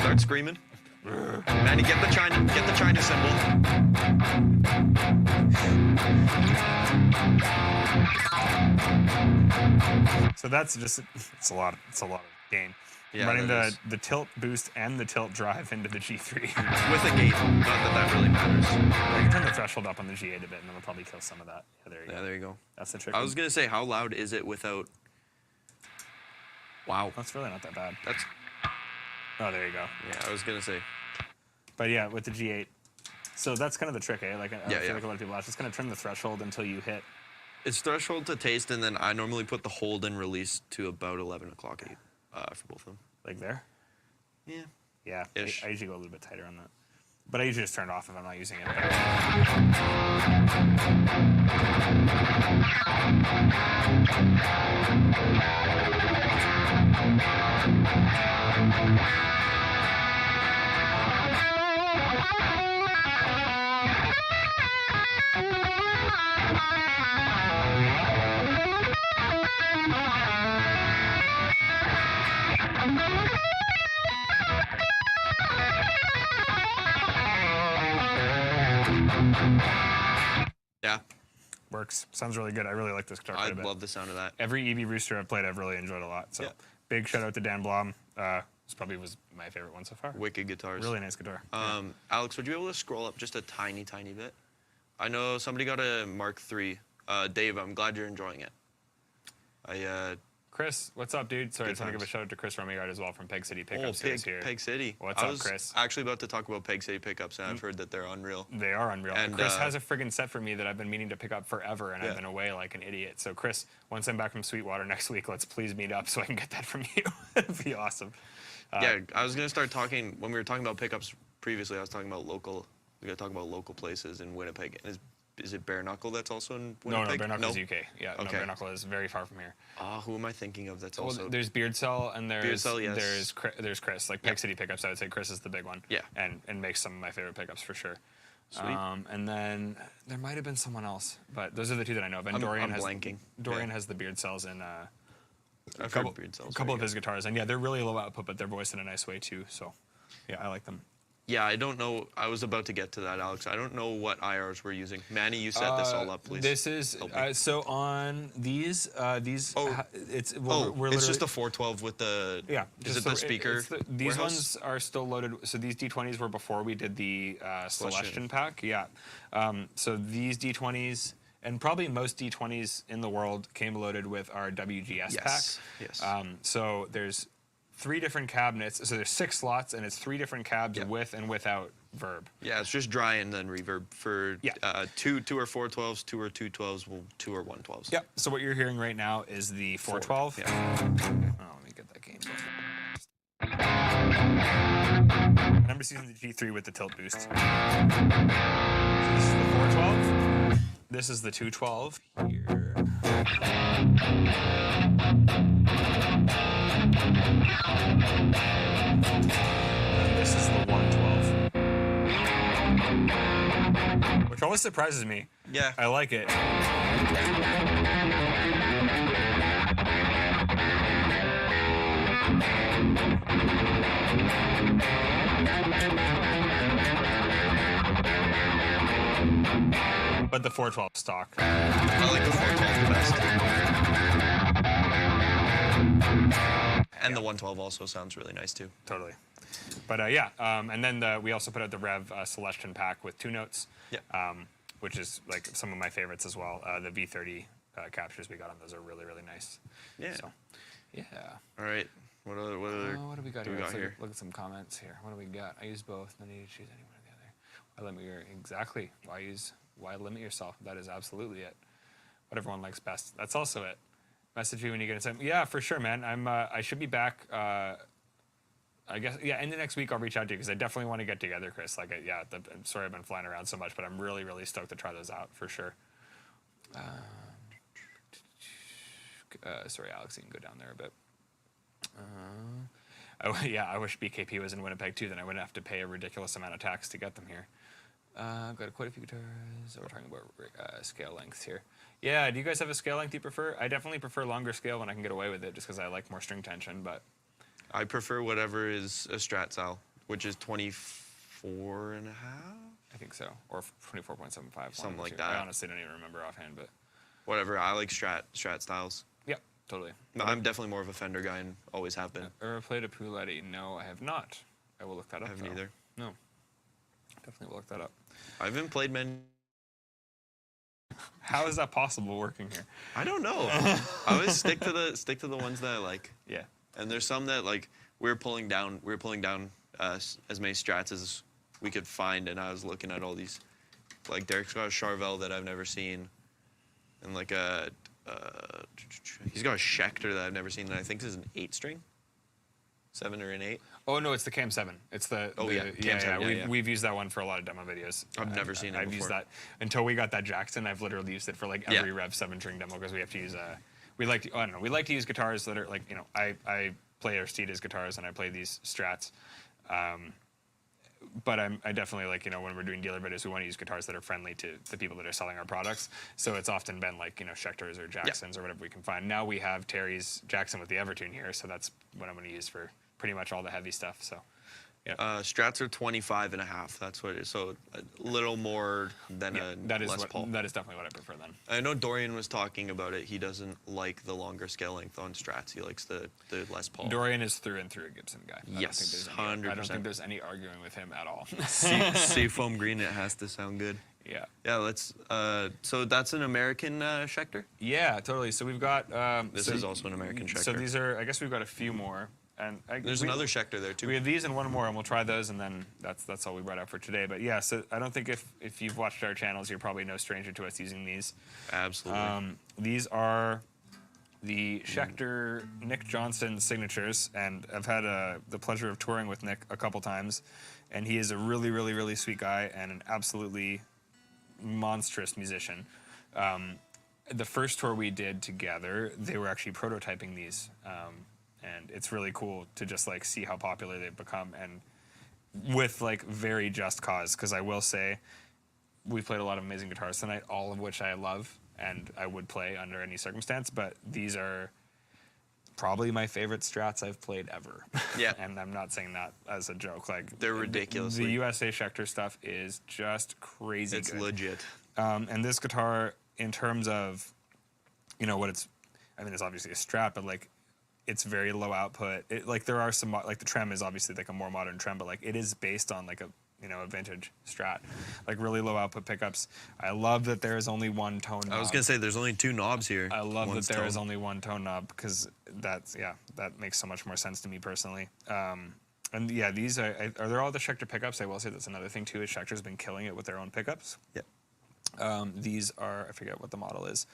Speaker 1: Start screaming. Manny, get the China symbol.
Speaker 2: So that's just it's a lot of gain.
Speaker 1: Yeah,
Speaker 2: Running
Speaker 1: that is.
Speaker 2: the tilt boost and the tilt drive into the G3.
Speaker 1: With a gate. Not that really matters.
Speaker 2: I can turn the threshold up on the G8 a bit, and then we'll probably kill some of that. Yeah, there you
Speaker 1: Yeah,
Speaker 2: go.
Speaker 1: there you go.
Speaker 2: That's the trick.
Speaker 1: I was gonna say, how loud is it without? Wow.
Speaker 2: That's really not that bad.
Speaker 1: That's.
Speaker 2: Oh, there you go.
Speaker 1: Yeah, I was gonna say.
Speaker 2: But yeah, with the G8. So that's kind of the trick, eh? Like, I feel
Speaker 1: yeah.
Speaker 2: like a lot of people ask, just kind of turn the threshold until you hit.
Speaker 1: It's threshold to taste, and then I normally put the hold and release to about 11 o'clock for both of them.
Speaker 2: Like there?
Speaker 1: Yeah.
Speaker 2: Yeah,
Speaker 1: Ish.
Speaker 2: I usually go a little bit tighter on that. But I usually just turn it off if I'm not using it.
Speaker 1: Yeah.
Speaker 2: Works. Sounds really good. I really like this guitar quite
Speaker 1: I
Speaker 2: a bit.
Speaker 1: love the sound of that.
Speaker 2: Every EB Rooster I've played, I've really enjoyed a lot. So
Speaker 1: Yeah.
Speaker 2: big shout out to Dan Blom. This probably was my favorite one so far.
Speaker 1: Wicked guitars.
Speaker 2: Really nice guitar.
Speaker 1: Alex, would you be able to scroll up just a tiny, tiny bit? I know somebody got a Mark III. Dave, I'm glad you're enjoying it.
Speaker 2: Chris, what's up, dude? Sorry, I
Speaker 1: Good
Speaker 2: just want to give a
Speaker 1: times.
Speaker 2: shout out to Chris Romigard as well from Peg City Pickups. who is here.
Speaker 1: Peg City.
Speaker 2: What's
Speaker 1: I
Speaker 2: up,
Speaker 1: was
Speaker 2: Chris?
Speaker 1: actually about to talk about Peg City pickups, and I've heard that they're unreal.
Speaker 2: They are unreal.
Speaker 1: And,
Speaker 2: Chris has a friggin' set for me that I've been meaning to pick up forever, and
Speaker 1: Yeah.
Speaker 2: I've been away like an idiot. So, Chris, once I'm back from Sweetwater next week, let's please meet up so I can get that from you. It'd be awesome.
Speaker 1: Yeah, I was gonna start talking when we were talking about pickups previously. I was talking about local. We're gonna talk about local places in Winnipeg. Is it Bare Knuckle that's also in
Speaker 2: No,
Speaker 1: Winnipeg?
Speaker 2: Bare Knuckle is UK. Yeah, no,
Speaker 1: Okay.
Speaker 2: Bare Knuckle is very far from here.
Speaker 1: Who am I thinking of? That's
Speaker 2: Well,
Speaker 1: also.
Speaker 2: there's Beard Cell and there's
Speaker 1: Cell, yes.
Speaker 2: there's Chris. Like Peg City Pickups, I would say Chris is the big one.
Speaker 1: Yeah.
Speaker 2: And makes some of my favorite pickups for sure.
Speaker 1: Sweet.
Speaker 2: And then there might have been someone else, but those are the two that I know of. And
Speaker 1: I'm
Speaker 2: Dorian has
Speaker 1: blanking.
Speaker 2: Dorian
Speaker 1: Yeah.
Speaker 2: has the Beard Cells and
Speaker 1: I've
Speaker 2: couple,
Speaker 1: heard Beard Cells.
Speaker 2: couple
Speaker 1: very
Speaker 2: of his guitars, and yeah, they're really low output, but they're voiced in a nice way too. So, yeah, I like them.
Speaker 1: Yeah, I don't know. I was about to get to that, Alex. I don't know what IRs we're using. Manny, you set this all up, please.
Speaker 2: This is
Speaker 1: Help me.
Speaker 2: so on these.
Speaker 1: Oh.
Speaker 2: It's
Speaker 1: It's just
Speaker 2: literally-
Speaker 1: a 412 with the.
Speaker 2: Yeah.
Speaker 1: Is
Speaker 2: just
Speaker 1: it the speaker?
Speaker 2: These
Speaker 1: warehouse?
Speaker 2: ones are still loaded. So these D20s were before we did the Celestion pack. Yeah. So these D20s and probably most D20s in the world came loaded with our WGS
Speaker 1: Yes.
Speaker 2: pack.
Speaker 1: Yes.
Speaker 2: So there's 3 different cabinets. So there's 6 slots, and it's 3 different cabs
Speaker 1: Yep.
Speaker 2: with and without verb.
Speaker 1: Yeah, it's just dry and then reverb for
Speaker 2: Yeah.
Speaker 1: 2 or 412s, 2 or 212s, 2 or 112s.
Speaker 2: Yep. So what you're hearing right now is the 412.
Speaker 1: Yeah.
Speaker 2: Oh, let me get that game. I remember using the G3 with the tilt boost. So this is the 412. This is the 212 here. And this is the 112. Which always surprises me.
Speaker 1: Yeah.
Speaker 2: I like it. But the 412 stock.
Speaker 1: I like the 412 the best. And the 112 also sounds really nice too.
Speaker 2: Totally. But yeah, and then we also put out the Rev Celestion pack with 2 notes,
Speaker 1: Yeah.
Speaker 2: which is like some of my favorites as well. The V30 captures we got on those are really, really nice.
Speaker 1: Yeah.
Speaker 2: So, yeah.
Speaker 1: All right. What other?
Speaker 2: What do we got
Speaker 1: do
Speaker 2: here?
Speaker 1: we
Speaker 2: Let's
Speaker 1: got here?
Speaker 2: look at some comments here. What do we got? I use both. No need to choose any one or the other. Why limit your exactly? Why limit yourself? That is absolutely it. What everyone likes best. That's also it. Message you when you get inside. Yeah, for sure, man. I should be back. I guess in the next week I'll reach out to you because I definitely want to get together, Chris. Like I'm sorry I've been flying around so much, but I'm really, really stoked to try those out for sure. Sorry, Alex, you can go down there a bit. I wish BKP was in Winnipeg too. Then I wouldn't have to pay a ridiculous amount of tax to get them here. Got quite a few guitars. We're talking about scale lengths here. Yeah, do you guys have a scale length you prefer? I definitely prefer longer scale when I can get away with it, just because I like more string tension. But
Speaker 1: I prefer whatever is a Strat style, which is 24 and a half.
Speaker 2: I think so, or 24.75.
Speaker 1: Something like
Speaker 2: I
Speaker 1: that.
Speaker 2: honestly don't even remember offhand, but
Speaker 1: Whatever. I like Strat styles.
Speaker 2: yep. Totally.
Speaker 1: No, I'm definitely more of a Fender guy and always have been.
Speaker 2: Ever played a Puletti? No, I have not. I will look that up.
Speaker 1: I haven't either.
Speaker 2: No. Definitely will look that up.
Speaker 1: I haven't played many.
Speaker 2: How is that possible working here?
Speaker 1: I don't know. I always stick to the ones that I like.
Speaker 2: Yeah.
Speaker 1: And there's some that like we were pulling down as many strats as we could find, and I was looking at all these. Like Derek's got a Charvel that I've never seen, and like he's got a Schecter that I've never seen, and I think this is an 8-string, 7 or an 8.
Speaker 2: Oh no, it's the Cam 7. It's the
Speaker 1: Cam 7.
Speaker 2: We've used that one for a lot of demo videos.
Speaker 1: I've never seen it
Speaker 2: I've
Speaker 1: before.
Speaker 2: used that until we got that Jackson. I've literally used it for like every Rev 7-string demo because we have to use we like to use guitars that are like I play Aristides guitars and I play these Strats. But I definitely like, when we're doing dealer videos, we want to use guitars that are friendly to the people that are selling our products. So it's often been like, Schecters or Jacksons or whatever we can find. Now we have Terry's Jackson with the Evertune here, so that's what I'm going to use for pretty much all the heavy stuff. So, yeah.
Speaker 1: Strats are 25.5. That's what it is. So a little more than a Les Paul.
Speaker 2: That is definitely what I prefer then.
Speaker 1: I know Dorian was talking about it. He doesn't like the longer scale length on Strats. He likes the Les Paul.
Speaker 2: Dorian is through and through a Gibson guy.
Speaker 1: Yes, 100%.
Speaker 2: I don't think there's any arguing with him at all.
Speaker 1: Seafoam green, it has to sound good.
Speaker 2: Yeah.
Speaker 1: Yeah, let's. So that's an American Schecter?
Speaker 2: Yeah, totally. So we've got.
Speaker 1: This is also an American Schecter.
Speaker 2: So these are. I guess we've got a few more. And
Speaker 1: there's another Schecter there too.
Speaker 2: We have these and one more, and we'll try those, and then that's all we brought up for today. But yeah, so I don't think if you've watched our channels, you're probably no stranger to us using these.
Speaker 1: Absolutely.
Speaker 2: These are the Schecter Nick Johnson signatures, and I've had the pleasure of touring with Nick a couple times, and he is a really, really, really sweet guy and an absolutely monstrous musician. The first tour we did together, they were actually prototyping these. And it's really cool to just like see how popular they've become, and with like very just cause. Because I will say, we've played a lot of amazing guitars tonight, all of which I love and I would play under any circumstance. But these are probably my favorite Strats I've played ever.
Speaker 1: Yeah.
Speaker 2: And I'm not saying that as a joke. Like
Speaker 1: they're ridiculous.
Speaker 2: The USA Schecter stuff is just crazy.
Speaker 1: It's
Speaker 2: good.
Speaker 1: legit.
Speaker 2: And this guitar, in terms of, what it's, I mean, it's obviously a Strat, but like. It's very low output. Like there are some like the trem is obviously like a more modern trem, but like it is based on like a a vintage Strat, like really low output pickups. I love that there is only one tone knob.
Speaker 1: I was gonna say there's only 2 knobs here.
Speaker 2: I love that there
Speaker 1: tone.
Speaker 2: is only one tone knob because that makes so much more sense to me personally. And yeah, these are they all the Schecter pickups? I will say that's another thing too. Is Schecter's been killing it with their own pickups.
Speaker 1: Yeah.
Speaker 2: These are, I forget what the model is,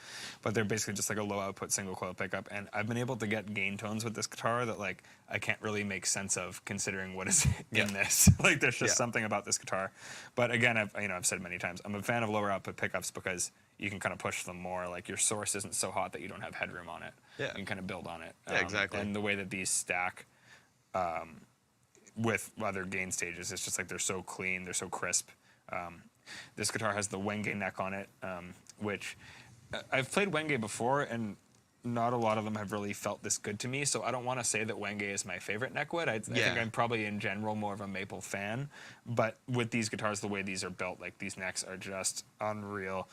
Speaker 2: but they're basically just like a low output single coil pickup. And I've been able to get gain tones with this guitar that like I can't really make sense of considering what is in this. Like there's just something about this guitar. But again, I've said many times, I'm a fan of lower output pickups because you can kind of push them more. Like your source isn't so hot that you don't have headroom on it.
Speaker 1: Yeah.
Speaker 2: You can kind of build on it.
Speaker 1: Yeah, exactly.
Speaker 2: And the way that these stack with other gain stages, it's just like they're so clean, they're so crisp. This guitar has the Wenge neck on it, which I've played Wenge before, and not a lot of them have really felt this good to me. So I don't want to say that Wenge is my favorite neck wood. I think I'm probably in general more of a maple fan. But with these guitars, the way these are built, like these necks are just unreal.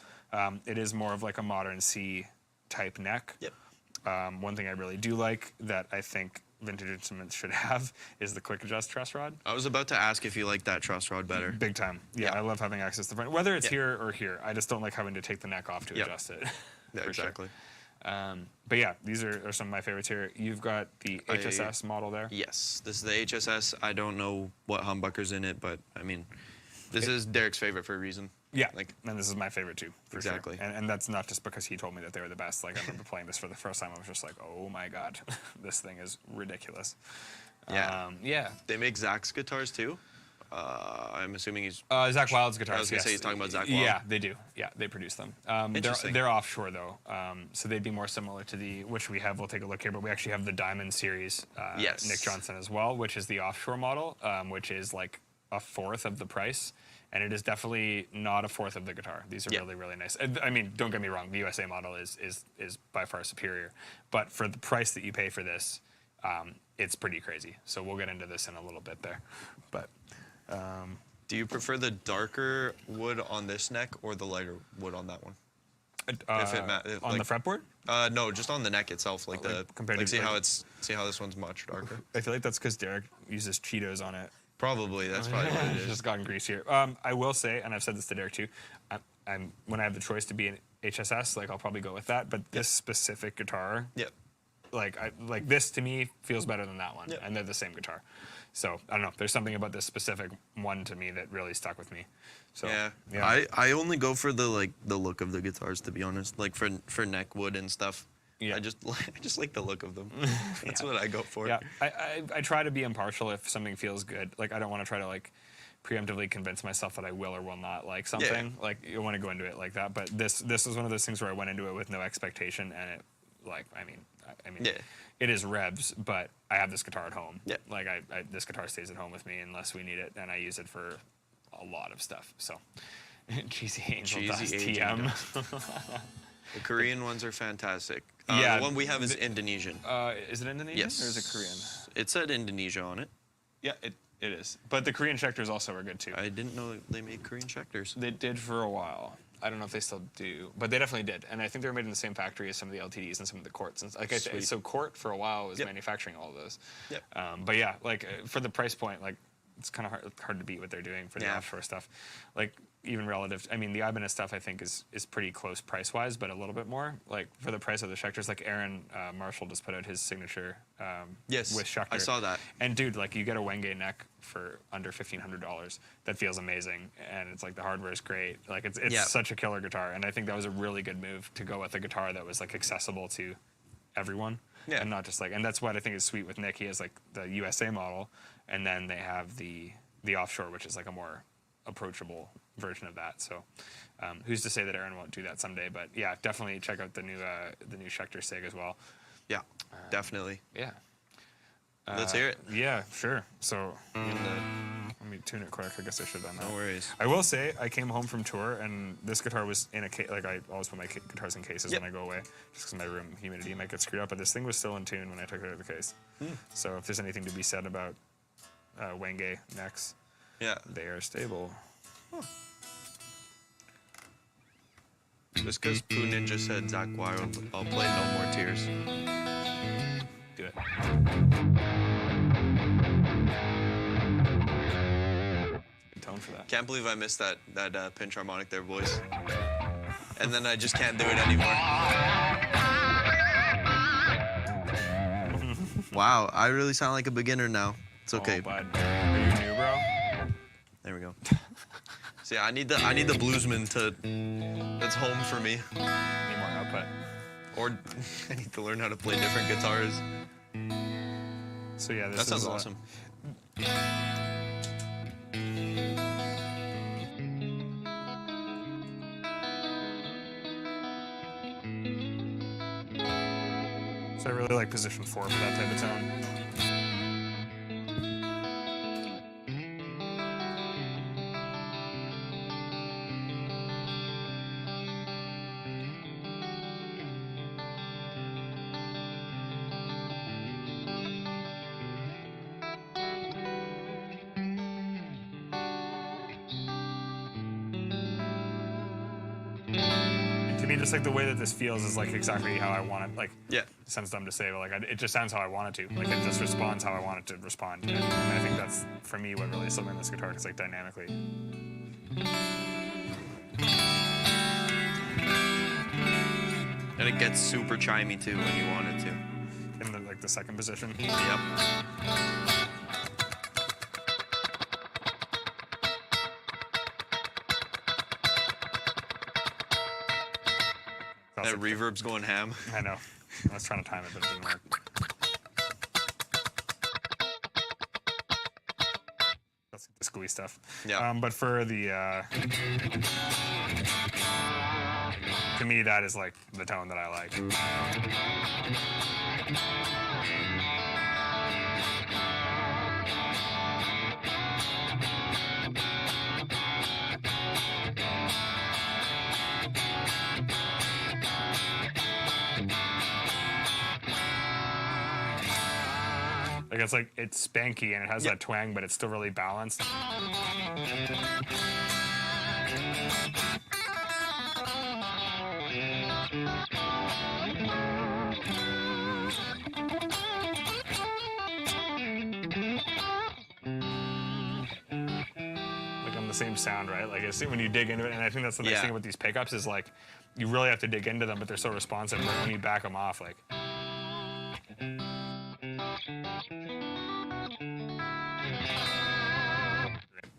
Speaker 2: It is more of like a modern C type neck.
Speaker 1: Yep.
Speaker 2: One thing I really do like that I think vintage instruments should have is the quick adjust truss rod.
Speaker 1: I was about to ask if you like that truss rod better.
Speaker 2: Big time. Yeah, I love having access to the front. Whether it's here or here, I just don't like having to take the neck off to adjust it.
Speaker 1: Yeah, exactly.
Speaker 2: Sure. But yeah, these are some of my favorites here. You've got the HSS model there.
Speaker 1: Yes, this is the HSS. I don't know what humbucker's in it, but I mean, this is Derek's favorite for a reason.
Speaker 2: Yeah, and this is my favorite too, for sure.
Speaker 1: Exactly.
Speaker 2: And that's not just because he told me that they were the best. Like I remember playing this for the first time, I was just like, oh my god, this thing is ridiculous.
Speaker 1: Yeah. They make Zach's guitars too. I'm assuming he's.
Speaker 2: Zach Wild's guitars.
Speaker 1: I was gonna say he's talking about Zach Wild.
Speaker 2: Yeah, they do. Yeah, they produce them. They're offshore though, so they'd be more similar to which we have. We'll take a look here, but we actually have the Diamond Series. Nick Johnson as well, which is the offshore model, which is like a fourth of the price. And it is definitely not a fourth of the guitar. These are really, really nice. I mean, don't get me wrong. The USA model is by far superior. But for the price that you pay for this, it's pretty crazy. So we'll get into this in a little bit there. But
Speaker 1: do you prefer the darker wood on this neck or the lighter wood on that one?
Speaker 2: On the fretboard?
Speaker 1: No, just on the neck itself, like
Speaker 2: compared to
Speaker 1: see how this one's much darker.
Speaker 2: I feel like that's because Derek uses Cheetos on it.
Speaker 1: Probably that's probably what it
Speaker 2: It's
Speaker 1: is.
Speaker 2: just gotten greasier. I will say, and I've said this to Derek too, when I have the choice to be an HSS, like I'll probably go with that. But this specific guitar,
Speaker 1: Yep.
Speaker 2: like this to me feels better than that one,
Speaker 1: Yep.
Speaker 2: and they're the same guitar. So I don't know. There's something about this specific one to me that really stuck with me. So
Speaker 1: yeah. I only go for the look of the guitars, to be honest. Like for neck wood and stuff.
Speaker 2: Yeah.
Speaker 1: I just like the look of them. That's what I go for.
Speaker 2: Yeah, I try to be impartial if something feels good. Like I don't want to try to like preemptively convince myself that I will or will not like something.
Speaker 1: Yeah.
Speaker 2: Like you want to go into it like that. But this is one of those things where I went into it with no expectation, and it like I mean
Speaker 1: Yeah.
Speaker 2: it is revs, but I have this guitar at home.
Speaker 1: Yeah.
Speaker 2: Like this guitar stays at home with me unless we need it, and I use it for a lot of stuff. So Cheesy Angel Dust TM.
Speaker 1: The Korean ones are fantastic.
Speaker 2: Yeah,
Speaker 1: The one we have is Indonesian.
Speaker 2: Is it Indonesian
Speaker 1: Yes.
Speaker 2: or is it Korean?
Speaker 1: It said Indonesia on it.
Speaker 2: Yeah, it is. But the Korean Schecters also are good too.
Speaker 1: I didn't know they made Korean Schecters.
Speaker 2: They did for a while. I don't know if they still do, but they definitely did. And I think they were made in the same factory as some of the LTDs and some of the Courts. And like
Speaker 1: Sweet.
Speaker 2: so Court for a while was
Speaker 1: Yep.
Speaker 2: manufacturing all of those.
Speaker 1: Yep.
Speaker 2: But yeah, like for the price point, like it's kind of hard to beat what they're doing for the
Speaker 1: Yeah.
Speaker 2: offshore stuff. Like even relative, I mean, the Ibanez stuff I think is pretty close price wise, but a little bit more. Like for the price of the Schecters, like Aaron Marshall just put out his signature
Speaker 1: Yes,
Speaker 2: with Schecter.
Speaker 1: I saw that.
Speaker 2: And dude, like you get a Wenge neck for under $1,500. That feels amazing, and it's like the hardware is great. Like it's
Speaker 1: Yeah.
Speaker 2: such a killer guitar, and I think that was a really good move to go with a guitar that was like accessible to everyone.
Speaker 1: Yeah.
Speaker 2: And not just like, and that's what I think is sweet with Nick. He has like the USA model, and then they have the offshore, which is like a more approachable version of that. So, who's to say that Aaron won't do that someday? But yeah, definitely check out the new Schecter Sig as well.
Speaker 1: Yeah, definitely.
Speaker 2: Yeah.
Speaker 1: Let's hear it.
Speaker 2: Yeah, sure. So
Speaker 1: In
Speaker 2: let me tune it quick. I guess I should have done that.
Speaker 1: no worries.
Speaker 2: I will say I came home from tour and this guitar was in a case. Like I always put my guitars in cases
Speaker 1: Yep.
Speaker 2: when I go away, just because my room humidity might get screwed up. But this thing was still in tune when I took it out of the case. So if there's anything to be said about Wenge necks,
Speaker 1: Yeah.
Speaker 2: they are stable.
Speaker 1: Just because Pooh Ninja said Zach Wild, I'll play No More Tears.
Speaker 2: Do it. Good tone for that.
Speaker 1: Can't believe I missed that pinch harmonic there, boys. And then I just can't do it anymore. Wow, I really sound like a beginner now. It's okay.
Speaker 2: Oh, bud. Are you new, bro?
Speaker 1: There we go. So yeah, I need the Bluesman that's home for me.
Speaker 2: Need more output.
Speaker 1: Or I need to learn how to play different guitars.
Speaker 2: So yeah, this
Speaker 1: That sounds
Speaker 2: is,
Speaker 1: awesome.
Speaker 2: So I really like position 4 for that type of tone. To me, just like the way that this feels is like exactly how I want it. Like,
Speaker 1: Yeah.
Speaker 2: it sounds dumb to say, but like it just sounds how I want it to. Like it just responds how I want it to respond. And I think that's for me what really sold me on this guitar. It's like dynamically.
Speaker 1: And it gets super chimey too when you want it to.
Speaker 2: In the, like the second position.
Speaker 1: Yep.
Speaker 2: That's
Speaker 1: That reverb's going ham.
Speaker 2: I know. I was trying to time it, but it didn't work. That's like the squeeze stuff.
Speaker 1: Yeah.
Speaker 2: But for the, to me, that is like the tone that I like. Like it's spanky and it has that twang, but it's still really balanced. the same sound, right? Like when you dig into it, and I think that's the nice thing about these pickups is like you really have to dig into them, but they're so responsive. Like when you back them off, like.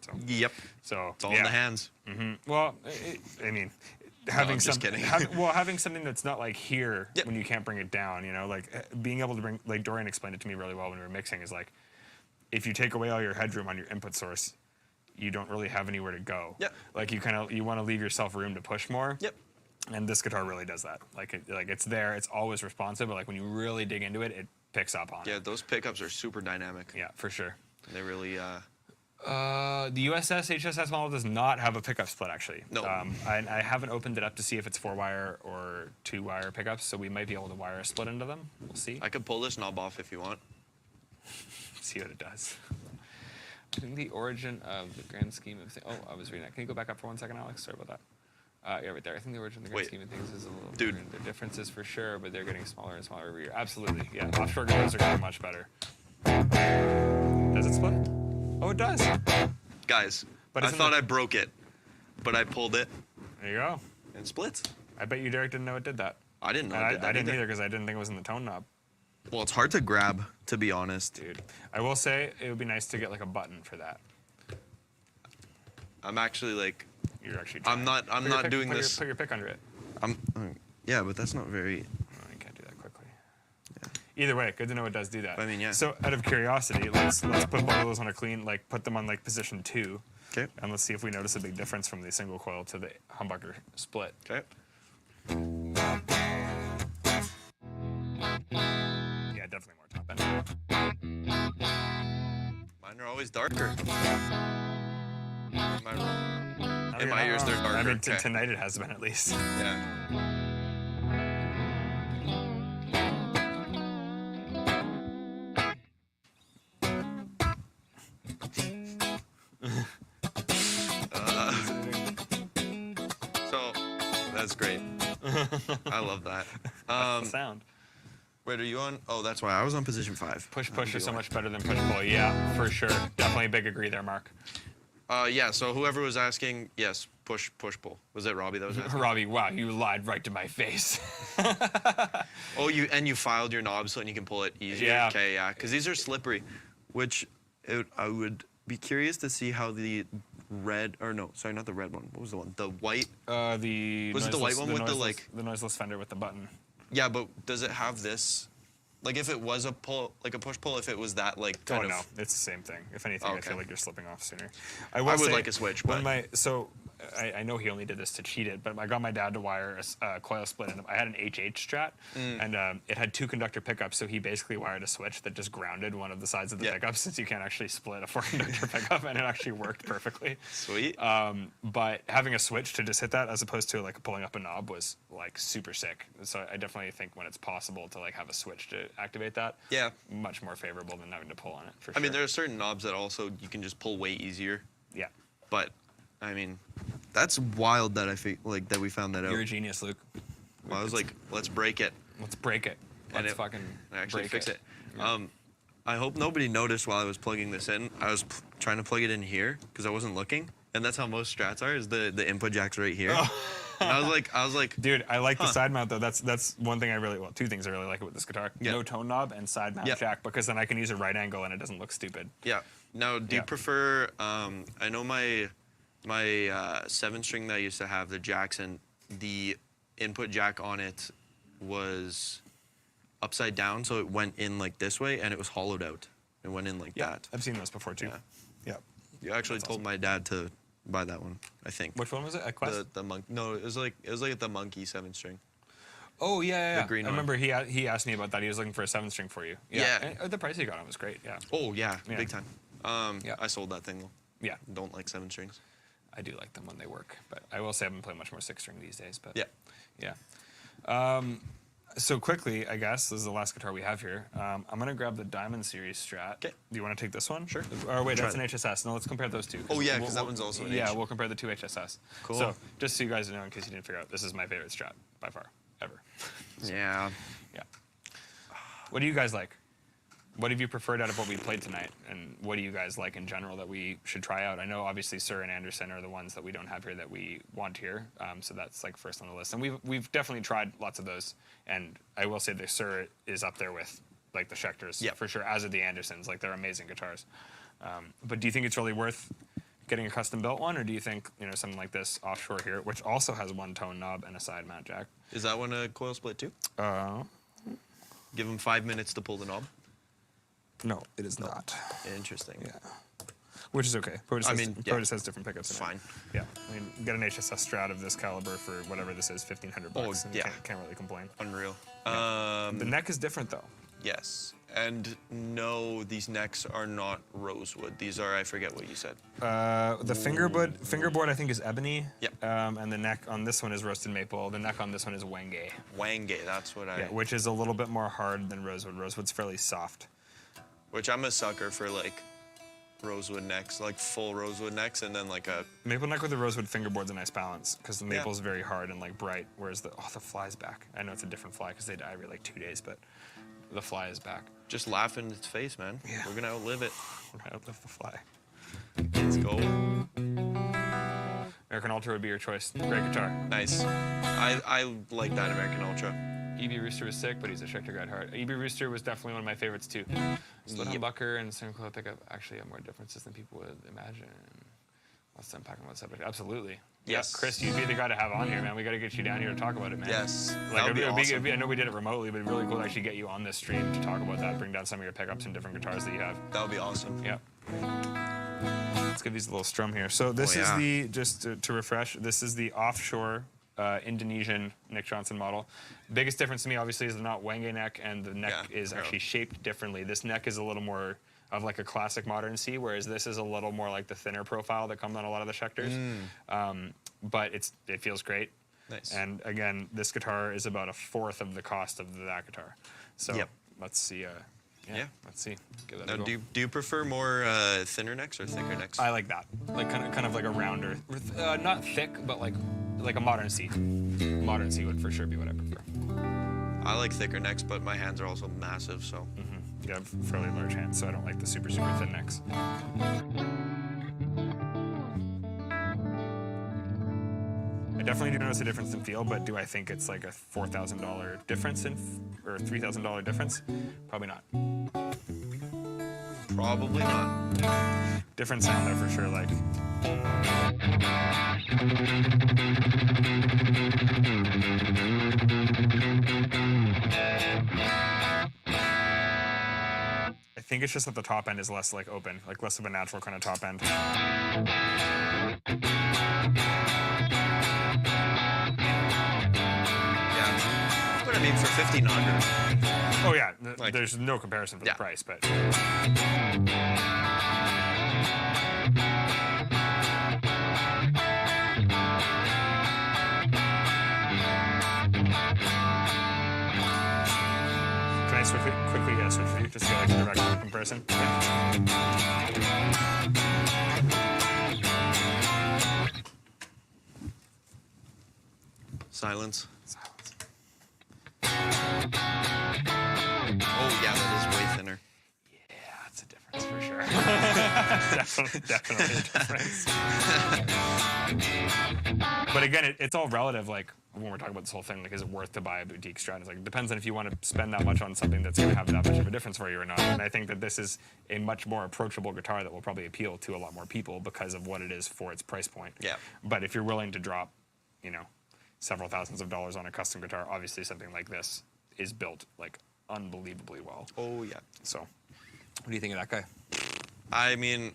Speaker 2: So,
Speaker 1: Yep.
Speaker 2: So
Speaker 1: It's all in the hands.
Speaker 2: Well, I mean, having
Speaker 1: I'm just kidding.
Speaker 2: having something that's not like here
Speaker 1: Yep.
Speaker 2: when you can't bring it down, you know, like being able to bring, like Dorian explained it to me really well when we were mixing, is like if you take away all your headroom on your input source, you don't really have anywhere to go.
Speaker 1: Yep.
Speaker 2: Like you want to leave yourself room to push more.
Speaker 1: Yep.
Speaker 2: And this guitar really does that. Like it's there, it's always responsive, but like when you really dig into it, it picks up on it.
Speaker 1: Yeah, those pickups are super dynamic.
Speaker 2: Yeah, for sure.
Speaker 1: They really.
Speaker 2: The USS HSS model does not have a pickup split, actually.
Speaker 1: No.
Speaker 2: I haven't opened it up to see if it's 4-wire or 2-wire pickups, so we might be able to wire a split into them. We'll see.
Speaker 1: I could pull this knob off if you want.
Speaker 2: See what it does. I think the origin of the grand scheme of things. Oh, I was reading that. Can you go back up for 1 second, Alex? Sorry about that. Yeah, right there. I think the origin of the grand scheme of things is a little
Speaker 1: Dude.
Speaker 2: different. The differences for sure, but they're getting smaller and smaller every year. Absolutely. Yeah, offshore guitars are getting much better. Does it split? Oh, it does.
Speaker 1: Guys,
Speaker 2: But
Speaker 1: I
Speaker 2: isn't
Speaker 1: thought
Speaker 2: it-
Speaker 1: I broke it, but I pulled it
Speaker 2: There you go.
Speaker 1: and splits.
Speaker 2: I bet you Derek didn't know it did that.
Speaker 1: I didn't know
Speaker 2: And
Speaker 1: it did that
Speaker 2: I didn't either because I didn't think it was in the tone knob.
Speaker 1: Well, it's hard to grab, to be honest.
Speaker 2: Dude, I will say it would be nice to get like a button for that.
Speaker 1: I'm actually like,
Speaker 2: You're actually.
Speaker 1: I'm
Speaker 2: trying.
Speaker 1: not
Speaker 2: Put your pick-
Speaker 1: doing
Speaker 2: put your-
Speaker 1: this.
Speaker 2: Put your pick under it.
Speaker 1: Yeah, but that's not very.
Speaker 2: Oh, you can't do that quickly. Either way, good to know it does do that.
Speaker 1: I mean, yeah.
Speaker 2: So out of curiosity, let's put both of those on a clean, like put them on like position 2,
Speaker 1: Okay.
Speaker 2: and let's see if we notice a big difference from the single coil to the humbucker split.
Speaker 1: Okay.
Speaker 2: Yeah, definitely more top end.
Speaker 1: Mine are always darker. Am I wrong?
Speaker 2: No,
Speaker 1: In
Speaker 2: you're
Speaker 1: my
Speaker 2: not
Speaker 1: ears, they're
Speaker 2: wrong. I
Speaker 1: darker.
Speaker 2: mean,
Speaker 1: Okay.
Speaker 2: tonight it has been at least.
Speaker 1: Yeah. So, that's great. I love that.
Speaker 2: The sound.
Speaker 1: Wait, are you on? Oh, that's why I was on position 5.
Speaker 2: Push are so much better than push pull. Yeah, for sure. Definitely a big agree there, Mark.
Speaker 1: Yeah. So whoever was asking, yes, push pull. Was it Robbie that was asking?
Speaker 2: Robbie, wow, you lied right to my face.
Speaker 1: Oh, you filed your knob so that you can pull it easier.
Speaker 2: Yeah.
Speaker 1: Okay, yeah. Because these are slippery, which I would be curious to see how the red, or no, sorry, not the red one. What was the one? The white.
Speaker 2: The
Speaker 1: Was it the white one with the, like-
Speaker 2: the noiseless Fender with the button?
Speaker 1: Yeah, but does it have this? Like if it was a pull, like a push pull, if it was that like kind
Speaker 2: Oh
Speaker 1: of.
Speaker 2: no, it's the same thing. If anything, I
Speaker 1: Okay.
Speaker 2: feel like you're slipping off sooner.
Speaker 1: I would
Speaker 2: say,
Speaker 1: like a switch,
Speaker 2: when
Speaker 1: but-
Speaker 2: I know he only did this to cheat it, but I got my dad to wire a coil split, and I had an HH Strat, and it had 2 conductor pickups, so he basically wired a switch that just grounded one of the sides of the
Speaker 1: Yeah.
Speaker 2: pickup, since you can't actually split a 4-conductor pickup, and it actually worked perfectly.
Speaker 1: Sweet.
Speaker 2: But having a switch to just hit that, as opposed to like pulling up a knob, was like super sick. So I definitely think when it's possible to like have a switch to activate that,
Speaker 1: Yeah.
Speaker 2: much more favorable than having to pull on it. For
Speaker 1: I
Speaker 2: sure.
Speaker 1: mean, there are certain knobs that also you can just pull way easier,
Speaker 2: yeah.
Speaker 1: but I mean, that's wild that I think like that we found that out.
Speaker 2: You're a genius, Luke.
Speaker 1: Well, I was like, let's break it.
Speaker 2: Let's break it.
Speaker 1: And
Speaker 2: Let's
Speaker 1: it-
Speaker 2: fucking
Speaker 1: Actually
Speaker 2: break
Speaker 1: fix it.
Speaker 2: Yeah.
Speaker 1: I hope nobody noticed while I was plugging this in. I was trying to plug it in here because I wasn't looking, and that's how most Strats are. Is the input jack's right here. And I was like,
Speaker 2: Dude, I like the side mount though. That's one thing two things I really like about this guitar.
Speaker 1: Yeah.
Speaker 2: No tone knob and side mount
Speaker 1: Yeah.
Speaker 2: jack, because then I can use a right angle and it doesn't look stupid.
Speaker 1: yeah. Now, do you
Speaker 2: Yeah.
Speaker 1: prefer? I know my 7-string that I used to have, the Jackson, the input jack on it was upside down, so it went in like this way, and it was hollowed out. It went in like that.
Speaker 2: I've seen those before too.
Speaker 1: Yeah.
Speaker 2: Yeah.
Speaker 1: You actually
Speaker 2: That's
Speaker 1: told my dad to buy that one, I think.
Speaker 2: Which one was it? A Quest?
Speaker 1: The monk. No, it was like the monkey 7-string.
Speaker 2: Oh yeah.
Speaker 1: the green
Speaker 2: I
Speaker 1: one.
Speaker 2: remember he asked me about that. He was looking for a 7-string for you.
Speaker 1: Yeah.
Speaker 2: And the price he got on was great. Yeah.
Speaker 1: Oh yeah,
Speaker 2: Yeah.
Speaker 1: big time.
Speaker 2: Yeah.
Speaker 1: I sold that thing though.
Speaker 2: Yeah.
Speaker 1: Don't like 7-strings.
Speaker 2: I do like them when they work, but I will say I've been playing much more 6-string these days. But
Speaker 1: Yeah.
Speaker 2: yeah. So quickly, I guess this is the last guitar we have here. I'm gonna grab the Diamond Series Strat.
Speaker 1: 'Kay.
Speaker 2: Do you want to take this one?
Speaker 1: Sure.
Speaker 2: Or wait,
Speaker 1: Try
Speaker 2: that's an
Speaker 1: it.
Speaker 2: HSS. No, let's compare those two.
Speaker 1: Oh, yeah, 'cause that one's also an
Speaker 2: Yeah,
Speaker 1: H.
Speaker 2: we'll compare the 2 HSS.
Speaker 1: Cool.
Speaker 2: So just so you guys know, in case you didn't figure out, this is my favorite Strat by far ever.
Speaker 1: Yeah.
Speaker 2: Yeah. What do you guys like? What have you preferred out of what we played tonight, and what do you guys like in general that we should try out? I know obviously Sir and Anderson are the ones that we don't have here that we want here, so that's like first on the list. And we've definitely tried lots of those, and I will say the Sir is up there with like the Schecters for sure, as are the Andersons. Like they're amazing guitars. But do you think it's really worth getting a custom built one, or do you think something like this offshore here, which also has one tone knob and a side mount jack?
Speaker 1: Is that one a coil split too? Give him 5 minutes to pull the knob.
Speaker 2: No, it is not.
Speaker 1: Interesting.
Speaker 2: Yeah. Which is okay. Protus has different pickups.
Speaker 1: It's fine.
Speaker 2: Yeah. I mean, get an HSS Strat of this caliber for whatever this is, $1,500 bucks.
Speaker 1: Yeah.
Speaker 2: Can't really complain.
Speaker 1: Unreal.
Speaker 2: The neck is different though.
Speaker 1: Yes. And no, these necks are not rosewood. These are, I forget what you said.
Speaker 2: The fingerboard I think is ebony.
Speaker 1: Yep.
Speaker 2: And the neck on this one is roasted maple. The neck on this one is wenge.
Speaker 1: Wenge, that's what I...
Speaker 2: Yeah, which is a little bit more hard than rosewood. Rosewood's fairly soft.
Speaker 1: Which I'm a sucker for, like, rosewood necks, like full rosewood necks, and then like a...
Speaker 2: Maple neck with a rosewood fingerboard's a nice balance, because the maple's very hard and like bright, whereas the fly's back. I know it's a different fly because they die every like 2 days, but the fly is back.
Speaker 1: Just laugh in its face, man.
Speaker 2: Yeah.
Speaker 1: We're gonna outlive it.
Speaker 2: We're gonna outlive the fly.
Speaker 1: Let's go.
Speaker 2: American Ultra would be your choice. Great guitar.
Speaker 1: Nice. I like that American Ultra.
Speaker 2: EB Rooster was sick, but he's a Schecter guy at heart. EB Rooster was definitely one of my favorites too. Split humbucker and center coil pickup actually have more differences than people would imagine. Let's unpack on that subject. Absolutely.
Speaker 1: Yes.
Speaker 2: Yeah, Chris, you'd be the guy to have on here, man. We got to get you down here to talk about it, man.
Speaker 1: Yes.
Speaker 2: Like,
Speaker 1: That would be awesome.
Speaker 2: I know we did it remotely, but it'd be really cool to actually get you on this stream to talk about that, bring down some of your pickups and different guitars that you have.
Speaker 1: That would be awesome.
Speaker 2: Yeah. Let's give these a little strum here. So this is the, just to refresh, this is the offshore Indonesian Nick Johnson model. Biggest difference to me, obviously, is the not wenge neck, and the neck is actually shaped differently. This neck is a little more of like a classic modern C, whereas this is a little more like the thinner profile that comes on a lot of the Schecters. But it feels great.
Speaker 1: Nice.
Speaker 2: And again, this guitar is about 1/4 of the cost of that guitar. So let's see. Let's see. Give that
Speaker 1: Now,
Speaker 2: a go.
Speaker 1: do you prefer more thinner necks or thicker necks?
Speaker 2: I like that, like kind of like a rounder, not thick, but like a modern C. Modern C would for sure be what I prefer.
Speaker 1: I like thicker necks, but my hands are also massive, so.
Speaker 2: You have fairly large hands, so I don't like the super thin necks. I definitely do notice a difference in feel, but do I think it's like a $4,000 difference or $3,000 difference? Probably not.
Speaker 1: Probably not.
Speaker 2: Different sound there for sure, like. I think it's just that the top end is less like open, like less of a natural kind of top end.
Speaker 1: But I mean, for 1,500.
Speaker 2: Oh yeah, there's no comparison for the price, but. Can I quickly switch for you just to get like a direct comparison?
Speaker 1: Silence. Oh yeah, that is way thinner.
Speaker 2: Yeah, that's a difference for sure. definitely a difference. But again, it's all relative. Like when we're talking about this whole thing, like is it worth to buy a boutique Strat? It's like it depends on if you want to spend that much on something that's going to have that much of a difference for you or not. And I think that this is a much more approachable guitar that will probably appeal to a lot more people because of what it is for its price point.
Speaker 1: Yeah.
Speaker 2: But if you're willing to drop, several thousands of dollars on a custom guitar, obviously something like this is built like unbelievably well.
Speaker 1: Oh yeah.
Speaker 2: So, what do you think of that guy?
Speaker 1: I mean,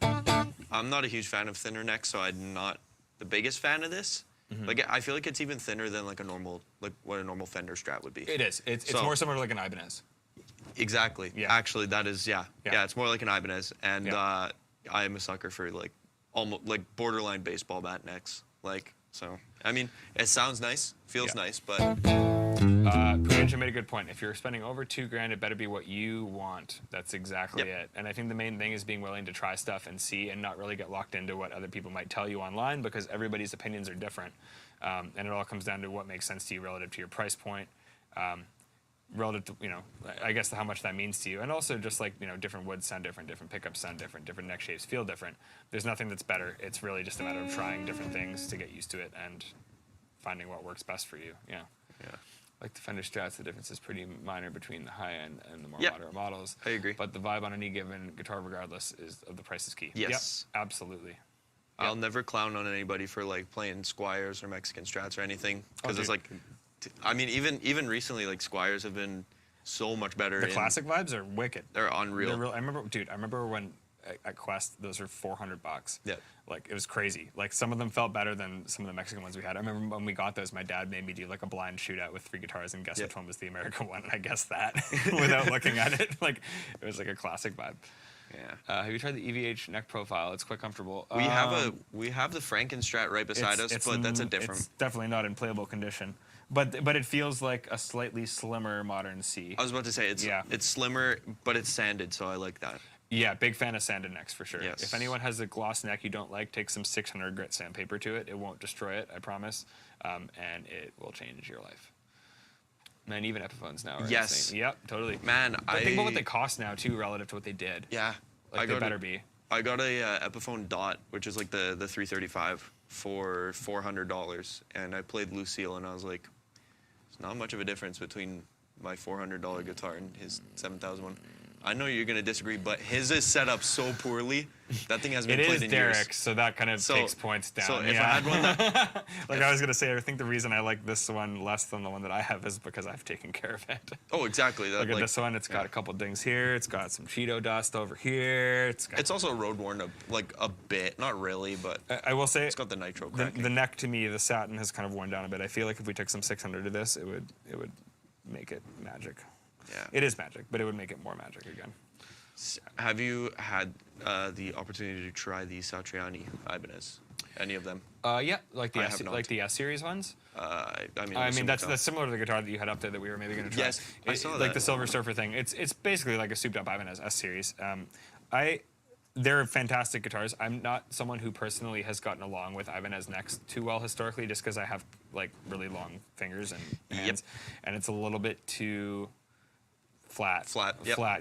Speaker 1: I'm not a huge fan of thinner necks, so I'm not the biggest fan of this. Like, I feel like it's even thinner than like what a normal Fender Strat would be.
Speaker 2: It is. It's more similar to like an Ibanez.
Speaker 1: Exactly.
Speaker 2: Yeah.
Speaker 1: Actually, that is yeah. It's more like an Ibanez, and I am a sucker for like almost like borderline baseball bat necks. Like, so I mean, it sounds nice, feels nice, but.
Speaker 2: Prudential made a good point. If you're spending over $2,000, it better be what you want. That's exactly it. And I think the main thing is being willing to try stuff and see and not really get locked into what other people might tell you online because everybody's opinions are different. And it all comes down to what makes sense to you relative to your price point. relative to, I guess how much that means to you. And also just like, different woods sound different, different pickups sound different, different neck shapes feel different. There's nothing that's better. It's really just a matter of trying different things to get used to it and finding what works best for you. Yeah. Like the Fender Strats, the difference is pretty minor between the high end and the more moderate models.
Speaker 1: I agree.
Speaker 2: But the vibe on any given guitar, regardless, of the price is key.
Speaker 1: Yes.
Speaker 2: Yep, absolutely.
Speaker 1: I'll never clown on anybody for like playing Squires or Mexican Strats or anything, because it's like, I mean, even recently, like Squires have been so much better.
Speaker 2: The classic vibes are wicked.
Speaker 1: They're unreal.
Speaker 2: They're real. I remember when at Quest those were $400.
Speaker 1: Yeah.
Speaker 2: Like it was crazy. Like some of them felt better than some of the Mexican ones we had. I remember when we got those, my dad made me do like a blind shootout with 3 guitars and guess which one was the American one, and I guessed that without looking at it. Like it was like a classic vibe.
Speaker 1: Yeah.
Speaker 2: Have you tried the EVH neck profile? It's quite comfortable.
Speaker 1: We have the Frankenstrat right beside us, but that's a different.
Speaker 2: It's definitely not in playable condition. But it feels like a slightly slimmer modern C.
Speaker 1: I was about to say it's slimmer, but it's sanded, so I like that.
Speaker 2: Yeah, big fan of sanded necks for sure.
Speaker 1: Yes.
Speaker 2: If anyone has a gloss neck you don't like, take some 600 grit sandpaper to it. It won't destroy it, I promise, and it will change your life. Man, even Epiphones now are insane. Yep, totally.
Speaker 1: Man,
Speaker 2: but think about what they cost now too, relative to what they did.
Speaker 1: Yeah,
Speaker 2: like they better be.
Speaker 1: I got a Epiphone Dot, which is like the 335 for $400, and I played Lucille, and I was like, there's not much of a difference between my $400 guitar and his $7,000 one. I know you're gonna disagree, but his is set up so poorly. That thing has been played in years.
Speaker 2: Derek, so that kind of takes points down.
Speaker 1: So if I had one that,
Speaker 2: I was gonna say, I think the reason I like this one less than the one that I have is because I've taken care of it.
Speaker 1: Oh, exactly.
Speaker 2: Look at this one. It's got a couple dings here. It's got some Cheeto dust over here. It's
Speaker 1: also road worn a bit, not really, but
Speaker 2: I will say
Speaker 1: it's got the nitro cracking.
Speaker 2: The neck to me, the satin has kind of worn down a bit. I feel like if we took some 600 to this, it would make it magic.
Speaker 1: Yeah.
Speaker 2: It is magic, but it would make it more magic again.
Speaker 1: Have you had the opportunity to try the Satriani Ibanez? Any of them?
Speaker 2: Yeah, like the S series ones.
Speaker 1: I mean,
Speaker 2: that's similar to the guitar that you had up there that we were maybe going to try.
Speaker 1: Yes, I saw that.
Speaker 2: Like the Silver Surfer thing. It's basically like a souped up Ibanez S series. They're fantastic guitars. I'm not someone who personally has gotten along with Ibanez necks too well historically, just because I have like really long fingers and hands, and it's a little bit too flat.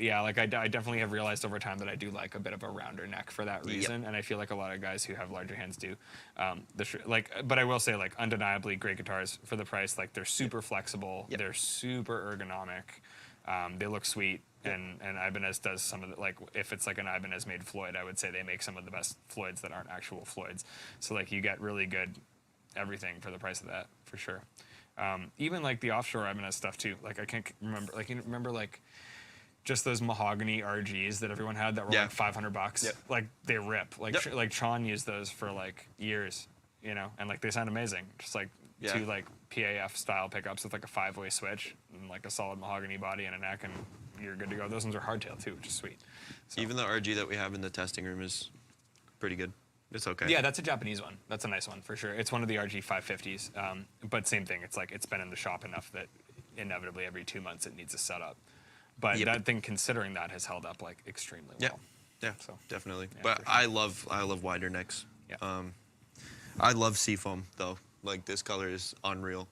Speaker 2: Yeah. Like I definitely have realized over time that I do like a bit of a rounder neck for that reason, and I feel like a lot of guys who have larger hands do. But I will say, like, undeniably great guitars for the price. Like they're super flexible. They're super ergonomic. They look sweet. And Ibanez does some of the, like, if it's like an Ibanez made Floyd, I would say they make some of the best Floyds that aren't actual Floyds. So like you get really good everything for the price of that, for sure. Even like the offshore Ibanez stuff too. Like I can't remember, like you remember like just those mahogany RGs that everyone had that were like $500. Like they rip. Like like Sean used those for like years, and like they sound amazing. Just like two like PAF style pickups with like a 5-way switch and like a solid mahogany body and a neck, and you're good to go. Those ones are hardtail too, which is sweet. So.
Speaker 1: Even the RG that we have in the testing room is pretty good. It's okay.
Speaker 2: Yeah, that's a Japanese one. That's a nice one for sure. It's one of the RG 550s. But same thing. It's like it's been in the shop enough that inevitably every 2 months it needs a setup. But that thing, considering that, has held up like extremely well.
Speaker 1: Yeah,
Speaker 2: so,
Speaker 1: definitely.
Speaker 2: Yeah,
Speaker 1: but
Speaker 2: sure.
Speaker 1: I love wider necks.
Speaker 2: Yeah.
Speaker 1: I love seafoam though. Like this color is unreal,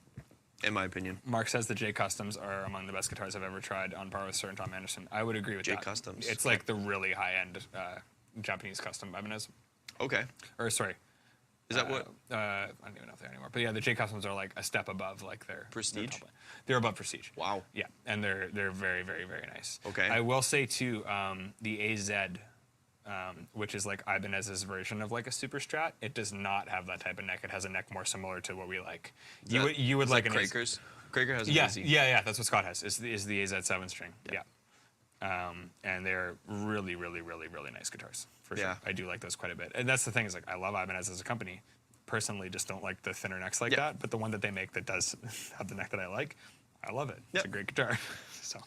Speaker 1: in my opinion.
Speaker 2: Mark says the J Customs are among the best guitars I've ever tried, on par with Sir and Tom Anderson. I would agree with that.
Speaker 1: J Customs.
Speaker 2: It's like the really high end Japanese custom Ibanez.
Speaker 1: Okay.
Speaker 2: Or sorry.
Speaker 1: Is that what?
Speaker 2: I don't even know if they are anymore. But yeah, the J Customs are like a step above like their
Speaker 1: Prestige.
Speaker 2: They're above Prestige.
Speaker 1: Wow.
Speaker 2: Yeah, and they're very nice.
Speaker 1: Okay.
Speaker 2: I will say too, the AZ, which is like Ibanez's version of like a Super Strat, it does not have that type of neck. It has a neck more similar to what we like. You would like an
Speaker 1: Kraker's. Kraker has an
Speaker 2: yeah,
Speaker 1: AZ.
Speaker 2: yeah. That's what Scott has. Is the AZ 7-string. Yeah. And they're really nice guitars. For sure. I do like those quite a bit. And that's the thing, is like I love Ibanez as a company. Personally, just don't like the thinner necks like that. But the one that they make that does have the neck that I like, I love it. It's a great guitar. So.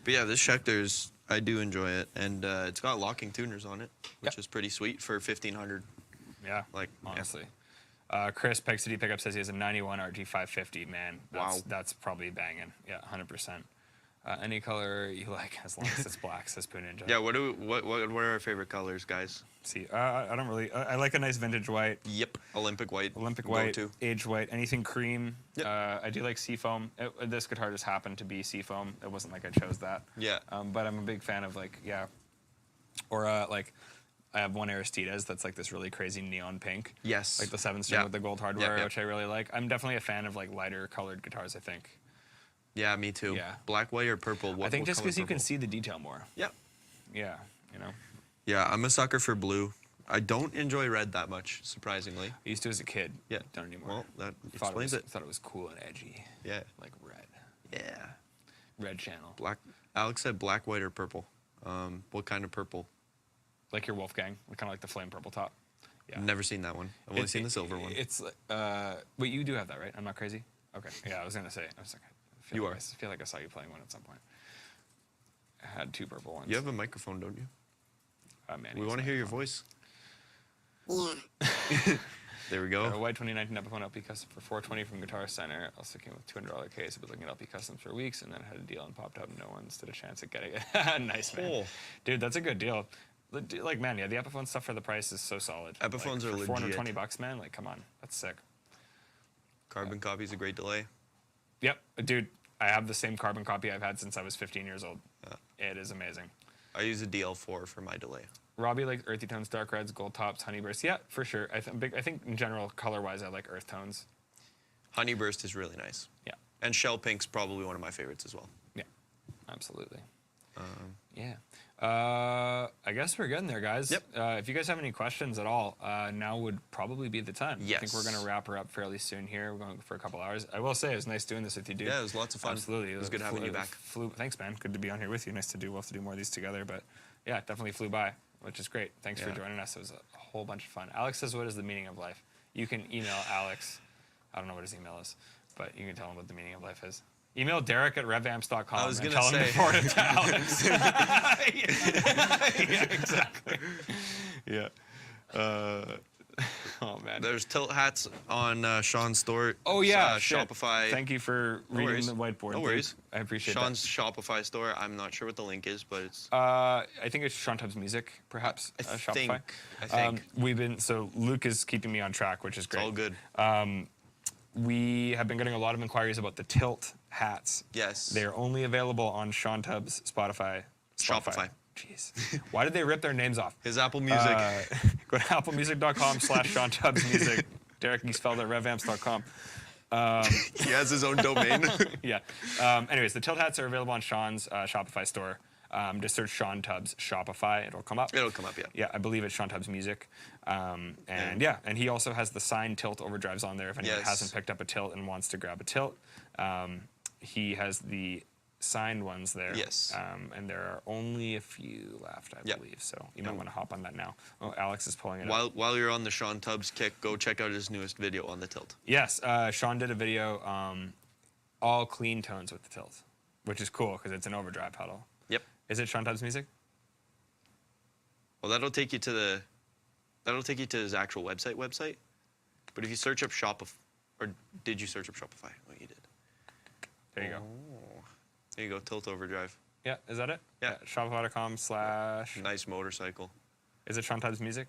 Speaker 1: But yeah, this Schecter's, I do enjoy it, and it's got locking tuners on it, which is pretty sweet for $1,500.
Speaker 2: Yeah,
Speaker 1: like
Speaker 2: honestly. Chris Peg City Pickup says he has a 91 RG 550. Man, that's probably banging. Yeah, 100%. Any color you like, as long as it's black, says Poo Ninja.
Speaker 1: Yeah. What are our favorite colors, guys?
Speaker 2: See, I don't really. I like a nice vintage white.
Speaker 1: Yep. Olympic white.
Speaker 2: Olympic
Speaker 1: Go
Speaker 2: white,
Speaker 1: to.
Speaker 2: aged white, anything cream.
Speaker 1: Yep.
Speaker 2: I do like seafoam. This guitar just happened to be seafoam. It wasn't like I chose that.
Speaker 1: Yeah.
Speaker 2: But I'm a big fan of or like I have one Aristides that's like this really crazy neon pink.
Speaker 1: Yes.
Speaker 2: Like the 7-string with the gold hardware,
Speaker 1: Yep.
Speaker 2: which I really like. I'm definitely a fan of like lighter colored guitars, I think.
Speaker 1: Yeah, me too.
Speaker 2: Yeah.
Speaker 1: Black, white, or purple?
Speaker 2: I think just because you can
Speaker 1: purple?
Speaker 2: see the detail more.
Speaker 1: Yep.
Speaker 2: Yeah, you know.
Speaker 1: Yeah, I'm a sucker for blue. I don't enjoy red that much, surprisingly.
Speaker 2: I used to as a kid.
Speaker 1: Yeah.
Speaker 2: Don't anymore.
Speaker 1: Well, that
Speaker 2: thought
Speaker 1: explains it.
Speaker 2: Thought it was cool and edgy.
Speaker 1: Yeah.
Speaker 2: Like red.
Speaker 1: Yeah.
Speaker 2: Red channel.
Speaker 1: Black. Alex said black, white, or purple. What kind of purple?
Speaker 2: Like your Wolfgang, kind of like the flame purple top. Yeah.
Speaker 1: Never seen that one. I've only seen the silver one.
Speaker 2: It's wait, you do have that, right? I'm not crazy. Okay. Yeah, I was gonna say. I was like, I feel like I saw you playing one at some point. I had 2 purple ones.
Speaker 1: You have a microphone, don't you?
Speaker 2: Man,
Speaker 1: We want to hear your voice.
Speaker 5: Yeah.
Speaker 1: There we
Speaker 2: A
Speaker 1: go.
Speaker 2: white 2019 Epiphone LP custom for $420 from Guitar Center. Also came with $200 case. I was looking at LP customs for weeks, and then had a deal and popped up. No one stood a chance at getting it. Nice, man.
Speaker 1: Oh.
Speaker 2: Dude, that's a good deal. Like, man, yeah, the Epiphone stuff for the price is so solid.
Speaker 1: Epiphones
Speaker 2: like,
Speaker 1: are
Speaker 2: for
Speaker 1: legit.
Speaker 2: $420, man. Like, come on, that's sick.
Speaker 1: Carbon copy's a great delay.
Speaker 2: Yep, dude. I have the same carbon copy I've had since I was 15 years old. It is amazing.
Speaker 1: I use a DL4 for my delay.
Speaker 2: Robbie likes earthy tones, dark reds, gold tops, honeyburst. Yeah, for sure. I think in general, color-wise, I like earth tones.
Speaker 1: Honeyburst is really nice.
Speaker 2: Yeah,
Speaker 1: And Shell Pink's probably one of my favorites as well.
Speaker 2: yeah, absolutely. Yeah. I guess we're getting there, guys.
Speaker 1: Yep.
Speaker 2: If you guys have any questions at all, now would probably be the time. I think we're
Speaker 1: Yes.
Speaker 2: going to wrap her up fairly soon here. We're going for a couple hours. I will say it was nice doing this with you, dude.
Speaker 1: Yeah, it was lots of fun.
Speaker 2: Absolutely.
Speaker 1: It was good having you back.
Speaker 2: Thanks, man. Good to be on here with you. Nice to do. We'll have to do more of these together. But yeah, it definitely flew by, which is great. Thanks for
Speaker 1: Yeah.
Speaker 2: joining us. It was a whole bunch of fun. Alex says, what is the meaning of life? You can email Alex. I don't know what his email is, but you can tell him what the meaning of life is. Email Derek at revamps.com
Speaker 1: I was
Speaker 2: and
Speaker 1: gonna
Speaker 2: tell him to
Speaker 1: say.
Speaker 2: forward it to Alex. Yeah, exactly. Yeah. Oh, man.
Speaker 1: There's tilt hats on Sean's store.
Speaker 2: Oh, yeah. shit.
Speaker 1: Shopify.
Speaker 2: Thank you for
Speaker 1: No
Speaker 2: reading
Speaker 1: worries.
Speaker 2: the whiteboard.
Speaker 1: No worries.
Speaker 2: I appreciate
Speaker 1: Sean's Shopify store. I'm not sure what the link is, but it's.
Speaker 2: that. I think it's Sean Tubbs Music, perhaps.
Speaker 1: I
Speaker 2: Shopify.
Speaker 1: think.
Speaker 2: So Luke is keeping me on track, which is
Speaker 1: It's
Speaker 2: great.
Speaker 1: all good.
Speaker 2: We have been getting a lot of inquiries about the tilt hats.
Speaker 1: Yes.
Speaker 2: They're only available on Sean Tubbs Spotify.
Speaker 1: Shopify.
Speaker 2: Jeez. Why did they rip their names off?
Speaker 1: His Apple Music.
Speaker 2: Go to applemusic.com/Sean Tubbs Music. Derek, you spelled it revamps.com.
Speaker 1: He has his own domain.
Speaker 2: Yeah. Anyways, the tilt hats are available on Sean's Shopify store. Just search Sean Tubbs Shopify. It'll come up.
Speaker 1: It'll come up, yeah.
Speaker 2: Yeah, I believe it's Sean Tubbs Music. And he also has the signed tilt overdrives on there if anyone
Speaker 1: Yes.
Speaker 2: hasn't picked up a tilt and wants to grab a tilt. He has the signed ones there.
Speaker 1: Yes.
Speaker 2: And there are only a few left, I
Speaker 1: Yep.
Speaker 2: believe. So you might want to hop on that now. Oh, Alex is pulling it up.
Speaker 1: While you're on the Sean Tubbs kick, go check out his newest video on the tilt.
Speaker 2: Yes, Sean did a video, all clean tones with the tilt, which is cool because it's an overdrive pedal.
Speaker 1: Yep.
Speaker 2: Is it Sean Tubbs Music?
Speaker 1: Well, that'll take you to his actual website. But if you search up Shopify, or did you search up Shopify? Oh, you did.
Speaker 2: There you go.
Speaker 1: Oh. There you go. Tilt overdrive.
Speaker 2: Yeah, is that it?
Speaker 1: Yeah.
Speaker 2: Shopify.com/
Speaker 1: Nice motorcycle.
Speaker 2: Is it Sean Tubbs Music?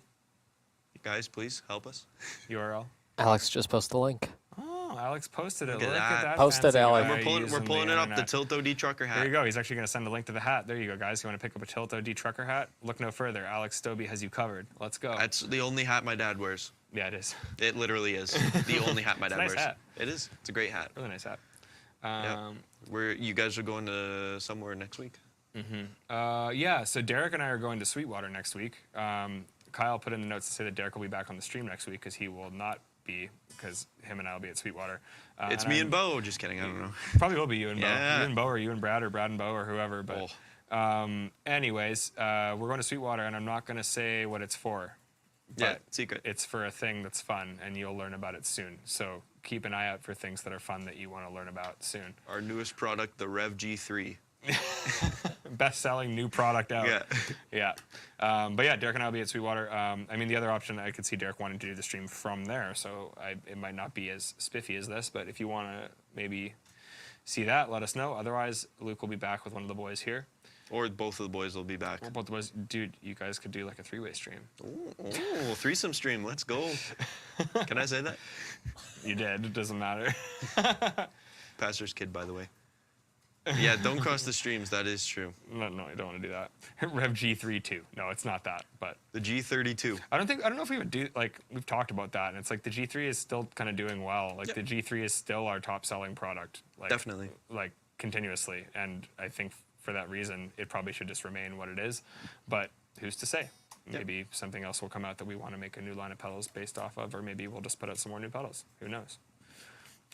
Speaker 1: Guys, please help us.
Speaker 2: URL.
Speaker 3: Alex just posted the link.
Speaker 2: Oh, Alex posted it.
Speaker 1: Look at
Speaker 2: Look
Speaker 1: that.
Speaker 2: at that.
Speaker 3: Post it,
Speaker 2: fancy
Speaker 3: Alex.
Speaker 2: guy
Speaker 1: We're pulling
Speaker 2: using
Speaker 1: it up. The
Speaker 2: internet.
Speaker 1: Tilt OD trucker hat.
Speaker 2: There you go. He's actually going to send a link to the hat. There you go, guys. You want to pick up a Tilt OD trucker hat? Look no further. Alex Stobie has you covered. Let's go.
Speaker 1: That's the only hat my dad wears.
Speaker 2: Yeah, it is.
Speaker 1: It literally is the only hat my dad
Speaker 2: nice
Speaker 1: wears.
Speaker 2: hat.
Speaker 1: It is. It's a great hat.
Speaker 2: Really nice hat.
Speaker 1: Yeah. You guys are going to somewhere next week?
Speaker 2: Yeah, so Derek and I are going to Sweetwater next week. Kyle put in the notes to say that Derek will be back on the stream next week because he will not be, because him and I will be at Sweetwater.
Speaker 1: It's me and Bo. Just kidding. I don't know.
Speaker 2: Probably will be you and Bo.
Speaker 1: Yeah.
Speaker 2: You and Bo, or you and Brad, or Brad and Bo, or whoever. But anyways, we're going to Sweetwater, and I'm not going to say what it's for.
Speaker 1: Yeah,
Speaker 2: But
Speaker 1: secret.
Speaker 2: it's for a thing that's fun, and you'll learn about it soon. So keep an eye out for things that are fun that you want to learn about soon.
Speaker 1: Our newest product, the Rev G3.
Speaker 2: Best-selling new product out.
Speaker 1: Yeah.
Speaker 2: Yeah. But yeah, Derek and I will be at Sweetwater. I mean, the other option, I could see Derek wanting to do the stream from there, so it might not be as spiffy as this, but if you want to maybe see that, let us know. Otherwise, Luke will be back with one of the boys here.
Speaker 1: Or both of the boys will be back.
Speaker 2: Or both the boys. Dude, you guys could do like a 3-way stream.
Speaker 1: Ooh, threesome stream. Let's go. Can I say that?
Speaker 2: You did. It doesn't matter.
Speaker 1: Pastor's kid, by the way. Yeah, don't cross the streams. That is true.
Speaker 2: No, I don't want to do that. Rev G32. No, it's not that. But
Speaker 1: The G32.
Speaker 2: I don't know if we would do, like, we've talked about that, and it's like the G3 is still kind of doing well. Like,
Speaker 1: Yep.
Speaker 2: the G3 is still our top selling product. Like,
Speaker 1: Definitely.
Speaker 2: Like, continuously. And I think for that reason, it probably should just remain what it is. But who's to say? Maybe something else will come out that we want to make a new line of pedals based off of, or maybe we'll just put out some more new pedals. Who knows?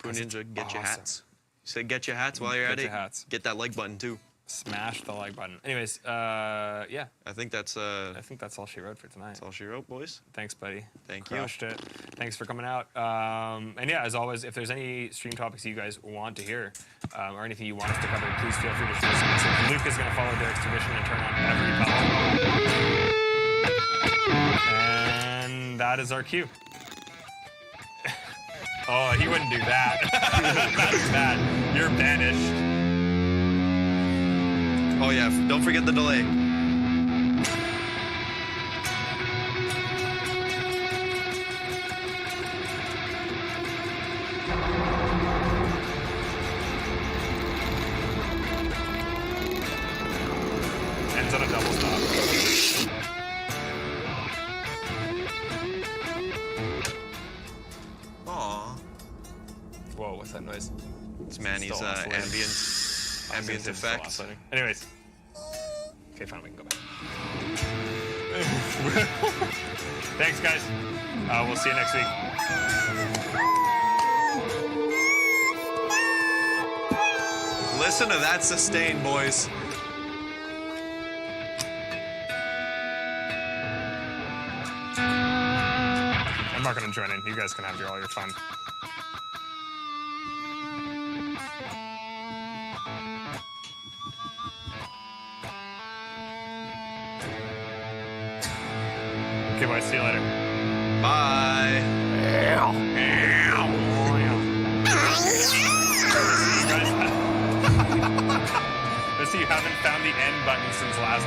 Speaker 1: Poo Ninja, get your
Speaker 2: awesome.
Speaker 1: hats. You said get your hats while you're
Speaker 2: Get
Speaker 1: at it.
Speaker 2: your hats.
Speaker 1: Get that like button, too.
Speaker 2: Smash the like button. Anyways, yeah.
Speaker 1: I think that's
Speaker 2: I think that's all she wrote for tonight.
Speaker 1: all she wrote, boys.
Speaker 2: Thanks, buddy.
Speaker 1: Thank you.
Speaker 2: Crushed it. Thanks for coming out. And yeah, as always, if there's any stream topics you guys want to hear or anything you want us to cover, please feel free to shoot us a message. Luke is going to follow Derek's tradition and turn on every pedal. And that is our cue. Oh, he wouldn't do that. That's bad. You're banished.
Speaker 1: Oh, yeah. Don't forget the delay.
Speaker 2: Ends on a double stop.
Speaker 1: Aw.
Speaker 2: Whoa, what's that noise?
Speaker 1: It's Manny's
Speaker 2: Still oscillating.
Speaker 1: ambient
Speaker 2: Still
Speaker 1: effect.
Speaker 2: oscillating. Anyways. Okay, fine, we can go back. Thanks, guys. We'll see you next week.
Speaker 1: Listen to that sustain, boys.
Speaker 2: I'm not going to join in. You guys can have all your fun. Okay, boys. See you later.
Speaker 1: Bye.
Speaker 2: Let's see, you haven't found the end button since last